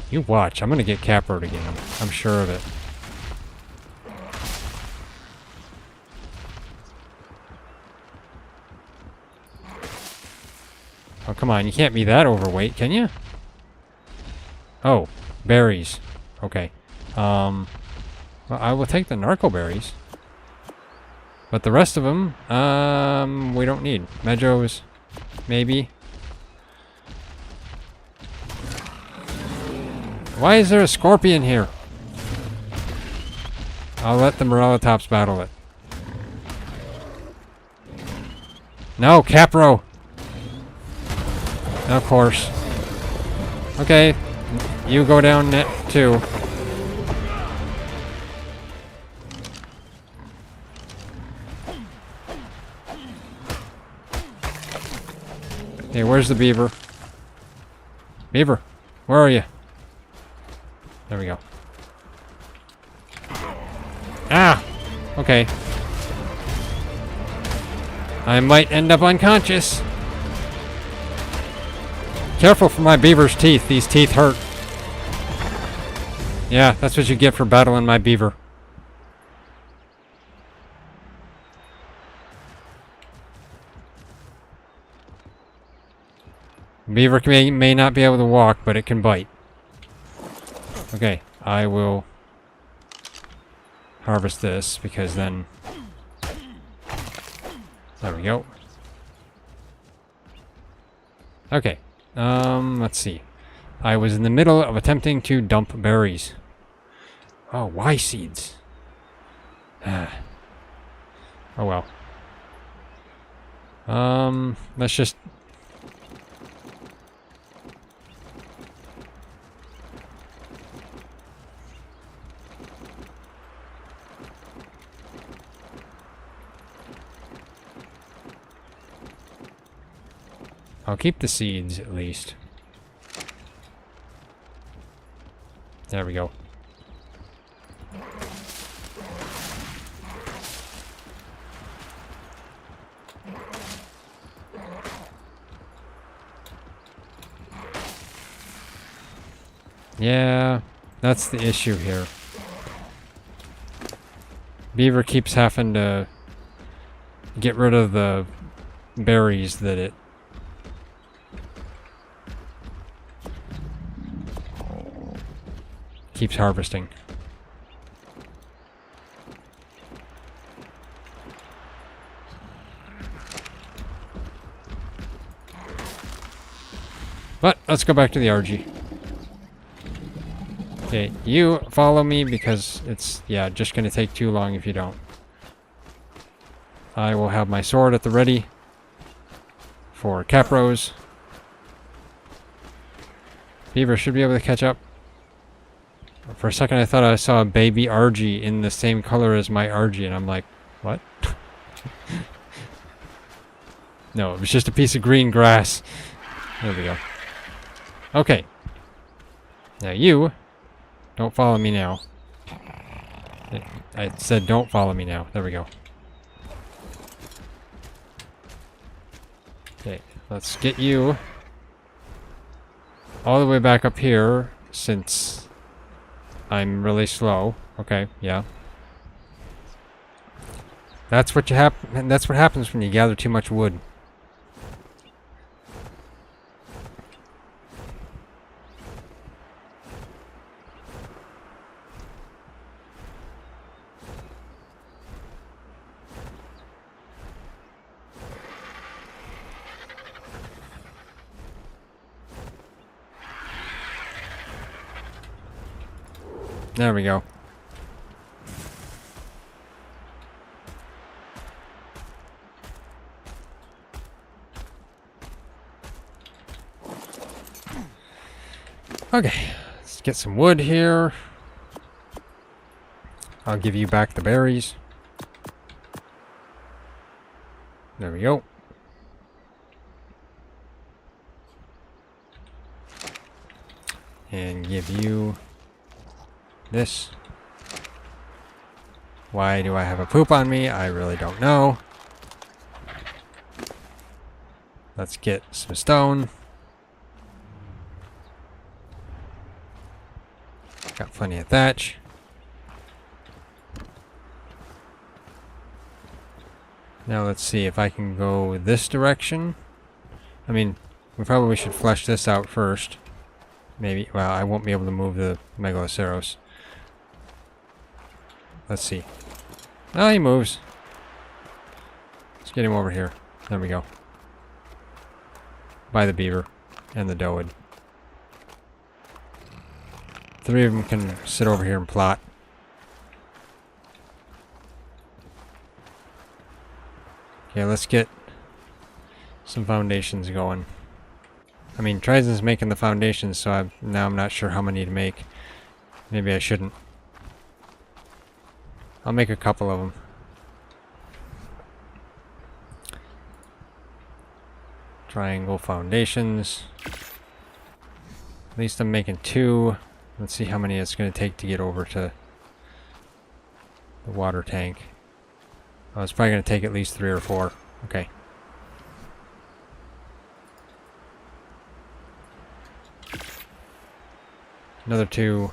You watch. I'm gonna get caproed again. I'm sure of it. Oh, come on. You can't be that overweight, can you? Oh, berries. Okay. Well, I will take the narco berries. But the rest of them, we don't need. Medjos, maybe. Why is there a scorpion here? I'll let the Morellatops battle it. No, Capro! Of course. Okay, you go down net too. Hey, where's the beaver? Beaver, where are you? There we go. Ah! Okay. I might end up unconscious. Careful for my beaver's teeth. These teeth hurt. Yeah, that's what you get for battling my beaver. Beaver may not be able to walk, but it can bite. Okay, I will harvest this because then... There we go. Okay. Let's see. I was in the middle of attempting to dump berries. Oh, Y seeds. Oh well. Let's just... I'll keep the seeds, at least. There we go. Yeah, that's the issue here. Beaver keeps having to get rid of the berries that it keeps harvesting. But let's go back to the RG. Okay, you follow me because it's, yeah, just gonna take too long if you don't. I will have my sword at the ready for Capros. Beaver should be able to catch up. For a second I thought I saw a baby RG in the same color as my RG, and I'm like, what? No, it was just a piece of green grass. There we go. Okay. Now you, don't follow me now. I said don't follow me now. There we go. Okay, let's get you all the way back up here, since I'm really slow. Okay, yeah. That's what that's what happens when you gather too much wood. There we go. Okay, let's get some wood here. I'll give you back the berries. There we go. And give you this. Why do I have a poop on me? I really don't know. Let's get some stone. Got plenty of thatch. Now let's see if I can go this direction. I mean, we probably should flesh this out first. Maybe. Well, I won't be able to move the Megaloceros. Let's see. Oh, he moves. Let's get him over here. There we go. By the beaver and the doed. 3 of them can sit over here and plot. Okay, let's get some foundations going. I mean, Trizen's making the foundations, so now I'm not sure how many to make. Maybe I shouldn't. I'll make a couple of them. Triangle foundations. At least I'm making 2. Let's see how many it's going to take to get over to the water tank. Oh, it's probably going to take at least 3 or 4. Okay. Another 2.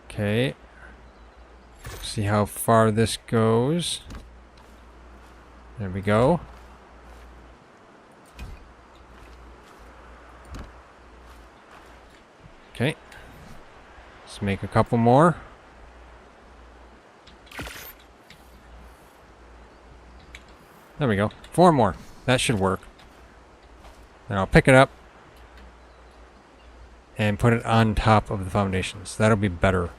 Okay. See how far this goes. There we go. Okay. Let's make a couple more. There we go. 4 more. That should work. Then I'll pick it up and put it on top of the foundations. That'll be better.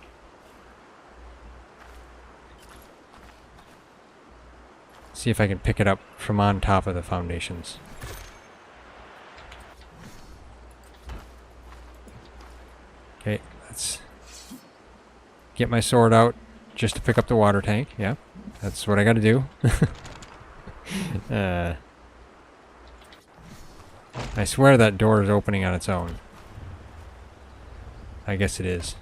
See if I can pick it up from on top of the foundations. Okay, let's get my sword out just to pick up the water tank. Yeah, that's what I gotta do. I swear that door is opening on its own. I guess it is.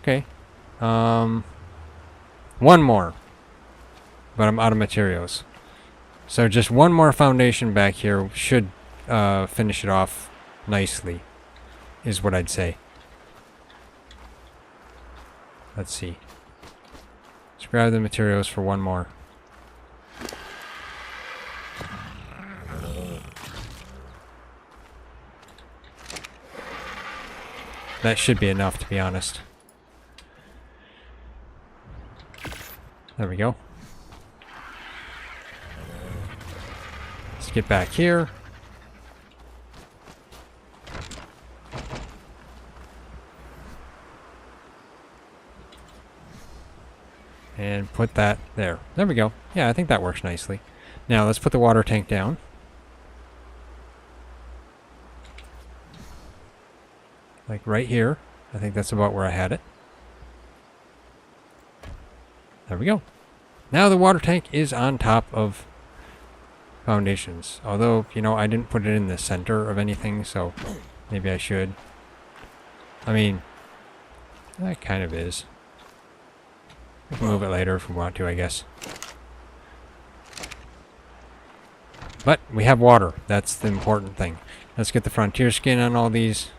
Okay. 1 more. But I'm out of materials. So just 1 more foundation back here should finish it off nicely, is what I'd say. Let's see. Let's grab the materials for 1 more. That should be enough, to be honest. There we go. Let's get back here. And put that there. There we go. Yeah, I think that works nicely. Now let's put the water tank down. Like right here. I think that's about where I had it. There we go. Now the water tank is on top of foundations. Although, you know, I didn't put it in the center of anything, so maybe I should. I mean, that kind of is. We can move it later if we want to, I guess. But we have water. That's the important thing. Let's get the frontier skin on all these.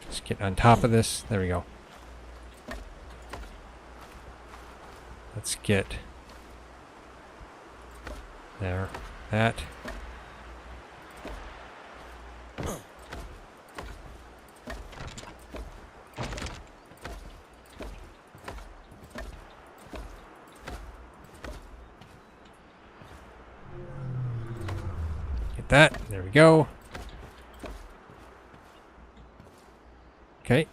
Let's get on top of this. There we go. Let's get there. That. Get that. There we go. Okay.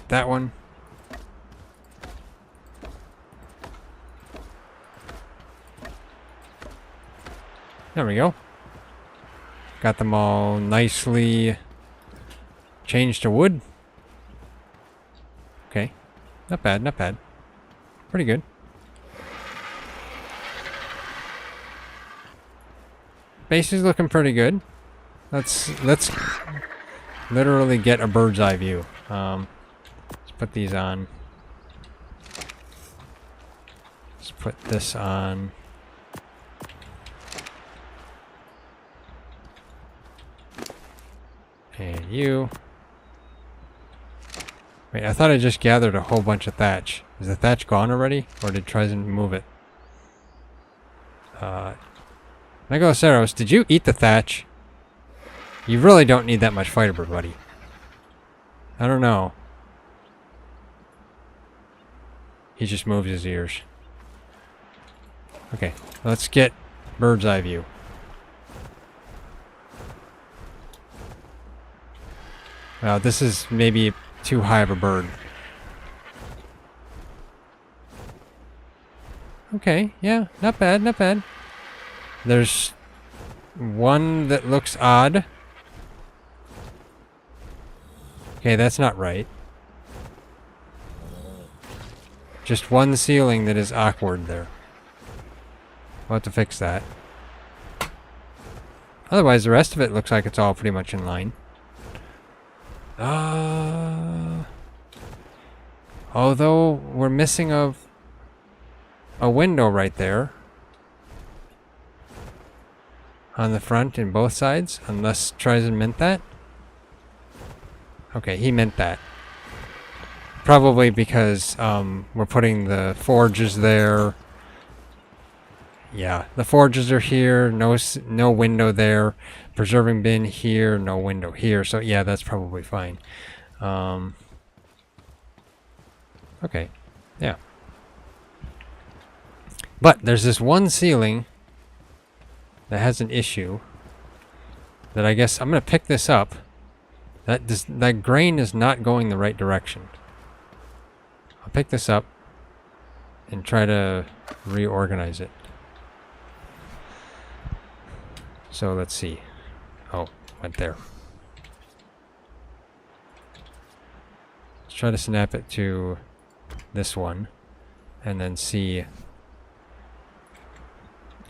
That one. There we go. Got them all nicely changed to wood. Okay. Not bad, not bad. Pretty good. Base is looking pretty good. Let's literally get a bird's eye view. Let's put these on. Let's put this on. And you. Wait, I thought I just gathered a whole bunch of thatch. Is the thatch gone already? Or did Trizon move it? Megaloceros, did you eat the thatch? You really don't need that much fiber, buddy. I don't know. He just moves his ears. Okay, let's get bird's eye view. Wow, this is maybe too high of a bird. Okay, yeah, not bad, not bad. There's one that looks odd. Okay, that's not right. Just one ceiling that is awkward there. We'll have to fix that. Otherwise, the rest of it looks like it's all pretty much in line. Although we're missing a window right there on the front and both sides, unless Trizon meant that. Okay, he meant that. Probably because we're putting the forges there. Yeah, the forges are here. No window there. Preserving bin here. No window here. So yeah, that's probably fine. Okay, yeah. But there's this one ceiling that has an issue. That I guess I'm gonna pick this up. That grain is not going the right direction. I'll pick this up and try to reorganize it. So let's see. Oh, went there. Let's try to snap it to this one and then see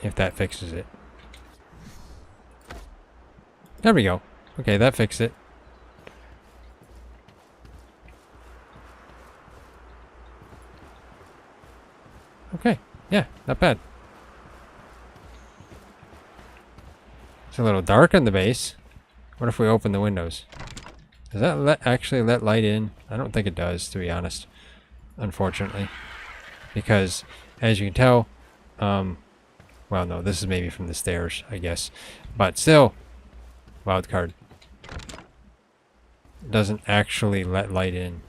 if that fixes it. There we go. Okay, that fixed it. Okay, yeah, not bad. It's a little dark on the base. What if we open the windows? Does that actually let light in? I don't think it does, to be honest. Unfortunately. Because, as you can tell, well, no, this is maybe from the stairs, I guess. But still, wildcard. It doesn't actually let light in.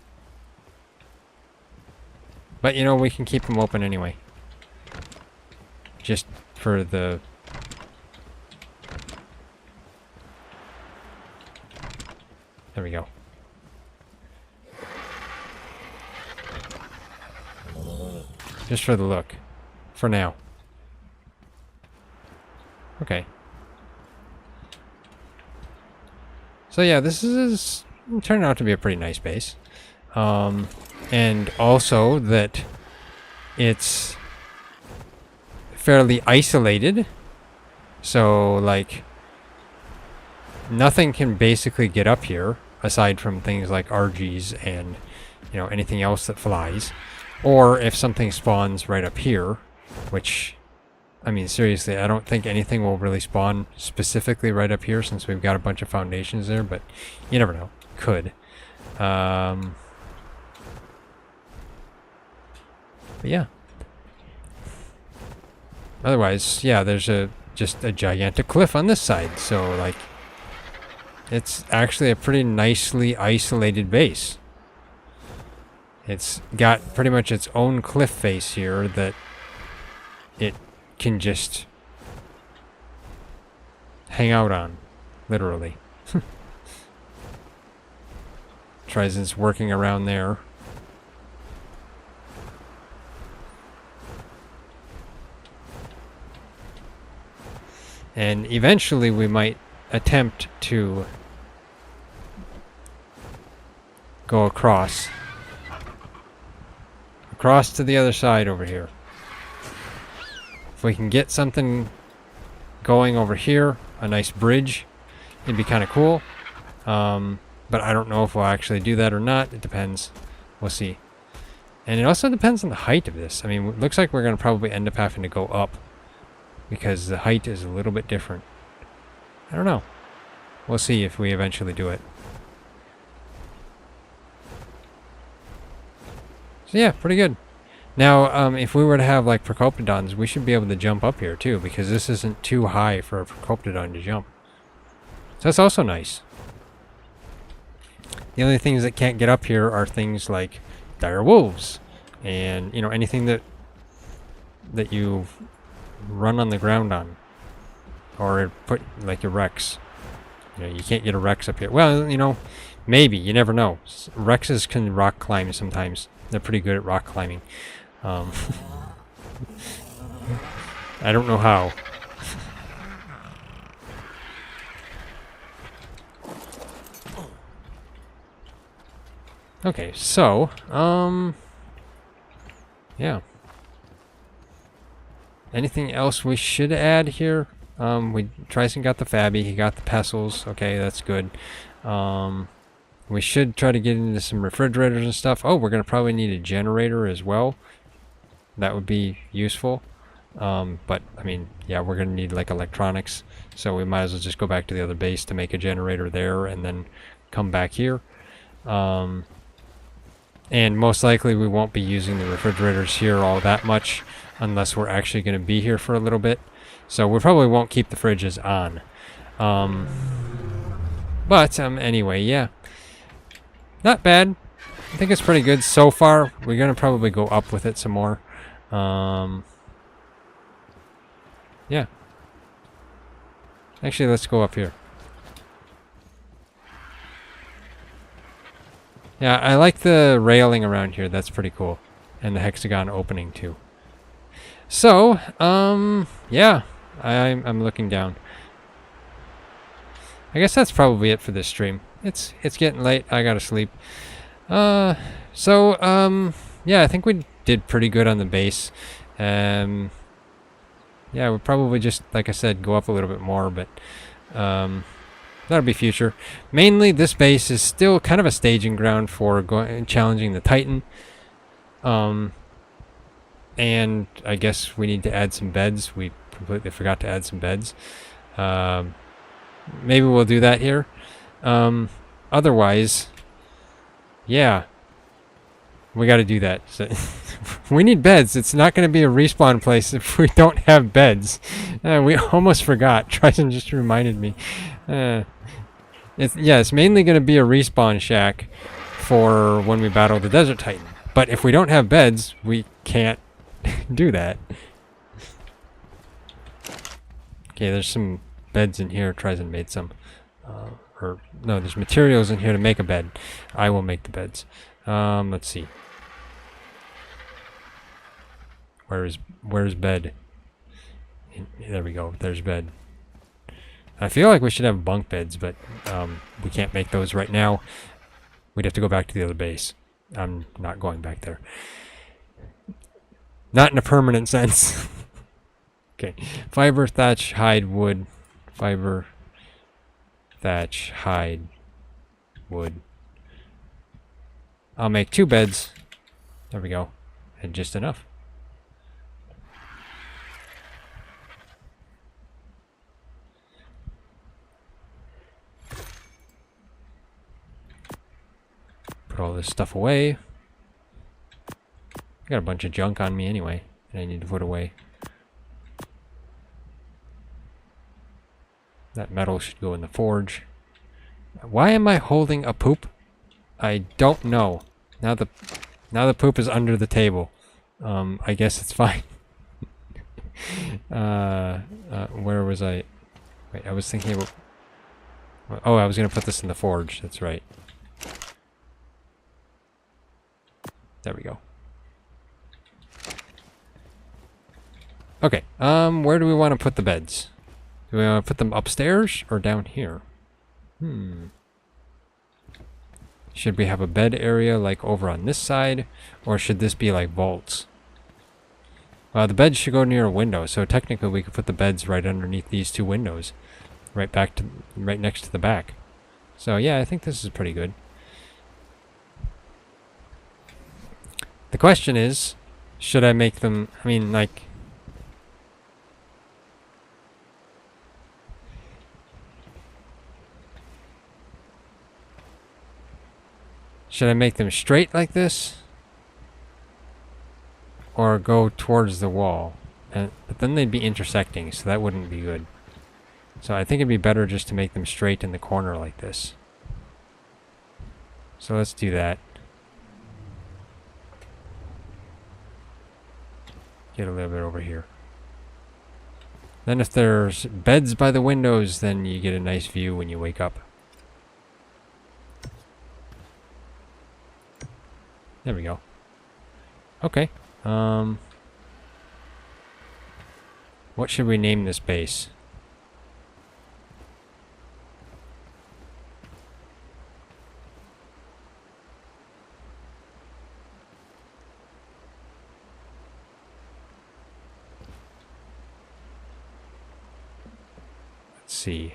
But, you know, we can keep them open anyway. Just for the... There we go. Just for the look. For now. Okay. So yeah, this is turned out to be a pretty nice base. And also that it's fairly isolated. So like nothing can basically get up here aside from things like RGs and, you know, anything else that flies. Or if something spawns right up here, which, I mean, seriously, I don't think anything will really spawn specifically right up here since we've got a bunch of foundations there, but you never know. Could. But yeah. Otherwise, yeah, there's just a gigantic cliff on this side, so like it's actually a pretty nicely isolated base. It's got pretty much its own cliff face here that it can just hang out on, literally. Trizon's working around there. And eventually we might attempt to go across to the other side over here. If we can get something going over here, a nice bridge, it'd be kind of cool. But I don't know if we'll actually do that or not. It depends. We'll see. And it also depends on the height of this. I mean, it looks like we're going to probably end up having to go up because the height is a little bit different. I don't know. We'll see if we eventually do it. So yeah, pretty good. Now, if we were to have like Procoptodons, we should be able to jump up here too, because this isn't too high for a Procoptodon to jump. So that's also nice. The only things that can't get up here are things like dire wolves, and anything that you run on the ground on, or put like your Rex. You can't get a Rex up here. Well, maybe, you never know. Rexes can rock climb sometimes. They're pretty good at rock climbing. I don't know how. Okay, so, yeah. Anything else we should add here? Tryson got the Fabby, he got the Pestles. Okay, that's good. We should try to get into some refrigerators and stuff. Oh, we're going to probably need a generator as well. That would be useful. But, I mean, yeah, we're going to need, like, electronics. So we might as well just go back to the other base to make a generator there and then come back here. And most likely we won't be using the refrigerators here all that much unless we're actually going to be here for a little bit. So we probably won't keep the fridges on. But anyway, yeah. Not bad. I think it's pretty good so far. We're going to probably go up with it some more. Yeah. Actually, let's go up here. Yeah, I like the railing around here. That's pretty cool. And the hexagon opening, too. So, yeah. I'm looking down. I guess that's probably it for this stream. It's getting late. I gotta sleep. Yeah, I think we did pretty good on the base. Yeah, we'll probably just, like I said, go up a little bit more, but that'll be future. Mainly, this base is still kind of a staging ground for challenging the Titan. And I guess we need to add some beds. We completely forgot to add some beds. Maybe we'll do that here. Otherwise, yeah, we got to do that. So we need beds. It's not going to be a respawn place if we don't have beds. We almost forgot. Tryson just reminded me. It's mainly going to be a respawn shack for when we battle the Desert Titan. But if we don't have beds, we can't do that. Okay, there's some beds in here. Tryson made some. No, there's materials in here to make a bed. I will make the beds. Let's see. Where's bed? There we go. There's bed. I feel like we should have bunk beds, but we can't make those right now. We'd have to go back to the other base. I'm not going back there. Not in a permanent sense. Okay. Fiber, thatch, hide, wood. Fiber, thatch, hide, wood. I'll make 2 beds. There we go. And just enough. Put all this stuff away. I got a bunch of junk on me anyway, and I need to put away. That metal should go in the forge. Why am I holding a poop? I don't know. Now the poop is under the table. I guess it's fine. Where was I? Wait, I was thinking about... Oh, I was going to put this in the forge. That's right. There we go. Okay, where do we want to put the beds? Do we want to put them upstairs or down here? Should we have a bed area like over on this side? Or should this be like vaults? Well, the beds should go near a window, so technically we could put the beds right underneath these two windows. Right next to the back. So yeah, I think this is pretty good. The question is, should I make them, I mean, like... Should I make them straight like this? Or go towards the wall? But then they'd be intersecting, so that wouldn't be good. So I think it'd be better just to make them straight in the corner like this. So let's do that. Get a little bit over here. Then if there's beds by the windows, then you get a nice view when you wake up. There we go. Okay. What should we name this base? Let's see.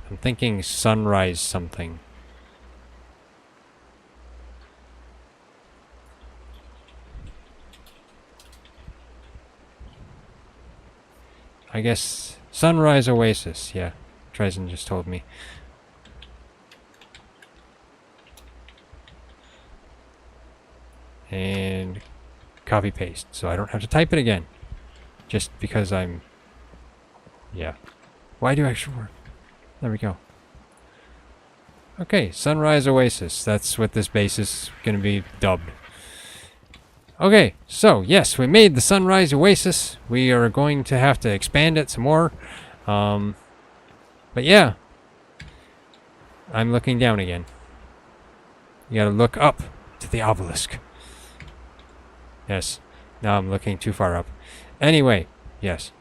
I'm thinking sunrise something. I guess sunrise oasis, yeah. Tryson just told me. And copy paste, so I don't have to type it again. Just because I'm... Yeah. Why do extra work? There we go. Okay, Sunrise Oasis. That's what this base is going to be dubbed. Okay, so yes, we made the Sunrise Oasis. We are going to have to expand it some more. But yeah. I'm looking down again. You gotta look up to the obelisk. Yes. Now I'm looking too far up. Anyway, yes.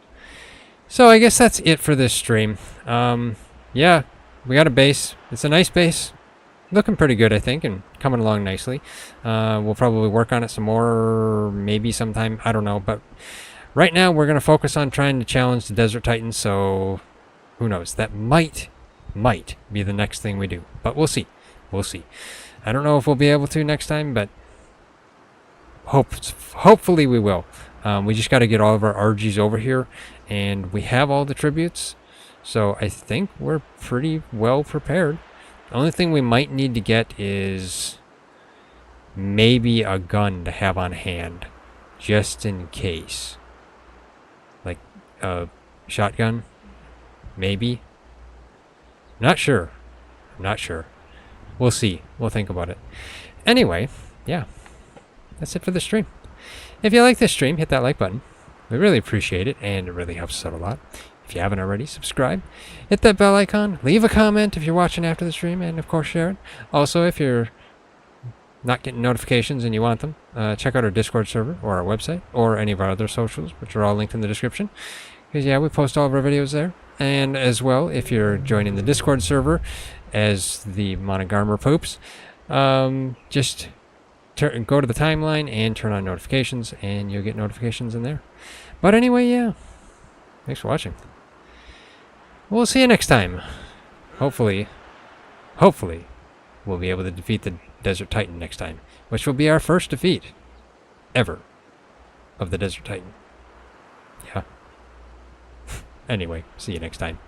So I guess that's it for this stream. Yeah, we got a base. It's a nice base. Looking pretty good, I think, and coming along nicely. We'll probably work on it some more, maybe sometime. I don't know, but right now we're going to focus on trying to challenge the Desert Titans, so who knows? That might be the next thing we do, but we'll see. We'll see. I don't know if we'll be able to next time, but hopefully we will. We just got to get all of our RGs over here, and we have all the tributes. So I think we're pretty well prepared. The only thing we might need to get is maybe a gun to have on hand, just in case. Like a shotgun, maybe. Not sure. I'm not sure. We'll see. We'll think about it. Anyway, yeah, that's it for the stream. If you like this stream, hit that like button. We really appreciate it, and it really helps us out a lot. If you haven't already, subscribe. Hit that bell icon. Leave a comment if you're watching after the stream, and of course share it. Also, if you're not getting notifications and you want them, check out our Discord server or our website or any of our other socials, which are all linked in the description. Because yeah, we post all of our videos there. And as well, if you're joining the Discord server as the Monogarmer Poops, just go to the timeline and turn on notifications, and you'll get notifications in there. But anyway, yeah. Thanks for watching. We'll see you next time. Hopefully, we'll be able to defeat the Desert Titan next time, which will be our first defeat ever of the Desert Titan. Yeah. Anyway, see you next time.